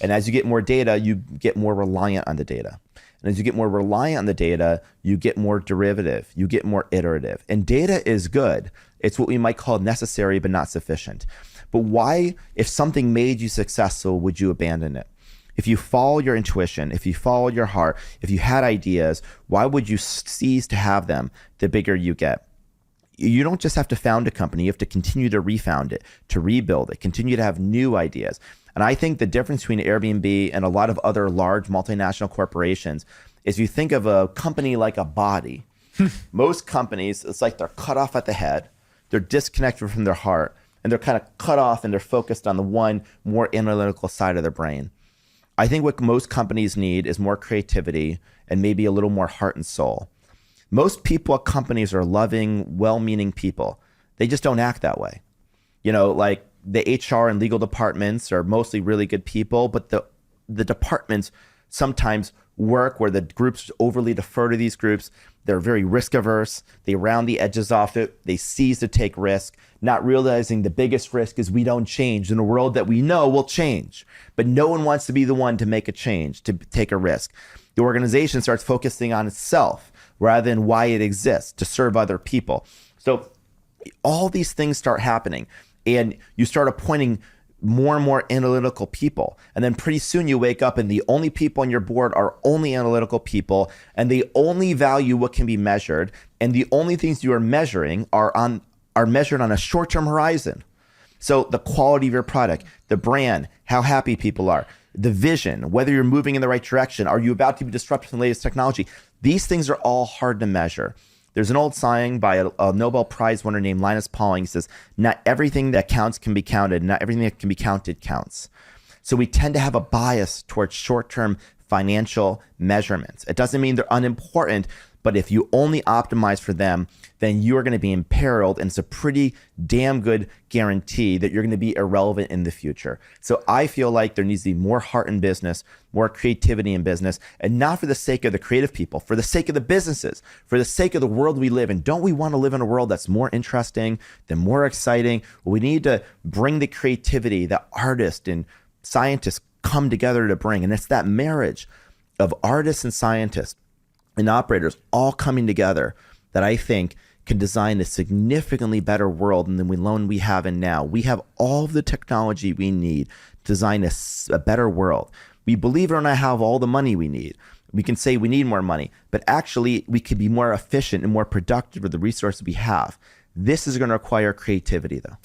And as you get more data, you get more reliant on the data. And as you get more reliant on the data, you get more derivative, you get more iterative. And data is good. It's what we might call necessary, but not sufficient. But why, if something made you successful, would you abandon it? If you follow your intuition, if you follow your heart, if you had ideas, why would you cease to have them the bigger you get? You don't just have to found a company, you have to continue to refound it, to rebuild it, continue to have new ideas. And I think the difference between Airbnb and a lot of other large multinational corporations is you think of a company like a body. Most companies, it's like they're cut off at the head, they're disconnected from their heart, and they're kind of cut off and they're focused on the one more analytical side of their brain. I think what most companies need is more creativity and maybe a little more heart and soul. Most people at companies are loving, well-meaning people. They just don't act that way. You know, like the HR and legal departments are mostly really good people, but the departments sometimes work where the groups overly defer to these groups. They're very risk averse. They round the edges off it. They cease to take risk, not realizing the biggest risk is we don't change in a world that we know will change. But no one wants to be the one to make a change, to take a risk. The organization starts focusing on itself rather than why it exists, to serve other people. So all these things start happening and you start appointing more and more analytical people. And then pretty soon you wake up and the only people on your board are only analytical people and they only value what can be measured. And the only things you are measuring are measured on a short-term horizon. So the quality of your product, the brand, how happy people are, the vision, whether you're moving in the right direction, are you about to be disrupted in the latest technology? These things are all hard to measure. There's an old saying by a Nobel Prize winner named Linus Pauling. He says, not everything that counts can be counted. Not everything that can be counted counts. So we tend to have a bias towards short-term financial measurements. It doesn't mean they're unimportant, but if you only optimize for them, then you are going to be imperiled, and it's a pretty damn good guarantee that you're going to be irrelevant in the future. So I feel like there needs to be more heart in business, more creativity in business, and not for the sake of the creative people, for the sake of the businesses, for the sake of the world we live in. Don't we want to live in a world that's more interesting, than more exciting? We need to bring the creativity that artists and scientists come together to bring, and it's that marriage of artists and scientists and operators all coming together that I think can design a significantly better world than the one we have in now. We have all of the technology we need to design a better world. We, believe it or not, have all the money we need. We can say we need more money, but actually we could be more efficient and more productive with the resources we have. This is going to require creativity, though.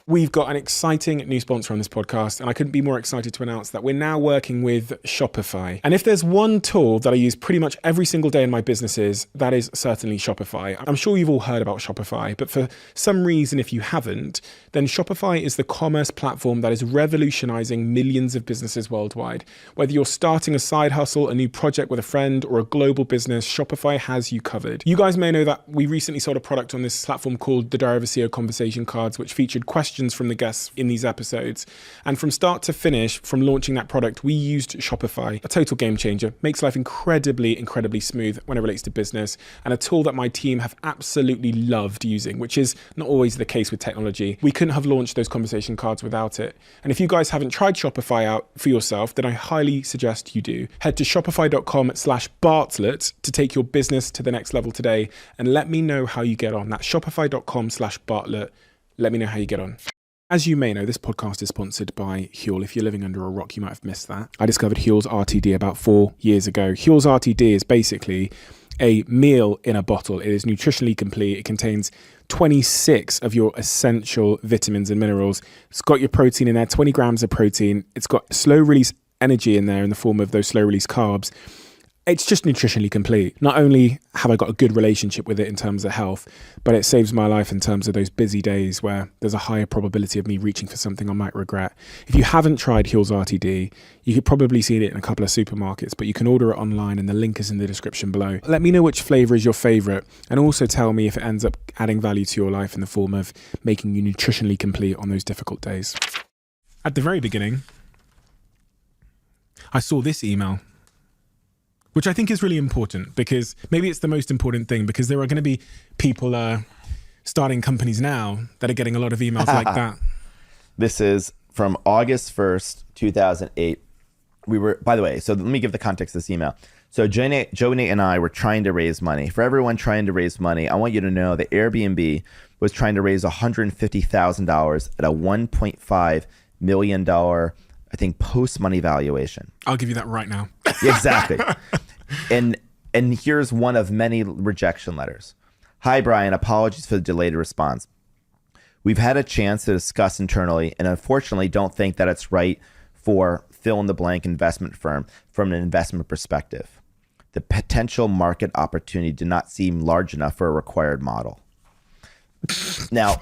We've got an exciting new sponsor on this podcast, and I couldn't be more excited to announce that we're now working with Shopify. And if there's one tool that I use pretty much every single day in my businesses, that is certainly Shopify. I'm sure you've all heard about Shopify, but for some reason, if you haven't, then Shopify is the commerce platform that is revolutionizing millions of businesses worldwide. Whether you're starting a side hustle, a new project with a friend, or a global business, Shopify has you covered. You guys may know that we recently sold a product on this platform called the Diary of a CEO Conversation Cards, which featured questions from the guests in these episodes. And from start to finish, from launching that product, we used Shopify, a total game changer, makes life incredibly, incredibly smooth when it relates to business, and a tool that my team have absolutely loved using, which is not always the case with technology. We couldn't have launched those conversation cards without it. And if you guys haven't tried Shopify out for yourself, then I highly suggest you do. Head to shopify.com/Bartlett to take your business to the next level today, and let me know how you get on. That's shopify.com/Bartlett. Let me know how you get on. As you may know, this podcast is sponsored by Huel. If you're living under a rock, you might have missed that. I discovered Huel's RTD about 4 years ago. Huel's RTD is basically a meal in a bottle. It is nutritionally complete. It contains 26 of your essential vitamins and minerals. It's got your protein in there, 20 grams of protein. It's got slow release energy in there in the form of those slow release carbs. It's just nutritionally complete. Not only have I got a good relationship with it in terms of health, but it saves my life in terms of those busy days where there's a higher probability of me reaching for something I might regret. If you haven't tried Huel's RTD, you could probably see it in a couple of supermarkets, but you can order it online and the link is in the description below. Let me know which flavor is your favorite, and also tell me if it ends up adding value to your life in the form of making you nutritionally complete on those difficult days. At the very beginning, I saw this email, which I think is really important, because maybe it's the most important thing, because there are going to be people starting companies now that are getting a lot of emails like that. This is from August 1st, 2008. We were, by the way, so let me give the context of this email. So Joe, Nate, and I were trying to raise money. For everyone trying to raise money, I want you to know that Airbnb was trying to raise $150,000 at a $1.5 million, I think, post-money valuation. I'll give you that right now. Exactly. And here's one of many rejection letters. Hi, Brian. Apologies for the delayed response. We've had a chance to discuss internally and unfortunately don't think that it's right for fill-in-the-blank investment firm from an investment perspective. The potential market opportunity did not seem large enough for a required model. Now,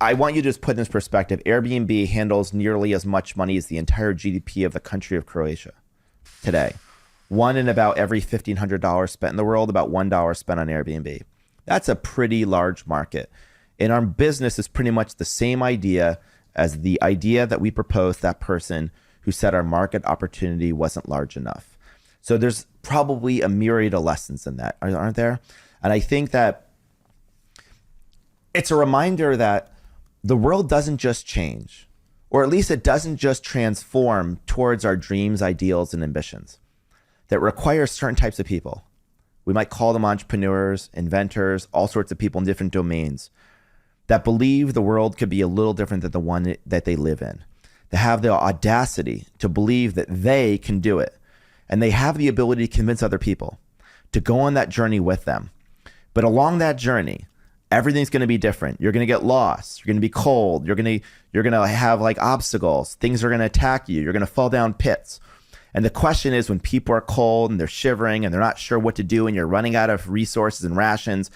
I want you to just put in this perspective. Airbnb handles nearly as much money as the entire GDP of the country of Croatia today. One in about every $1,500 spent in the world, about $1 spent on Airbnb. That's a pretty large market. And our business is pretty much the same idea as the idea that we proposed that person who said our market opportunity wasn't large enough. So there's probably a myriad of lessons in that, aren't there? And I think that it's a reminder that the world doesn't just change, or at least it doesn't just transform towards our dreams, ideals, and ambitions. That requires certain types of people. We might call them entrepreneurs, inventors, all sorts of people in different domains that believe the world could be a little different than the one that they live in. They have the audacity to believe that they can do it. And they have the ability to convince other people to go on that journey with them. But along that journey, everything's going to be different. You're going to get lost. You're going to be cold. You're going to have like obstacles. Things are going to attack you. You're going to fall down pits. And the question is, when people are cold and they're shivering and they're not sure what to do and you're running out of resources and rations,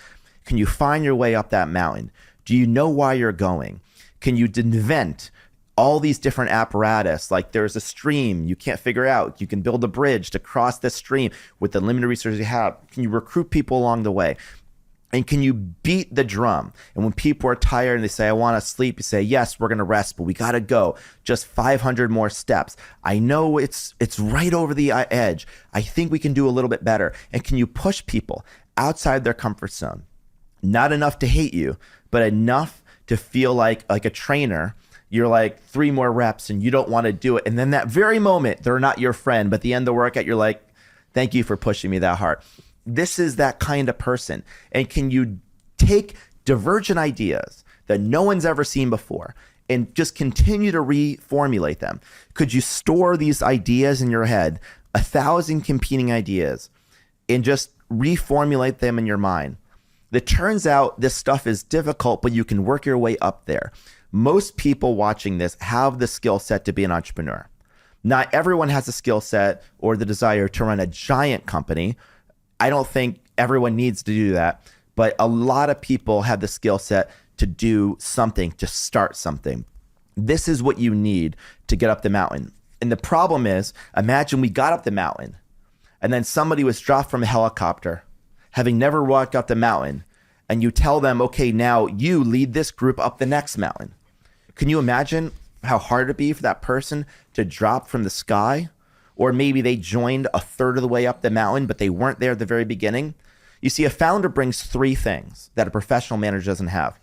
can you find your way up that mountain? Do you know why you're going? Can you invent all these different apparatus? Like there's a stream you can't figure out. You can build a bridge to cross the stream with the limited resources you have. Can you recruit people along the way? And can you beat the drum? And when people are tired and they say, I want to sleep, you say, yes, we're going to rest, but we got to go. Just 500 more steps. I know it's right over the edge. I think we can do a little bit better. And can you push people outside their comfort zone? Not enough to hate you, but enough to feel like a trainer. You're like 3 more reps and you don't want to do it. And then that very moment, they're not your friend, but at the end of the workout, you're like, thank you for pushing me that hard. This is that kind of person. And can you take divergent ideas that no one's ever seen before and just continue to reformulate them? Could you store these ideas in your head, 1,000 competing ideas, and just reformulate them in your mind? It turns out this stuff is difficult, but you can work your way up there. Most people watching this have the skill set to be an entrepreneur. Not everyone has the skill set or the desire to run a giant company. I don't think everyone needs to do that, but a lot of people have the skill set to do something, to start something. This is what you need to get up the mountain. And the problem is, imagine we got up the mountain and then somebody was dropped from a helicopter, having never walked up the mountain, and you tell them, okay, now you lead this group up the next mountain. Can you imagine how hard it'd be for that person to drop from the sky? Or maybe they joined a third of the way up the mountain, but they weren't there at the very beginning. You see, a founder brings 3 things that a professional manager doesn't have.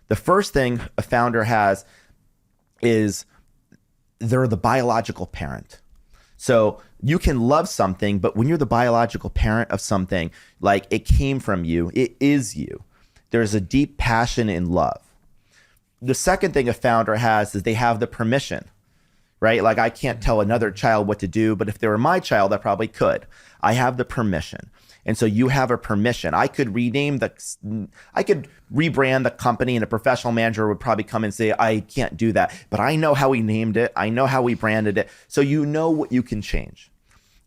The first thing a founder has is they're the biological parent. So you can love something, but when you're the biological parent of something, like it came from you, it is you. There's a deep passion and love. The second thing a founder has is they have the permission, right? Like I can't tell another child what to do, but if they were my child, I probably could. I have the permission. And so you have a permission. I could rebrand the company, and a professional manager would probably come and say, I can't do that. But I know how we named it. I know how we branded it. So you know what you can change.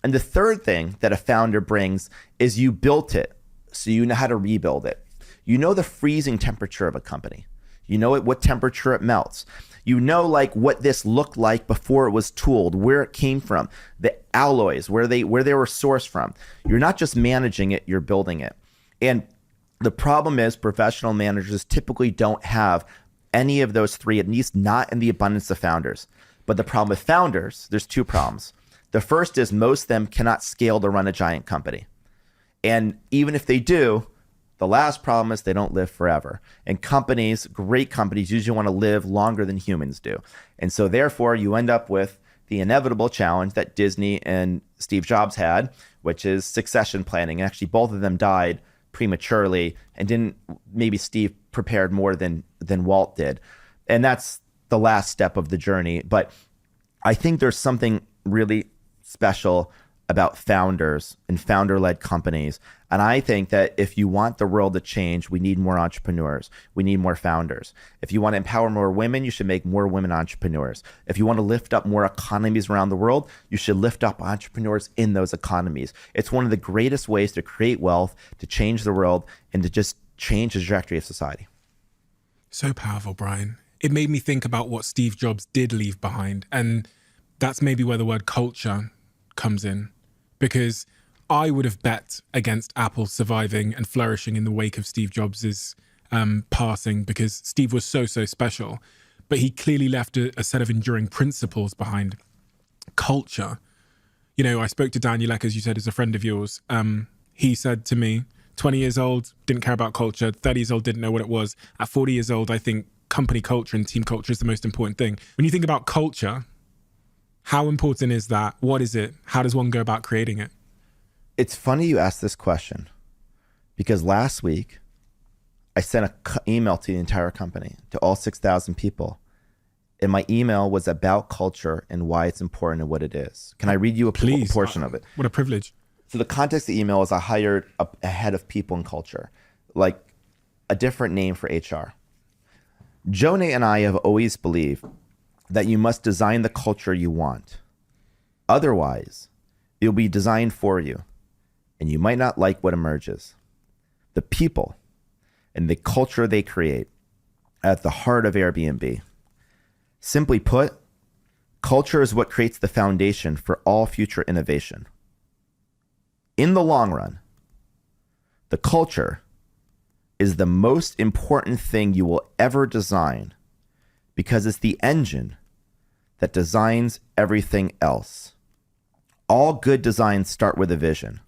And the third thing that a founder brings is you built it. So you know how to rebuild it. You know the freezing temperature of a company. You know at what temperature it melts. You know like what this looked like before it was tooled, where it came from, the alloys, where they were sourced from. You're not just managing it, you're building it. And the problem is professional managers typically don't have any of those three, at least not in the abundance of founders. But the problem with founders, there's two problems. The first is most of them cannot scale to run a giant company. And even if they do, the last problem is they don't live forever. And companies, great companies, usually want to live longer than humans do. And so therefore, you end up with the inevitable challenge that Disney and Steve Jobs had, which is succession planning. And actually, both of them died prematurely, and maybe Steve prepared more than Walt did. And that's the last step of the journey. But I think there's something really special about founders and founder-led companies. And I think that if you want the world to change, we need more entrepreneurs. We need more founders. If you want to empower more women, you should make more women entrepreneurs. If you want to lift up more economies around the world, you should lift up entrepreneurs in those economies. It's one of the greatest ways to create wealth, to change the world, and to just change the trajectory of society. So powerful, Brian. It made me think about what Steve Jobs did leave behind. And that's maybe where the word culture comes in. Because I would have bet against Apple surviving and flourishing in the wake of Steve Jobs' passing, because Steve was so special. But he clearly left a set of enduring principles behind. Culture. You know, I spoke to Daniel Ek, as you said, is a friend of yours. He said to me, 20 years old, didn't care about culture. 30 years old, didn't know what it was. At 40 years old, I think company culture and team culture is the most important thing. When you think about culture, how important is that? What is it? How does one go about creating it? It's funny you asked this question, because last week I sent an email to the entire company, to all 6,000 people. And my email was about culture and why it's important and what it is. Can I read you a portion of it? What a privilege. So the context of the email is I hired a head of people and culture, like a different name for HR. Jonah and I have always believed that you must design the culture you want. Otherwise, it will be designed for you, and you might not like what emerges. The people and the culture they create are at the heart of Airbnb. Simply put, culture is what creates the foundation for all future innovation. In the long run, the culture is the most important thing you will ever design, because it's the engine that designs everything else. All good designs start with a vision.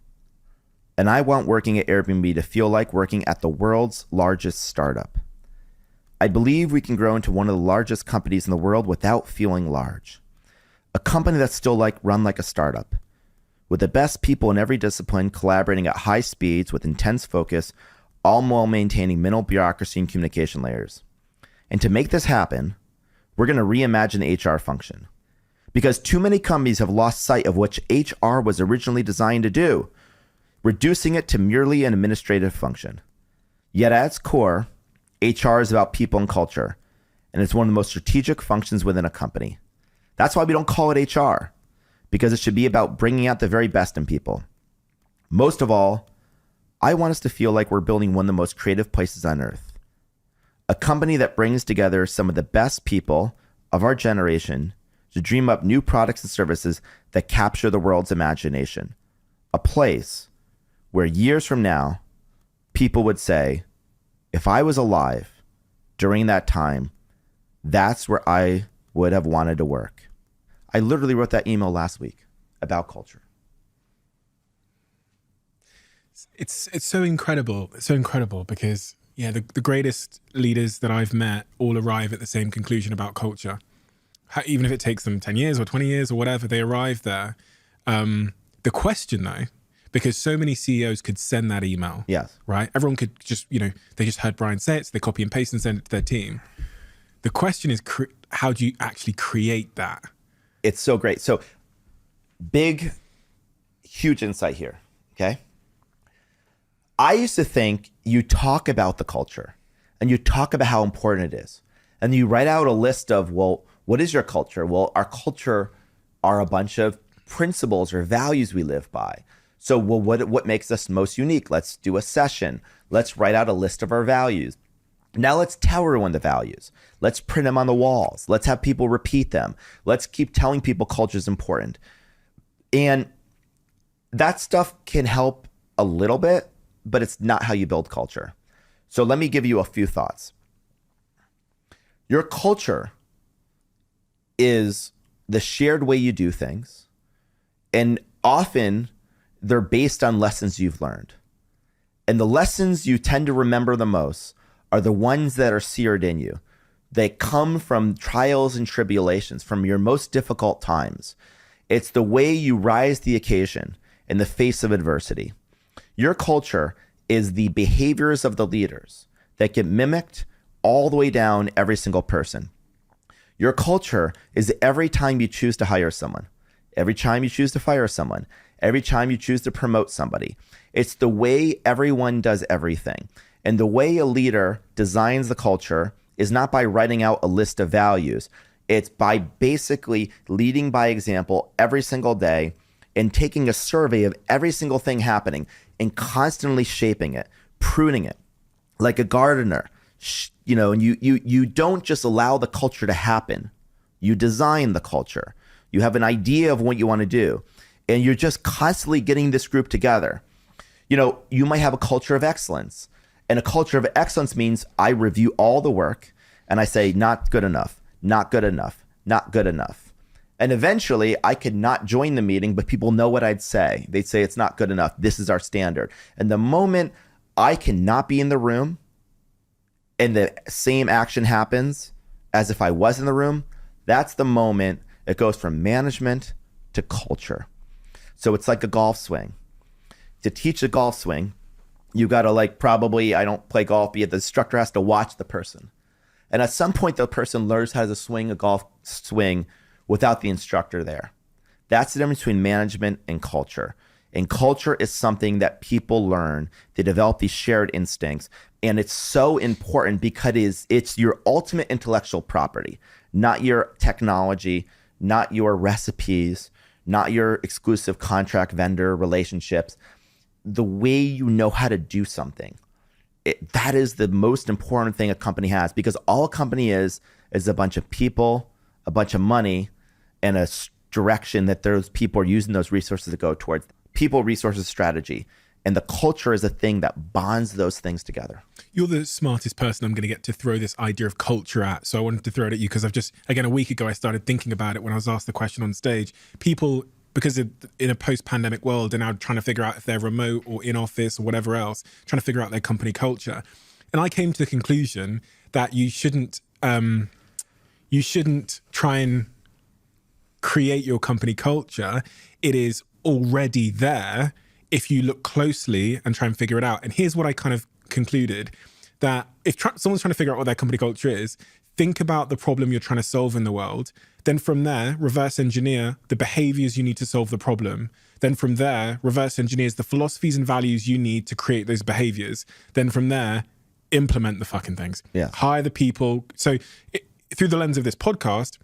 And I want working at Airbnb to feel like working at the world's largest startup. I believe we can grow into one of the largest companies in the world without feeling large. A company that's still run like a startup, with the best people in every discipline collaborating at high speeds with intense focus, all while maintaining minimal bureaucracy and communication layers. And to make this happen, we're going to reimagine the HR function, because too many companies have lost sight of what HR was originally designed to do, reducing it to merely an administrative function. Yet at its core, HR is about people and culture, and it's one of the most strategic functions within a company. That's why we don't call it HR, because it should be about bringing out the very best in people. Most of all, I want us to feel like we're building one of the most creative places on earth. A company that brings together some of the best people of our generation to dream up new products and services that capture the world's imagination. A place where years from now, people would say, if I was alive during that time, that's where I would have wanted to work. I literally wrote that email last week about culture. It's so incredible. It's so incredible because the greatest leaders that I've met all arrive at the same conclusion about culture. Even if it takes them 10 years or 20 years or whatever, they arrive there. The question though, because so many CEOs could send that email. Yes. Right? Everyone could just, they just heard Brian say it, so they copy and paste and send it to their team. The question is, how do you actually create that? It's so great. So big, huge insight here, okay? I used to think you talk about the culture and you talk about how important it is. And you write out a list of, well, what is your culture? Well, our culture are a bunch of principles or values we live by. So, well, what makes us most unique? Let's do a session. Let's write out a list of our values. Now let's tell everyone the values. Let's print them on the walls. Let's have people repeat them. Let's keep telling people culture is important. And that stuff can help a little bit, but it's not how you build culture. So let me give you a few thoughts. Your culture is the shared way you do things. And often they're based on lessons you've learned. And the lessons you tend to remember the most are the ones that are seared in you. They come from trials and tribulations, from your most difficult times. It's the way you rise to the occasion in the face of adversity. Your culture is the behaviors of the leaders that get mimicked all the way down every single person. Your culture is every time you choose to hire someone, every time you choose to fire someone, every time you choose to promote somebody. It's the way everyone does everything. And the way a leader designs the culture is not by writing out a list of values. It's by basically leading by example every single day and taking a survey of every single thing happening and constantly shaping it, pruning it like a gardener. And you don't just allow the culture to happen. You design the culture. You have an idea of what you want to do, and you're just constantly getting this group together. You might have a culture of excellence, and a culture of excellence means I review all the work and I say, not good enough, not good enough, not good enough. And eventually I could not join the meeting, but people know what I'd say. They'd say, it's not good enough. This is our standard. And the moment I cannot be in the room and the same action happens as if I was in the room, that's the moment it goes from management to culture. So it's like a golf swing. To teach a golf swing, you got to probably, I don't play golf, but the instructor has to watch the person. And at some point, the person learns how to swing a golf swing without the instructor there. That's the difference between management and culture. And culture is something that people learn. They develop these shared instincts. And it's so important because it's your ultimate intellectual property, not your technology, not your recipes, not your exclusive contract vendor relationships. The way you know how to do something. That is the most important thing a company has, because all a company is a bunch of people, a bunch of money, and a direction that those people are using those resources to go towards. People, resources, strategy. And the culture is a thing that bonds those things together. You're the smartest person I'm going to get to throw this idea of culture at. So I wanted to throw it at you because a week ago, I started thinking about it when I was asked the question on stage. People, because in a post-pandemic world, are now trying to figure out if they're remote or in office or whatever else, trying to figure out their company culture. And I came to the conclusion that you shouldn't try and create your company culture. It is already there if you look closely and try and figure it out. And here's what I kind of concluded, that if someone's trying to figure out what their company culture is, think about the problem you're trying to solve in the world. Then from there, reverse engineer the behaviors you need to solve the problem. Then from there, reverse engineers the philosophies and values you need to create those behaviors. Then from there, implement the fucking things. Yeah. Hire the people. So through the lens of this podcast,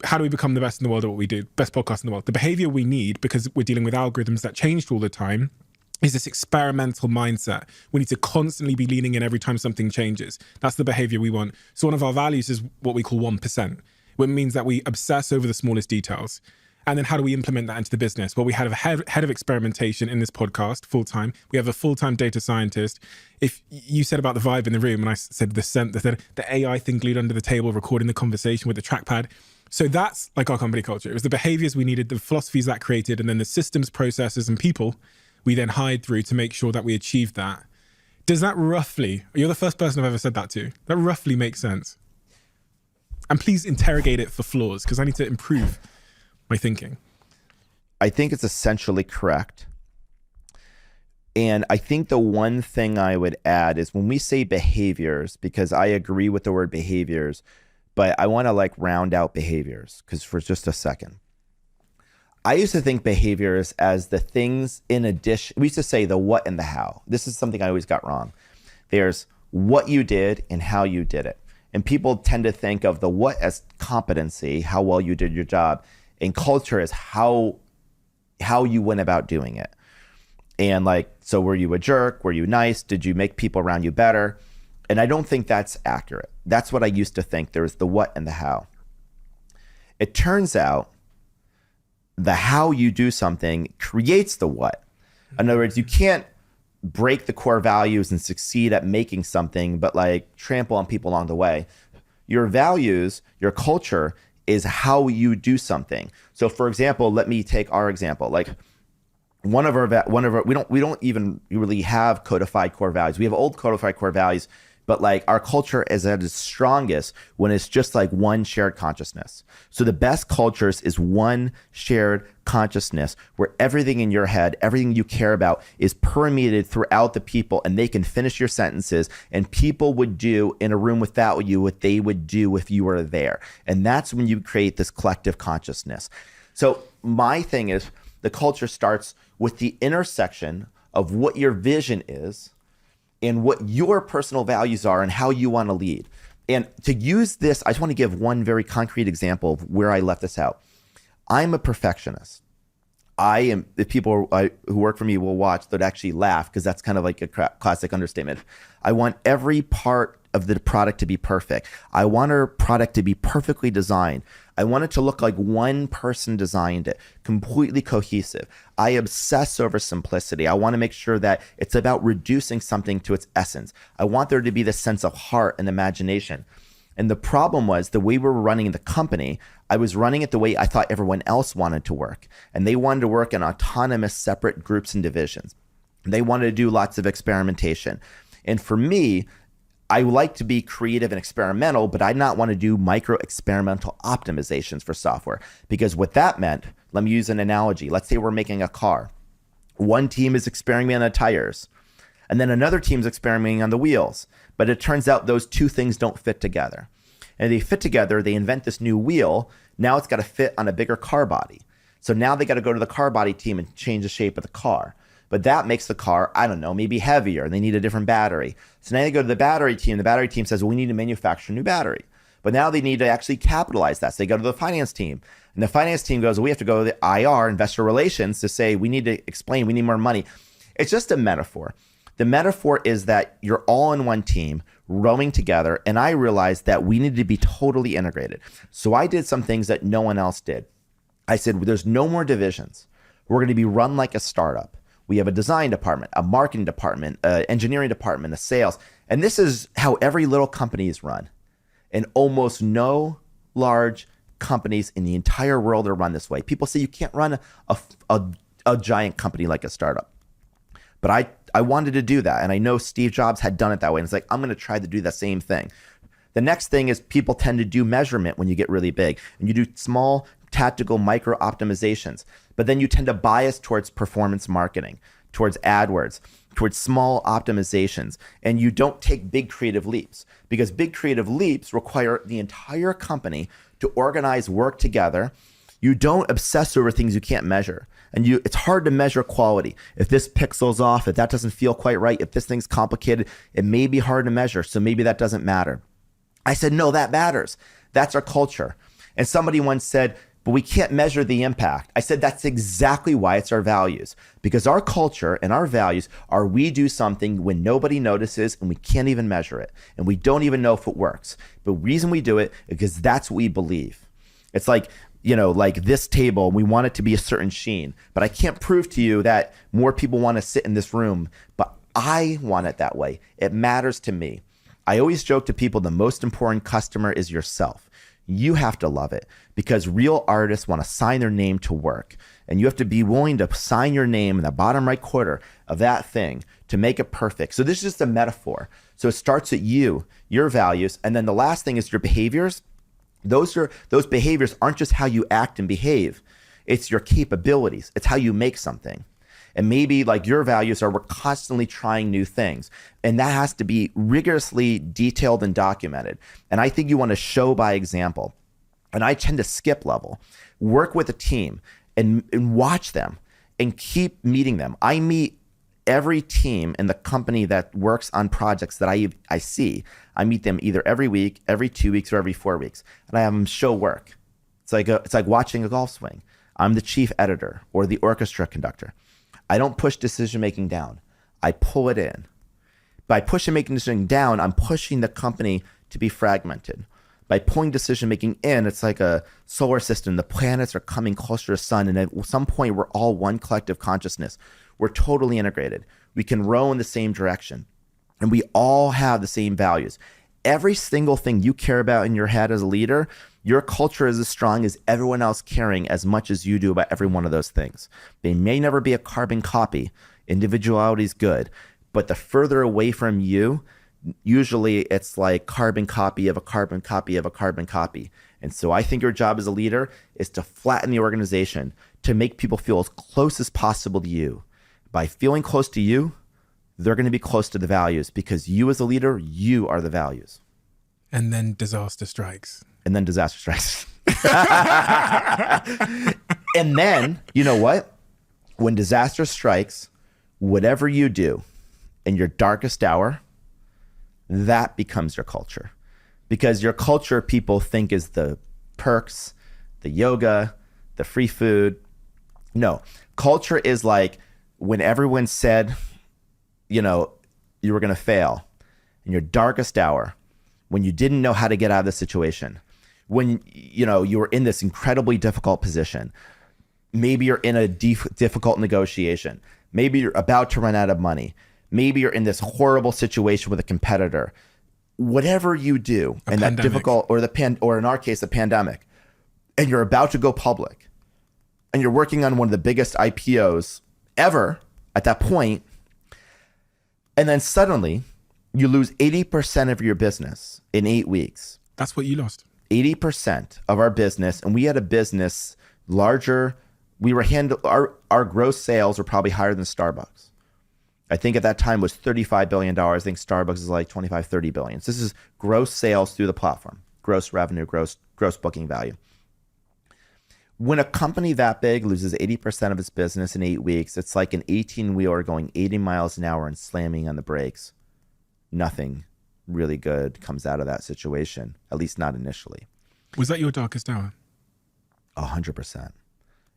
how do we become the best in the world at what we do? Best podcast in the world. The behavior we need, because we're dealing with algorithms that changed all the time, is this experimental mindset. We need to constantly be leaning in every time something changes. That's the behavior we want. So one of our values is what we call 1%, which means that we obsess over the smallest details. And then how do we implement that into the business? Well, we have a head of experimentation in this podcast, full-time. We have a full-time data scientist. If you said about the vibe in the room, and I said the AI thing glued under the table, recording the conversation with the trackpad. So that's like our company culture. It was the behaviors we needed, the philosophies that created, and then the systems, processes, and people we then hired through to make sure that we achieved that. Does that roughly, you're the first person I've ever said that to, that roughly makes sense? And please interrogate it for flaws, because I need to improve my thinking. I think it's essentially correct. And I think the one thing I would add is when we say behaviors, because I agree with the word behaviors, but I want to like round out behaviors because for just a second. I used to think behaviors as the things in addition. We used to say the what and the how. This is something I always got wrong. There's what you did and how you did it. And people tend to think of the what as competency, how well you did your job, and culture is how you went about doing it. And like, so were you a jerk? Were you nice? Did you make people around you better? And I don't think that's accurate. That's what I used to think. There's the what and the how. It turns out the how you do something creates the what. In other words, you can't break the core values and succeed at making something, but like trample on people along the way. Your values, your culture is how you do something. So for example, let me take our example. Like one of our we don't even really have codified core values. We have old codified core values, but like our culture is at its strongest when it's just like one shared consciousness. So the best cultures is one shared consciousness where everything in your head, everything you care about is permeated throughout the people, and they can finish your sentences, and people would do in a room without you what they would do if you were there. And that's when you create this collective consciousness. So my thing is the culture starts with the intersection of what your vision is and what your personal values are and how you want to lead. And to use this, I just want to give one very concrete example of where I left this out. I'm a perfectionist. If people who work for me will watch, they'd actually laugh because that's kind of like a classic understatement. I want every part of the product to be perfect. I want our product to be perfectly designed. I want it to look like one person designed it, completely cohesive. I obsess over simplicity. I want to make sure that it's about reducing something to its essence. I want there to be this sense of heart and imagination. And the problem was the way we were running the company, I was running it the way I thought everyone else wanted to work. And they wanted to work in autonomous, separate groups and divisions. They wanted to do lots of experimentation. And for me, I like to be creative and experimental, but I not want to do micro experimental optimizations for software. Because what that meant, let me use an analogy. Let's say we're making a car. One team is experimenting on the tires, and then another team's experimenting on the wheels. But it turns out those two things don't fit together. And they fit together, they invent this new wheel. Now it's got to fit on a bigger car body. So now they got to go to the car body team and change the shape of the car. But that makes the car, I don't know, maybe heavier. They need a different battery. So now they go to the battery team. The battery team says, well, we need to manufacture a new battery. But now they need to actually capitalize that. So they go to the finance team. And the finance team goes, well, we have to go to the IR, investor relations, to say, we need to explain, we need more money. It's just a metaphor. The metaphor is that you're all in one team, rowing together. And I realized that we needed to be totally integrated. So I did some things that no one else did. I said, well, there's no more divisions. We're going to be run like a startup. We have a design department, a marketing department, an engineering department, a sales. And this is how every little company is run. And almost no large companies in the entire world are run this way. People say you can't run a giant company like a startup. But I wanted to do that. And I know Steve Jobs had done it that way. And it's like, I'm going to try to do the same thing. The next thing is people tend to do measurement when you get really big. And you do small tactical micro optimizations, but then you tend to bias towards performance marketing, towards AdWords, towards small optimizations, and you don't take big creative leaps because big creative leaps require the entire company to organize, work together. You don't obsess over things you can't measure, and it's hard to measure quality. If this pixel's off, if that doesn't feel quite right, if this thing's complicated, it may be hard to measure, so maybe that doesn't matter. I said, no, that matters. That's our culture. And somebody once said, but we can't measure the impact. I said, that's exactly why it's our values. Because our culture and our values are we do something when nobody notices and we can't even measure it. And we don't even know if it works. But the reason we do it is because that's what we believe. It's like, like this table, we want it to be a certain sheen. But I can't prove to you that more people want to sit in this room. But I want it that way. It matters to me. I always joke to people, the most important customer is yourself. You have to love it because real artists want to sign their name to work. And you have to be willing to sign your name in the bottom right corner of that thing to make it perfect. So this is just a metaphor. So it starts at you, your values. And then the last thing is your behaviors. Those behaviors aren't just how you act and behave. It's your capabilities. It's how you make something. And maybe like your values are we're constantly trying new things. And that has to be rigorously detailed and documented. And I think you want to show by example. And I tend to skip level, work with a team and watch them and keep meeting them. I meet every team in the company that works on projects that I see. I meet them either every week, every 2 weeks, or every 4 weeks, and I have them show work. It's like watching a golf swing. I'm the chief editor or the orchestra conductor. I don't push decision-making down. I pull it in. By pushing making decision down, I'm pushing the company to be fragmented. By pulling decision-making in, it's like a solar system. The planets are coming closer to the sun, and at some point, we're all one collective consciousness. We're totally integrated. We can row in the same direction, and we all have the same values. Every single thing you care about in your head as a leader, your culture is as strong as everyone else caring as much as you do about every one of those things. They may never be a carbon copy. Individuality is good, but the further away from you, usually it's like carbon copy of a carbon copy of a carbon copy. And so I think your job as a leader is to flatten the organization, to make people feel as close as possible to you. By feeling close to you, they're going to be close to the values, because you as a leader, you are the values. And then disaster strikes. And then disaster strikes. And then, you know what? When disaster strikes, whatever you do in your darkest hour, that becomes your culture. Because your culture, people think, is the perks, the yoga, the free food. No, culture is like when everyone said, you were going to fail in your darkest hour, when you didn't know how to get out of the situation, when, you were in this incredibly difficult position. Maybe you're in a difficult negotiation. Maybe you're about to run out of money. Maybe you're in this horrible situation with a competitor. Whatever you do in that difficult, or in our case, a pandemic, and you're about to go public, and you're working on one of the biggest IPOs ever at that point, and then suddenly you lose 80% of your business in 8 weeks. That's what you lost. 80% of our business, and we had a business larger. Our gross sales were probably higher than Starbucks. I think at that time was $35 billion. I think Starbucks is like 25, 30 billion. So this is gross sales through the platform, gross revenue, gross booking value. When a company that big loses 80% of its business in 8 weeks, it's like an 18-wheeler going 80 miles an hour and slamming on the brakes. Nothing really good comes out of that situation, at least not initially. Was that your darkest hour? 100%.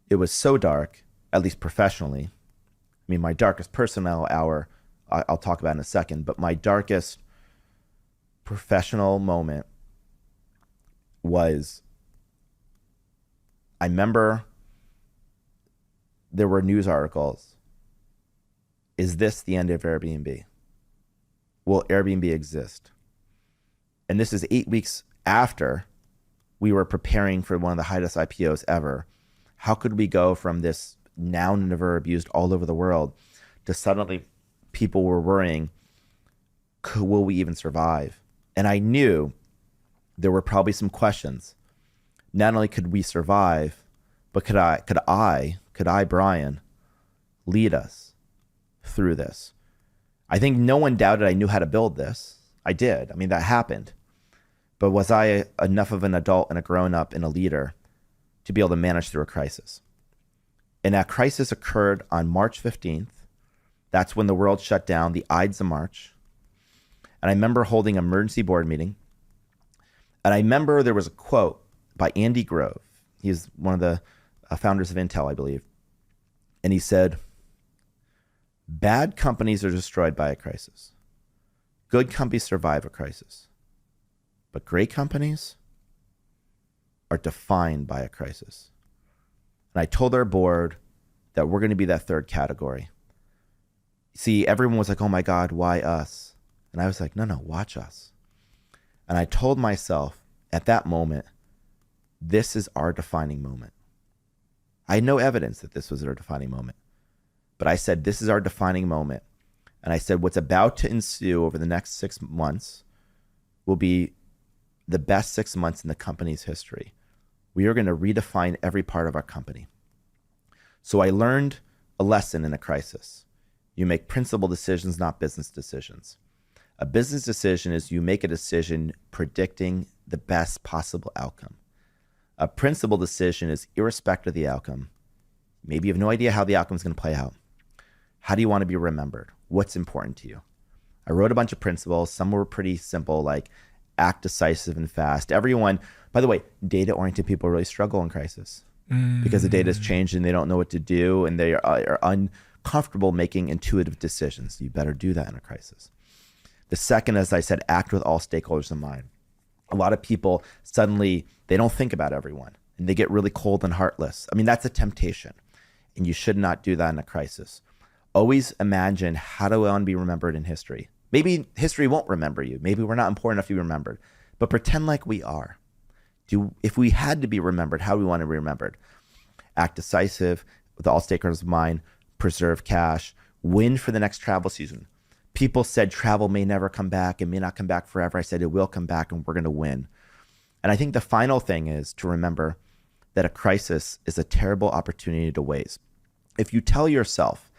It was so dark, at least professionally. I mean, my darkest personal hour, I'll talk about in a second, but my darkest professional moment was, I remember there were news articles. Is this the end of Airbnb? Will Airbnb exist? And this is 8 weeks after we were preparing for one of the highest IPOs ever. How could we go from this noun and a verb used all over the world to suddenly people were worrying, will we even survive? And I knew there were probably some questions. Not only could we survive, but could I, Brian, lead us through this? I think no one doubted I knew how to build this. I did. I mean, that happened. But was I enough of an adult and a grown-up and a leader to be able to manage through a crisis? And that crisis occurred on March 15th. That's when the world shut down, the Ides of March. And I remember holding an emergency board meeting. And I remember there was a quote by Andy Grove. He's one of the founders of Intel, I believe. And he said, bad companies are destroyed by a crisis. Good companies survive a crisis. But great companies are defined by a crisis. And I told our board that we're going to be that third category. See, everyone was like, oh my God, why us? And I was like, no, watch us. And I told myself at that moment, this is our defining moment. I had no evidence that this was our defining moment. But I said, this is our defining moment. And I said, what's about to ensue over the next 6 months will be the best 6 months in the company's history. We are going to redefine every part of our company. So I learned a lesson in a crisis. You make principled decisions, not business decisions. A business decision is you make a decision predicting the best possible outcome. A principled decision is irrespective of the outcome. Maybe you have no idea how the outcome is going to play out. How do you want to be remembered? What's important to you? I wrote a bunch of principles. Some were pretty simple, like act decisive and fast. Everyone, by the way, data-oriented people really struggle in crisis because the data has changed and they don't know what to do and they are uncomfortable making intuitive decisions. You better do that in a crisis. The second, as I said, act with all stakeholders in mind. A lot of people suddenly, they don't think about everyone and they get really cold and heartless. I mean, that's a temptation and you should not do that in a crisis. Always imagine, how do I want to be remembered in history? Maybe history won't remember you. Maybe we're not important enough to be remembered, but pretend like we are. If we had to be remembered, how do we want to be remembered? Act decisive with all stakeholders in mind, preserve cash, win for the next travel season. People said travel may never come back. It may not come back forever. I said it will come back and we're going to win. And I think the final thing is to remember that a crisis is a terrible opportunity to waste. If you tell yourself,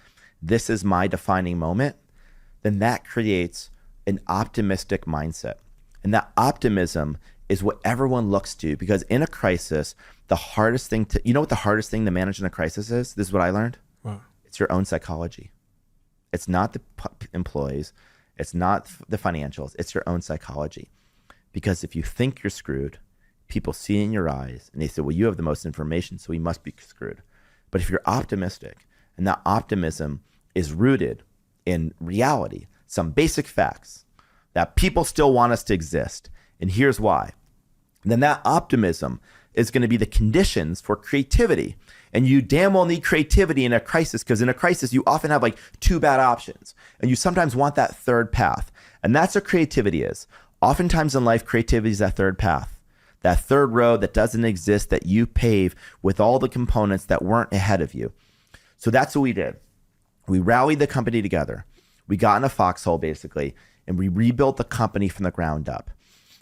this is my defining moment, then that creates an optimistic mindset. And that optimism is what everyone looks to, because in a crisis, the hardest thing you know what the hardest thing to manage in a crisis is? This is what I learned. Wow. It's your own psychology. It's not the employees. It's not the financials. It's your own psychology. Because if you think you're screwed, people see in your eyes and they say, well, you have the most information, so we must be screwed. But if you're optimistic, and that optimism is rooted in reality, some basic facts, that people still want us to exist, and here's why, then that optimism is going to be the conditions for creativity. And you damn well need creativity in a crisis, because in a crisis, you often have like two bad options. And you sometimes want that third path. And that's what creativity is. Oftentimes in life, creativity is that third path, that third road that doesn't exist, that you pave with all the components that weren't ahead of you. So that's what we did. We rallied the company together. We got in a foxhole, basically, and we rebuilt the company from the ground up.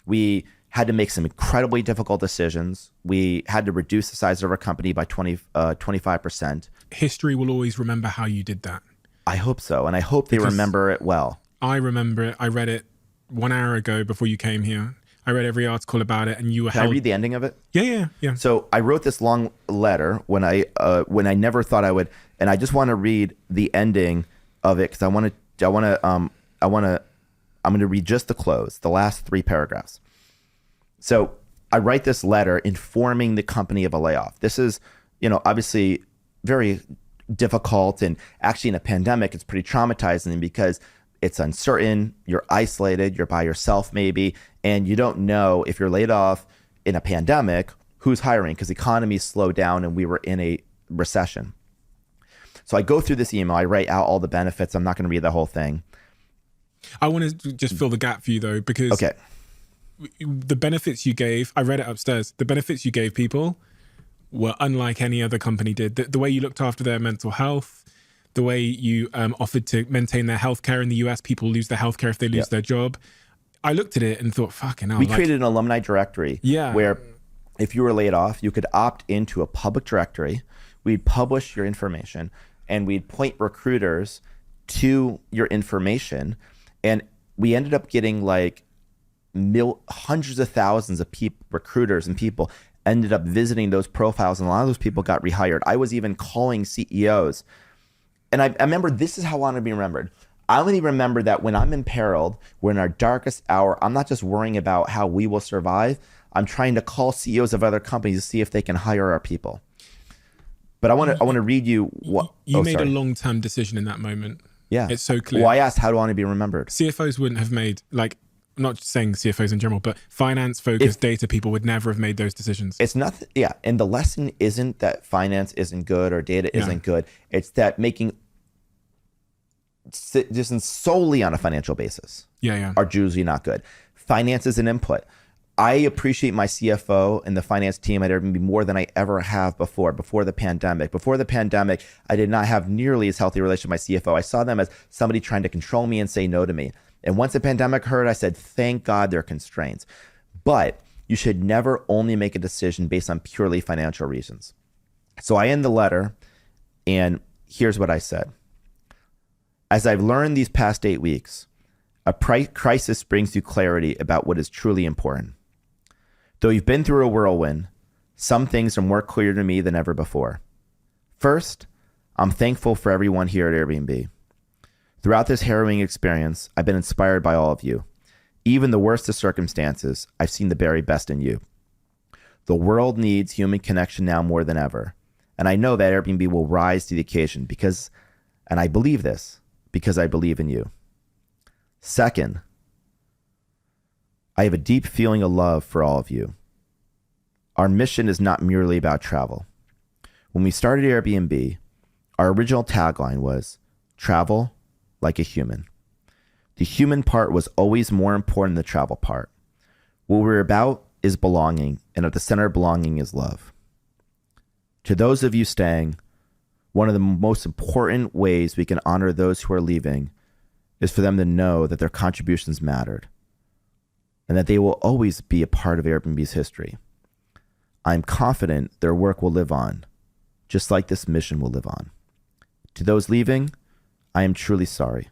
We had to make some incredibly difficult decisions. We had to reduce the size of our company by 25%. History will always remember how you did that. I hope so. And I hope they remember it well. I remember it. I read it 1 hour ago before you came here. I read every article about it, and you were Can I read the ending of it? Yeah. So I wrote this long letter when I never thought I would, and I just want to read the ending of it because I'm going to read just the close, the last 3 paragraphs. So I write this letter informing the company of a layoff. This is, obviously very difficult, and actually in a pandemic, it's pretty traumatizing because it's uncertain, you're isolated, you're by yourself maybe, and you don't know if you're laid off in a pandemic, who's hiring, because the economy slowed down and we were in a recession. So I go through this email, I write out all the benefits. I'm not going to read the whole thing. I want to just fill the gap for you though, because okay, the benefits you gave, I read it upstairs, the benefits you gave people were unlike any other company did. The way you looked after their mental health, the way you offered to maintain their healthcare in the US, people lose their healthcare if they lose their job. I looked at it and thought, fucking hell. We created an alumni directory where if you were laid off, you could opt into a public directory. We'd publish your information and we'd point recruiters to your information. And we ended up getting like hundreds of thousands of recruiters and people ended up visiting those profiles. And a lot of those people got rehired. I was even calling CEOs. And I remember, this is how I want to be remembered. I only remember that when I'm imperiled, we're in our darkest hour, I'm not just worrying about how we will survive. I'm trying to call CEOs of other companies to see if they can hire our people. But I want to read you what you made a long-term decision in that moment. Yeah, it's so clear. Well, I asked, how do I want to be remembered? CFOs wouldn't have made, like, I'm not saying CFOs in general, but finance-focused data people would never have made those decisions. It's nothing. Yeah, and the lesson isn't that finance isn't good or data isn't good. It's that making decisions solely on a financial basis are usually not good. Finance is an input. I appreciate my CFO and the finance team at Airbnb more than I ever have before the pandemic. Before the pandemic, I did not have nearly as healthy a relationship with my CFO. I saw them as somebody trying to control me and say no to me. And once the pandemic hurt, I said, thank God there are constraints. But you should never only make a decision based on purely financial reasons. So I end the letter and here's what I said. As I've learned these past 8 weeks, a crisis brings you clarity about what is truly important. Though you've been through a whirlwind, some things are more clear to me than ever before. First, I'm thankful for everyone here at Airbnb. Throughout this harrowing experience, I've been inspired by all of you. Even the worst of circumstances, I've seen the very best in you. The world needs human connection now more than ever. And I know that Airbnb will rise to the occasion and I believe this, because I believe in you. Second, I have a deep feeling of love for all of you. Our mission is not merely about travel. When we started Airbnb, our original tagline was, travel like a human. The human part was always more important than the travel part. What we're about is belonging, and at the center of belonging is love. To those of you staying, one of the most important ways we can honor those who are leaving is for them to know that their contributions mattered and that they will always be a part of Airbnb's history. I'm confident their work will live on, just like this mission will live on. To those leaving, I am truly sorry.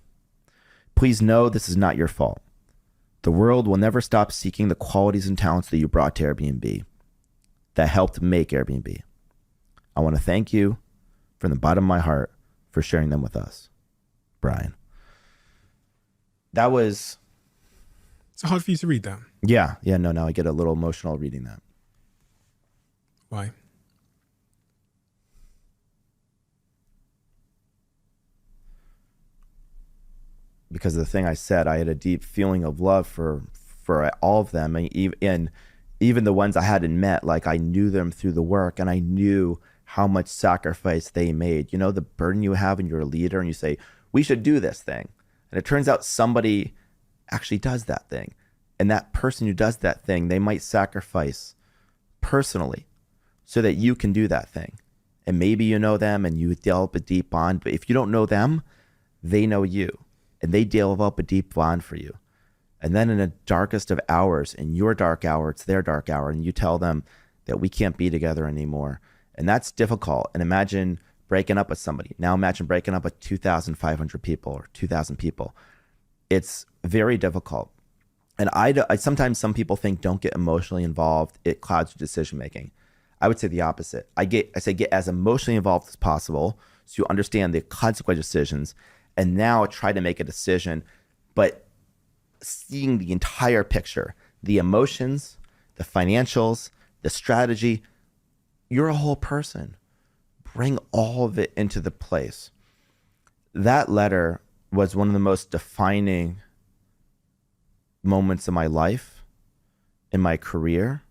Please know this is not your fault. The world will never stop seeking the qualities and talents that you brought to Airbnb that helped make Airbnb. I want to thank you from the bottom of my heart for sharing them with us. Brian. That was... It's hard for you to read that. Yeah, no, I get a little emotional reading that. Why? Because of the thing I said, I had a deep feeling of love for all of them, and even the ones I hadn't met. Like, I knew them through the work, and I knew how much sacrifice they made. You know, the burden you have when you're a leader and you say, we should do this thing. And it turns out somebody actually does that thing. And that person who does that thing, they might sacrifice personally so that you can do that thing. And maybe you know them and you develop a deep bond. But if you don't know them, they know you. And they develop a deep bond for you. And then in the darkest of hours, in your dark hour, it's their dark hour, and you tell them that we can't be together anymore. And that's difficult. And imagine breaking up with somebody. Now imagine breaking up with 2,500 people or 2,000 people. It's very difficult. And I sometimes some people think don't get emotionally involved. It clouds your decision making. I would say the opposite. I say get as emotionally involved as possible so you understand the consequent decisions. And now try to make a decision, but seeing the entire picture, the emotions, the financials, the strategy. You're a whole person. Bring all of it into the place. That letter was one of the most defining moments of my life, in my career,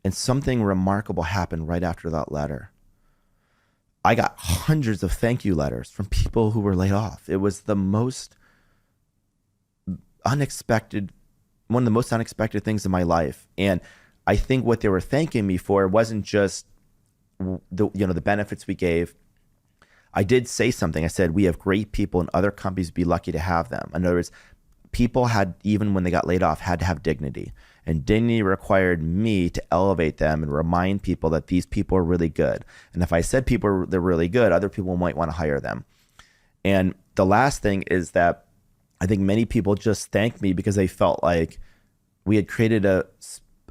and something remarkable happened right after that letter. I got hundreds of thank you letters from people who were laid off. It was the most unexpected, one of the most unexpected things in my life. And I think what they were thanking me for wasn't just the benefits we gave. I did say something. I said, we have great people and other companies would be lucky to have them. In other words, people had, even when they got laid off, had to have dignity. And dignity required me to elevate them and remind people that these people are really good. And if I said they're really good, other people might want to hire them. And the last thing is that I think many people just thanked me because they felt like we had created a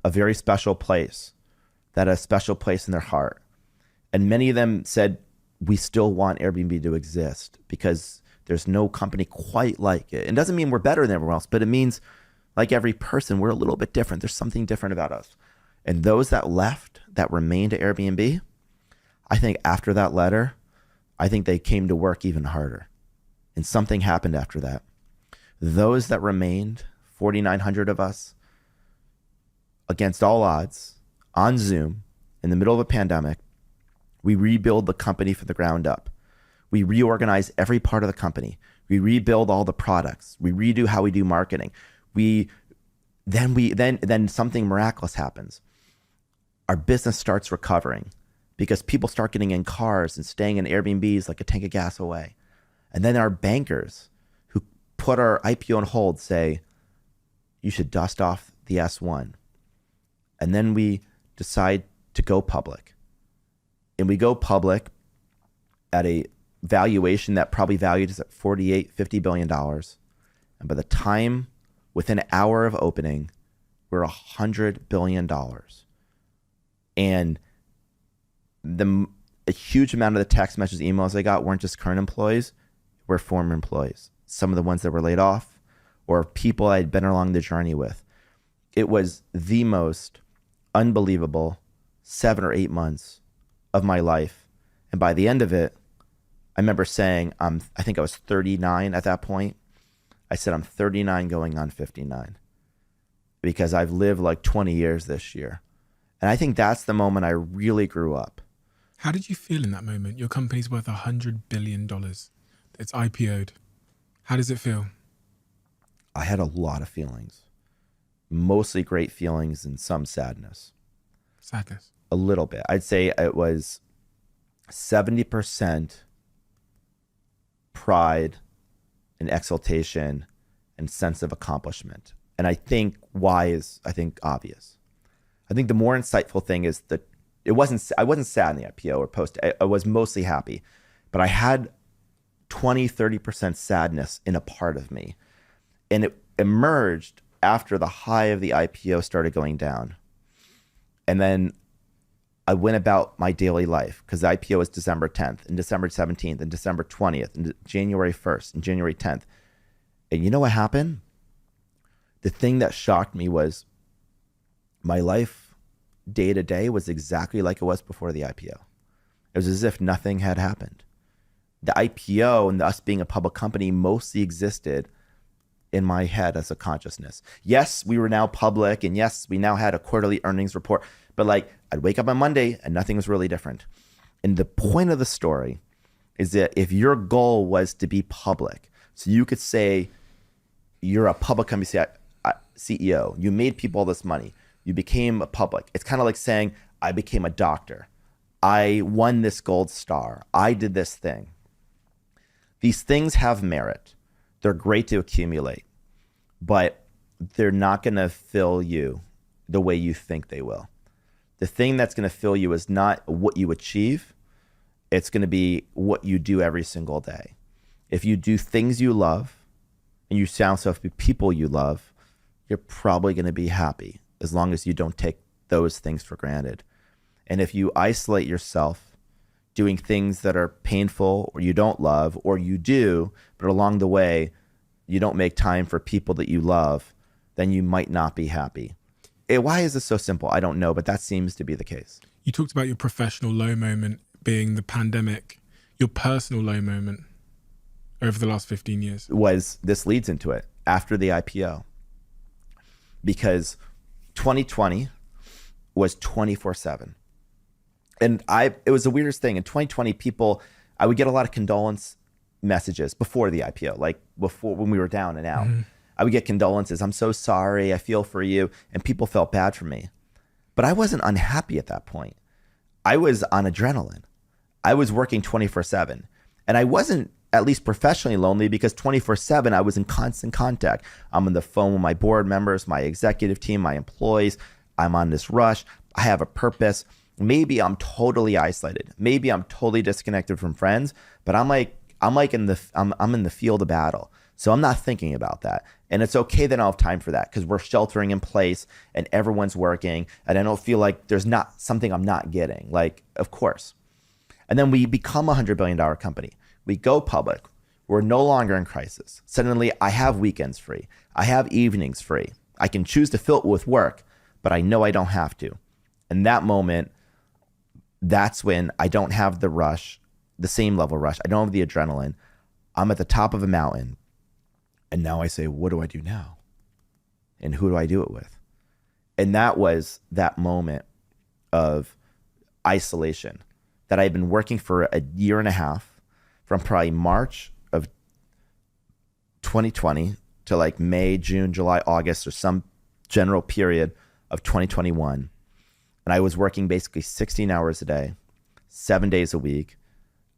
very special place, that a special place in their heart. And many of them said, we still want Airbnb to exist because there's no company quite like it. It doesn't mean we're better than everyone else, but it means, like every person, we're a little bit different. There's something different about us. And those that left, that remained at Airbnb, I think after that letter, I think they came to work even harder. And something happened after that. Those that remained, 4,900 of us, against all odds, on Zoom, in the middle of a pandemic, we rebuild the company from the ground up. We reorganize every part of the company. We rebuild all the products. We redo how we do marketing. Then something miraculous happens. Our business starts recovering because people start getting in cars and staying in Airbnbs like a tank of gas away. And then our bankers who put our IPO on hold say, you should dust off the S1. And then we decide to go public. And we go public at a valuation that probably valued us at $48-50 billion. And by the time, within an hour of opening, we're $100 billion. And a huge amount of the text messages, emails I got weren't just current employees, were former employees. Some of the ones that were laid off or people I'd been along the journey with. It was the most unbelievable 7 or 8 months of my life. And by the end of it, I remember saying, I think I was 39 at that point. I said, I'm 39 going on 59 because I've lived like 20 years this year. And I think that's the moment I really grew up. How did you feel in that moment? Your company's worth $100 billion. It's IPO'd. How does it feel? I had a lot of feelings, mostly great feelings and some sadness. Sadness? A little bit. I'd say it was 70% pride and exaltation and sense of accomplishment. And I think why is, obvious. I think the more insightful thing is that I wasn't sad in the IPO or post. I was mostly happy, but I had 20-30% sadness in a part of me. And it emerged after the high of the IPO started going down. And then I went about my daily life because the IPO was December 10th and December 17th and December 20th and January 1st and January 10th. And you know what happened? The thing that shocked me was my life day to day was exactly like it was before the IPO. It was as if nothing had happened. The IPO and us being a public company mostly existed in my head as a consciousness. Yes, we were now public, and yes, we now had a quarterly earnings report, but like I'd wake up on Monday and nothing was really different. And the point of the story is that if your goal was to be public, so you could say you're a public company CEO, you made people all this money, you became a public. It's kind of like saying, I became a doctor. I won this gold star. I did this thing. These things have merit. They're great to accumulate, but they're not going to fill you the way you think they will. The thing that's going to fill you is not what you achieve. It's going to be what you do every single day. If you do things you love and you surround yourself with people you love, you're probably going to be happy as long as you don't take those things for granted. And if you isolate yourself doing things that are painful or you don't love, or you do, but along the way, you don't make time for people that you love, then you might not be happy. Why is this so simple? I don't know, but that seems to be the case. You talked about your professional low moment being the pandemic. Your personal low moment over the last 15 years? This leads into it, after the IPO. Because 2020 was 24/7. And it was the weirdest thing. In 2020, I would get a lot of condolence messages before the IPO, like before when we were down and out. Mm-hmm. I would get condolences. I'm so sorry. I feel for you. And people felt bad for me. But I wasn't unhappy at that point. I was on adrenaline. I was working 24/7. And I wasn't at least professionally lonely because 24/7, I was in constant contact. I'm on the phone with my board members, my executive team, my employees. I'm on this rush. I have a purpose. Maybe I'm totally isolated. Maybe I'm totally disconnected from friends, but I'm in the field of battle. So I'm not thinking about that. And it's okay that I don't have time for that because we're sheltering in place and everyone's working and I don't feel like there's not something I'm not getting. Like, of course. And then we become a $100 billion company. We go public. We're no longer in crisis. Suddenly I have weekends free. I have evenings free. I can choose to fill it with work, but I know I don't have to. And that moment, that's when I don't have the rush, the same level rush. I don't have the adrenaline. I'm at the top of a mountain. And now I say, what do I do now? And who do I do it with? And that was that moment of isolation that I've been working for a year and a half, from probably March of 2020 to like May, June, July, August, or some general period of 2021. And I was working basically 16 hours a day, 7 days a week.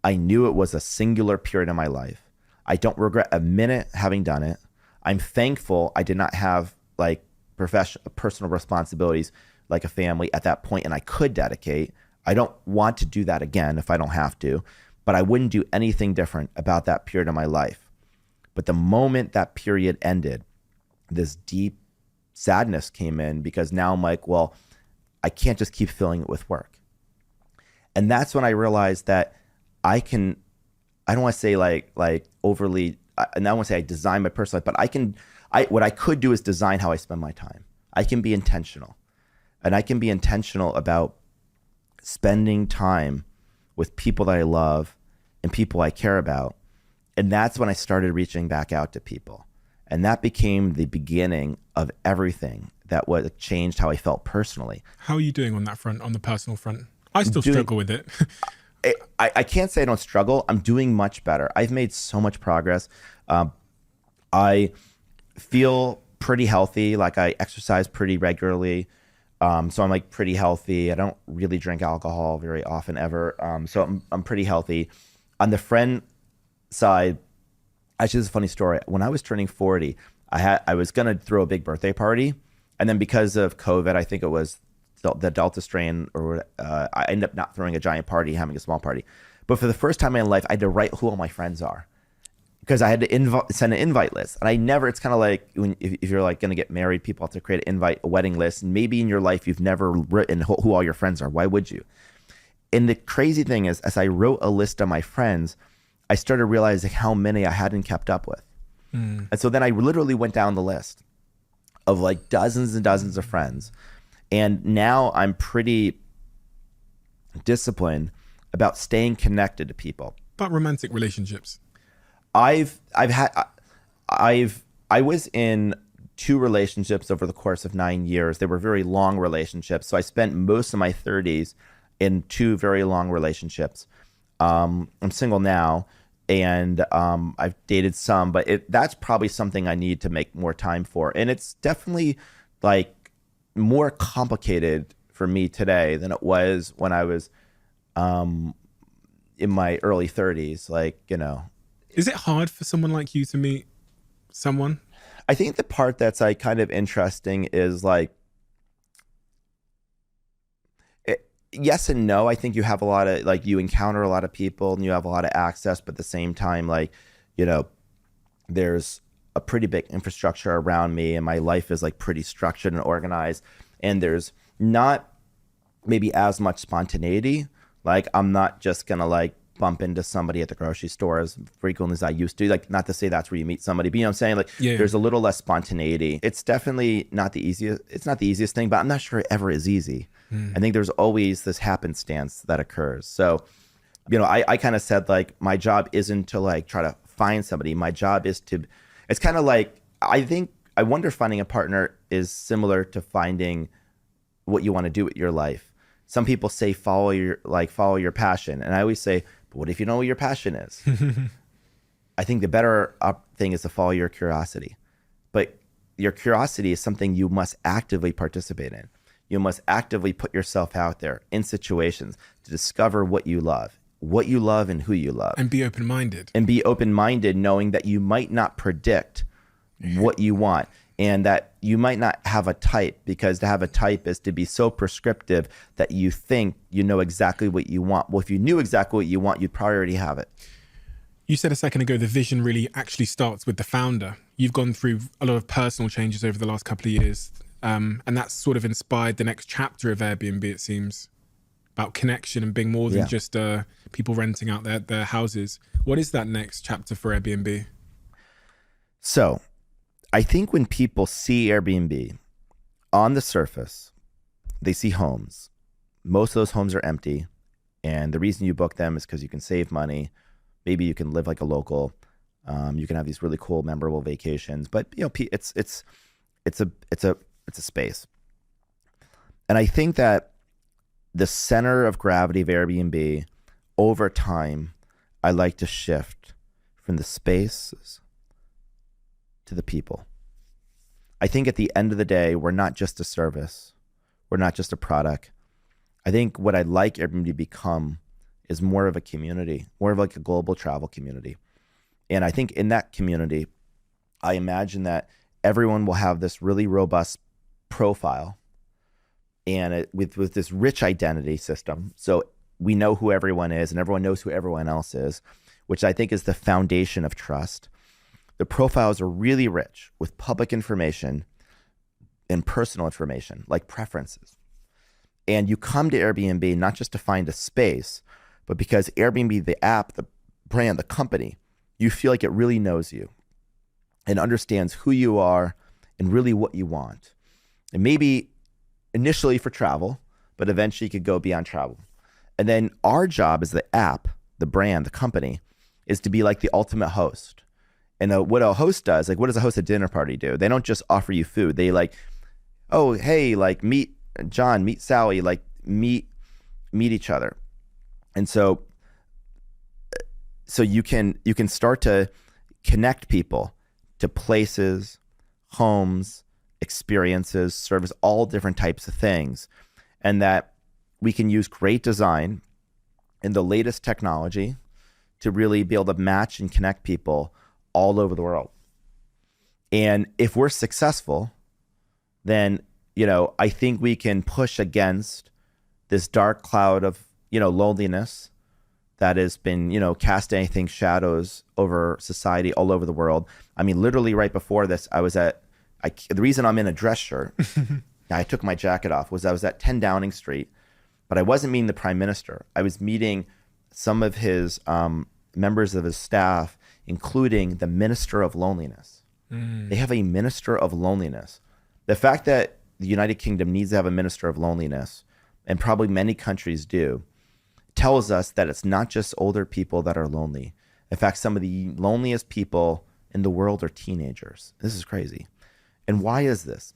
I knew it was a singular period in my life. I don't regret a minute having done it. I'm thankful I did not have like personal responsibilities like a family at that point, and I could dedicate. I don't want to do that again if I don't have to. but I wouldn't do anything different about that period of my life. But the moment that period ended, this deep sadness came in, because now I'm like, well, I can't just keep filling it with work. And that's when I realized that I don't want to say like overly, and I don't want to say I design my personal life, but what I could do is design how I spend my time. I can be intentional, and I can be intentional about spending time with people that I love and people I care about. And that's when I started reaching back out to people. And that became the beginning of everything that would changed how I felt personally. How are you doing on that front, on the personal front? I still struggle with it. I can't say I don't struggle. I'm doing much better. I've made so much progress. I feel pretty healthy. Like, I exercise pretty regularly. So I'm like pretty healthy. I don't really drink alcohol very often ever. So I'm pretty healthy. On the friend side, actually, this is a funny story. When I was turning 40, I was gonna throw a big birthday party, and then because of COVID, I think it was the Delta strain, or I ended up not throwing a giant party, having a small party. But for the first time in my life, I had to write who all my friends are, because I had to send an invite list. And I never, it's kind of like if you're like going to get married, people have to create a wedding list. And maybe in your life, you've never written who all your friends are. Why would you? And the crazy thing is, as I wrote a list of my friends, I started realizing how many I hadn't kept up with. And so then I literally went down the list of like dozens and dozens of friends. And now I'm pretty disciplined about staying connected to people. But romantic relationships. I was in 2 relationships over the course of 9 years. They were very long relationships. So I spent most of my 30s in 2 very long relationships. I'm single now, and I've dated some, but that's probably something I need to make more time for. And it's definitely like more complicated for me today than it was when I was in my early 30s. Like, you know. Is it hard for someone like you to meet someone? I think the part that's like kind of interesting is like, yes and no. I think you have a lot of, like, you encounter a lot of people and you have a lot of access, but at the same time, like, you know, there's a pretty big infrastructure around me, and my life is like pretty structured and organized, and there's not maybe as much spontaneity. Like, I'm not just gonna like bump into somebody at the grocery store as frequently as I used to. Like, not to say that's where you meet somebody, but you know what I'm saying? Like, there's a little less spontaneity. It's definitely not the easiest. It's not the easiest thing, but I'm not sure it ever is easy. I think there's always this happenstance that occurs. So, you know, I kind of said, like, my job isn't to like try to find somebody. My job is to, it's kind of like, I wonder if finding a partner is similar to finding what you want to do with your life. Some people say follow your passion. And I always say, but what if you know what your passion is? I think the better thing is to follow your curiosity. But your curiosity is something you must actively participate in. You must actively put yourself out there in situations to discover what you love and who you love. And be open-minded. And be open-minded, knowing that you might not predict what you want, and that you might not have a type, because to have a type is to be so prescriptive that you think you know exactly what you want. Well, if you knew exactly what you want, you'd probably already have it. You said a second ago, the vision really actually starts with the founder. You've gone through a lot of personal changes over the last couple of years. And that's sort of inspired the next chapter of Airbnb, it seems, about connection and being more than just people renting out their houses. What is that next chapter for Airbnb? So I think when people see Airbnb on the surface, they see homes. Most of those homes are empty. And the reason you book them is because you can save money. Maybe you can live like a local. You can have these really cool, memorable vacations. But, you know, it's a space. And I think that the center of gravity of Airbnb, over time, I like to shift from the spaces to the people. I think at the end of the day, we're not just a service. We're not just a product. I think what I'd like Airbnb to become is more of a community, more of like a global travel community. And I think in that community, I imagine that everyone will have this really robust profile and with this rich identity system. So we know who everyone is and everyone knows who everyone else is, which I think is the foundation of trust. The profiles are really rich with public information and personal information like preferences. And you come to Airbnb not just to find a space, but because Airbnb, the app, the brand, the company, you feel like it really knows you and understands who you are and really what you want. And maybe initially for travel, but eventually you could go beyond travel. And then our job as the app, the brand, the company, is to be like the ultimate host. And what a host does, like what does a host at a dinner party do? They don't just offer you food. They like, oh, hey, like meet John, meet Sally, like meet each other. And so you can start to connect people to places, homes, experiences, service, all different types of things. And that we can use great design and the latest technology to really be able to match and connect people all over the world. And if we're successful, then, I think we can push against this dark cloud of, loneliness that has been, casting shadows over society all over the world. I mean, literally right before this, the reason I'm in a dress shirt, I took my jacket off, was I was at 10 Downing Street, but I wasn't meeting the Prime Minister. I was meeting some of his members of his staff, including the Minister of Loneliness. They have a Minister of Loneliness. The fact that the United Kingdom needs to have a Minister of Loneliness, and probably many countries do, tells us that it's not just older people that are lonely. In fact, some of the loneliest people in the world are teenagers. This is crazy. And why is this?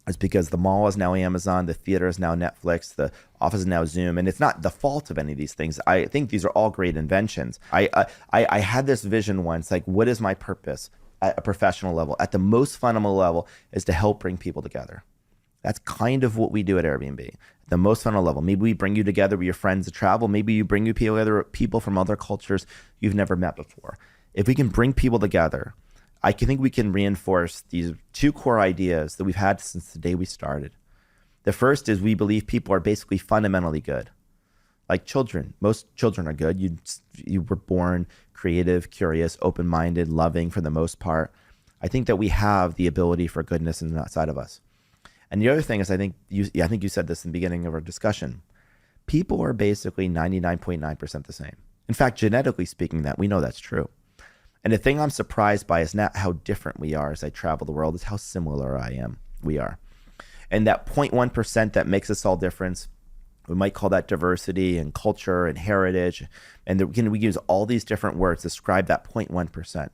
It's because the mall is now Amazon, the theater is now Netflix, the office is now Zoom, and it's not the fault of any of these things. I think these are all great inventions. I had this vision once, like, what is my purpose at a professional level? At the most fundamental level is to help bring people together. That's kind of what we do at Airbnb. The most fundamental level. Maybe we bring you together with your friends to travel. Maybe you bring you together people from other cultures you've never met before. If we can bring people together, I think we can reinforce these two core ideas that we've had since the day we started. The first is we believe people are basically fundamentally good. Like children. Most children are good. You were born creative, curious, open-minded, loving for the most part. I think that we have the ability for goodness inside of us. And the other thing is, I think you said this in the beginning of our discussion. People are basically 99.9% the same. In fact, genetically speaking, that we know that's true. And the thing I'm surprised by is not how different we are as I travel the world, is how similar we are. And that 0.1% that makes us all different, we might call that diversity and culture and heritage. And we use all these different words to describe that 0.1%.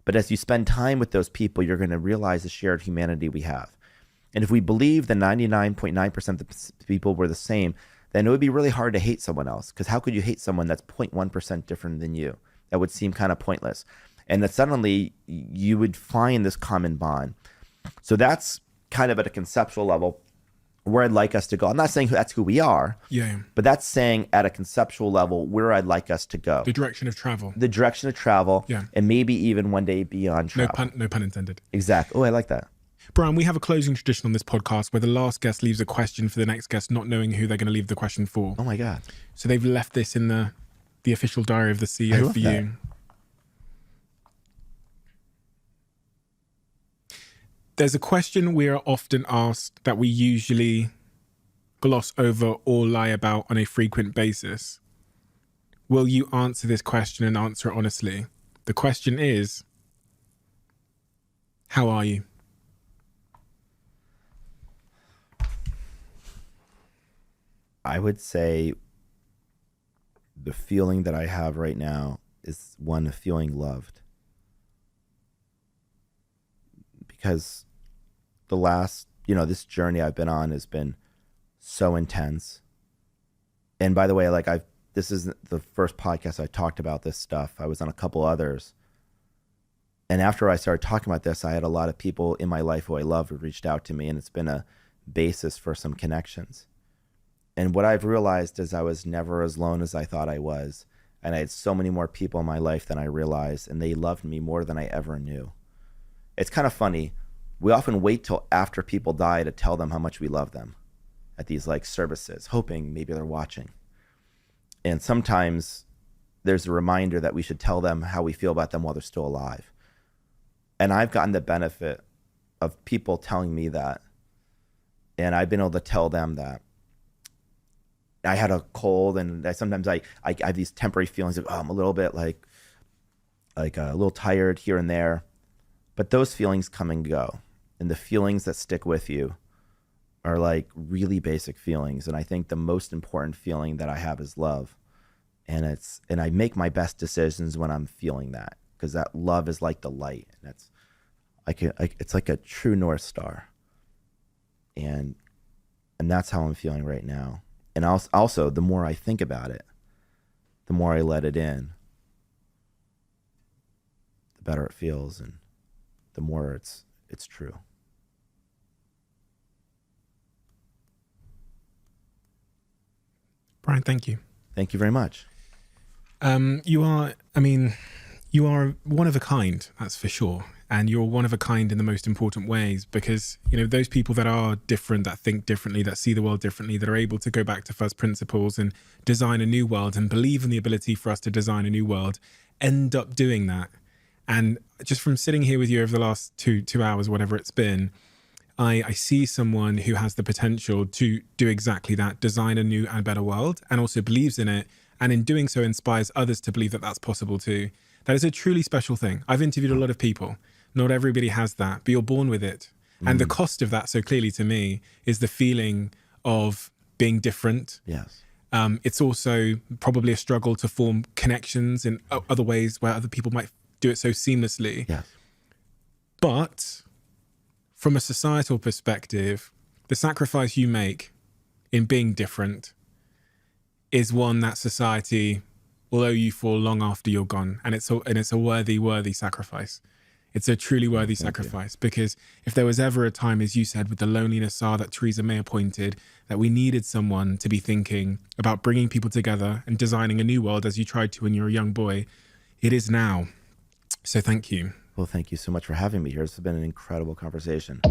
But as you spend time with those people, you're going to realize the shared humanity we have. And if we believe the 99.9% of the people were the same, then it would be really hard to hate someone else. Because how could you hate someone that's 0.1% different than you? That would seem kind of pointless. And that suddenly you would find this common bond. So that's kind of at a conceptual level where I'd like us to go. I'm not saying that's who we are, but that's saying at a conceptual level where I'd like us to go. The direction of travel. The direction of travel, and maybe even one day beyond travel. No pun intended. Exactly. Oh, I like that. Brian, we have a closing tradition on this podcast where the last guest leaves a question for the next guest, not knowing who they're going to leave the question for. Oh my God. So they've left this in the official diary of the CEO for you. There's a question we are often asked that we usually gloss over or lie about on a frequent basis. Will you answer this question and answer it honestly? The question is, how are you? I would say the feeling that I have right now is one of feeling loved. Because the last, this journey I've been on has been so intense. And by the way, this isn't the first podcast I talked about this stuff. I was on a couple others. And after I started talking about this, I had a lot of people in my life who I love who reached out to me, and it's been a basis for some connections. And what I've realized is I was never as alone as I thought I was. And I had so many more people in my life than I realized, and they loved me more than I ever knew. It's kind of funny. We often wait till after people die to tell them how much we love them at these services, hoping maybe they're watching. And sometimes there's a reminder that we should tell them how we feel about them while they're still alive. And I've gotten the benefit of people telling me that. And I've been able to tell them that I had a cold, and sometimes I have these temporary feelings of, I'm a little bit like a little tired here and there. But those feelings come and go. And the feelings that stick with you are like really basic feelings. And I think the most important feeling that I have is love. And I make my best decisions when I'm feeling that, because that love is like the light, and it's like a true North Star. And that's how I'm feeling right now. And also, the more I think about it, the more I let it in, the better it feels, and the more it's true. Brian, thank you. Thank you very much. You are one of a kind, that's for sure. And you're one of a kind in the most important ways, because, those people that are different, that think differently, that see the world differently, that are able to go back to first principles and design a new world and believe in the ability for us to design a new world, end up doing that. And just from sitting here with you over the last two hours, whatever it's been, I see someone who has the potential to do exactly that, design a new and better world, and also believes in it. And in doing so, inspires others to believe that that's possible too. That is a truly special thing. I've interviewed a lot of people. Not everybody has that, but you're born with it. And the cost of that, so clearly to me, is the feeling of being different. Yes. It's also probably a struggle to form connections in other ways where other people might do it so seamlessly. Yes. But from a societal perspective, the sacrifice you make in being different is one that society will owe you for long after you're gone. And it's a worthy sacrifice. It's a truly worthy sacrifice, because if there was ever a time, as you said, with the loneliness that Theresa May appointed, that we needed someone to be thinking about bringing people together and designing a new world, as you tried to when you were a young boy, it is now. So thank you. Well, thank you so much for having me here. It's been an incredible conversation.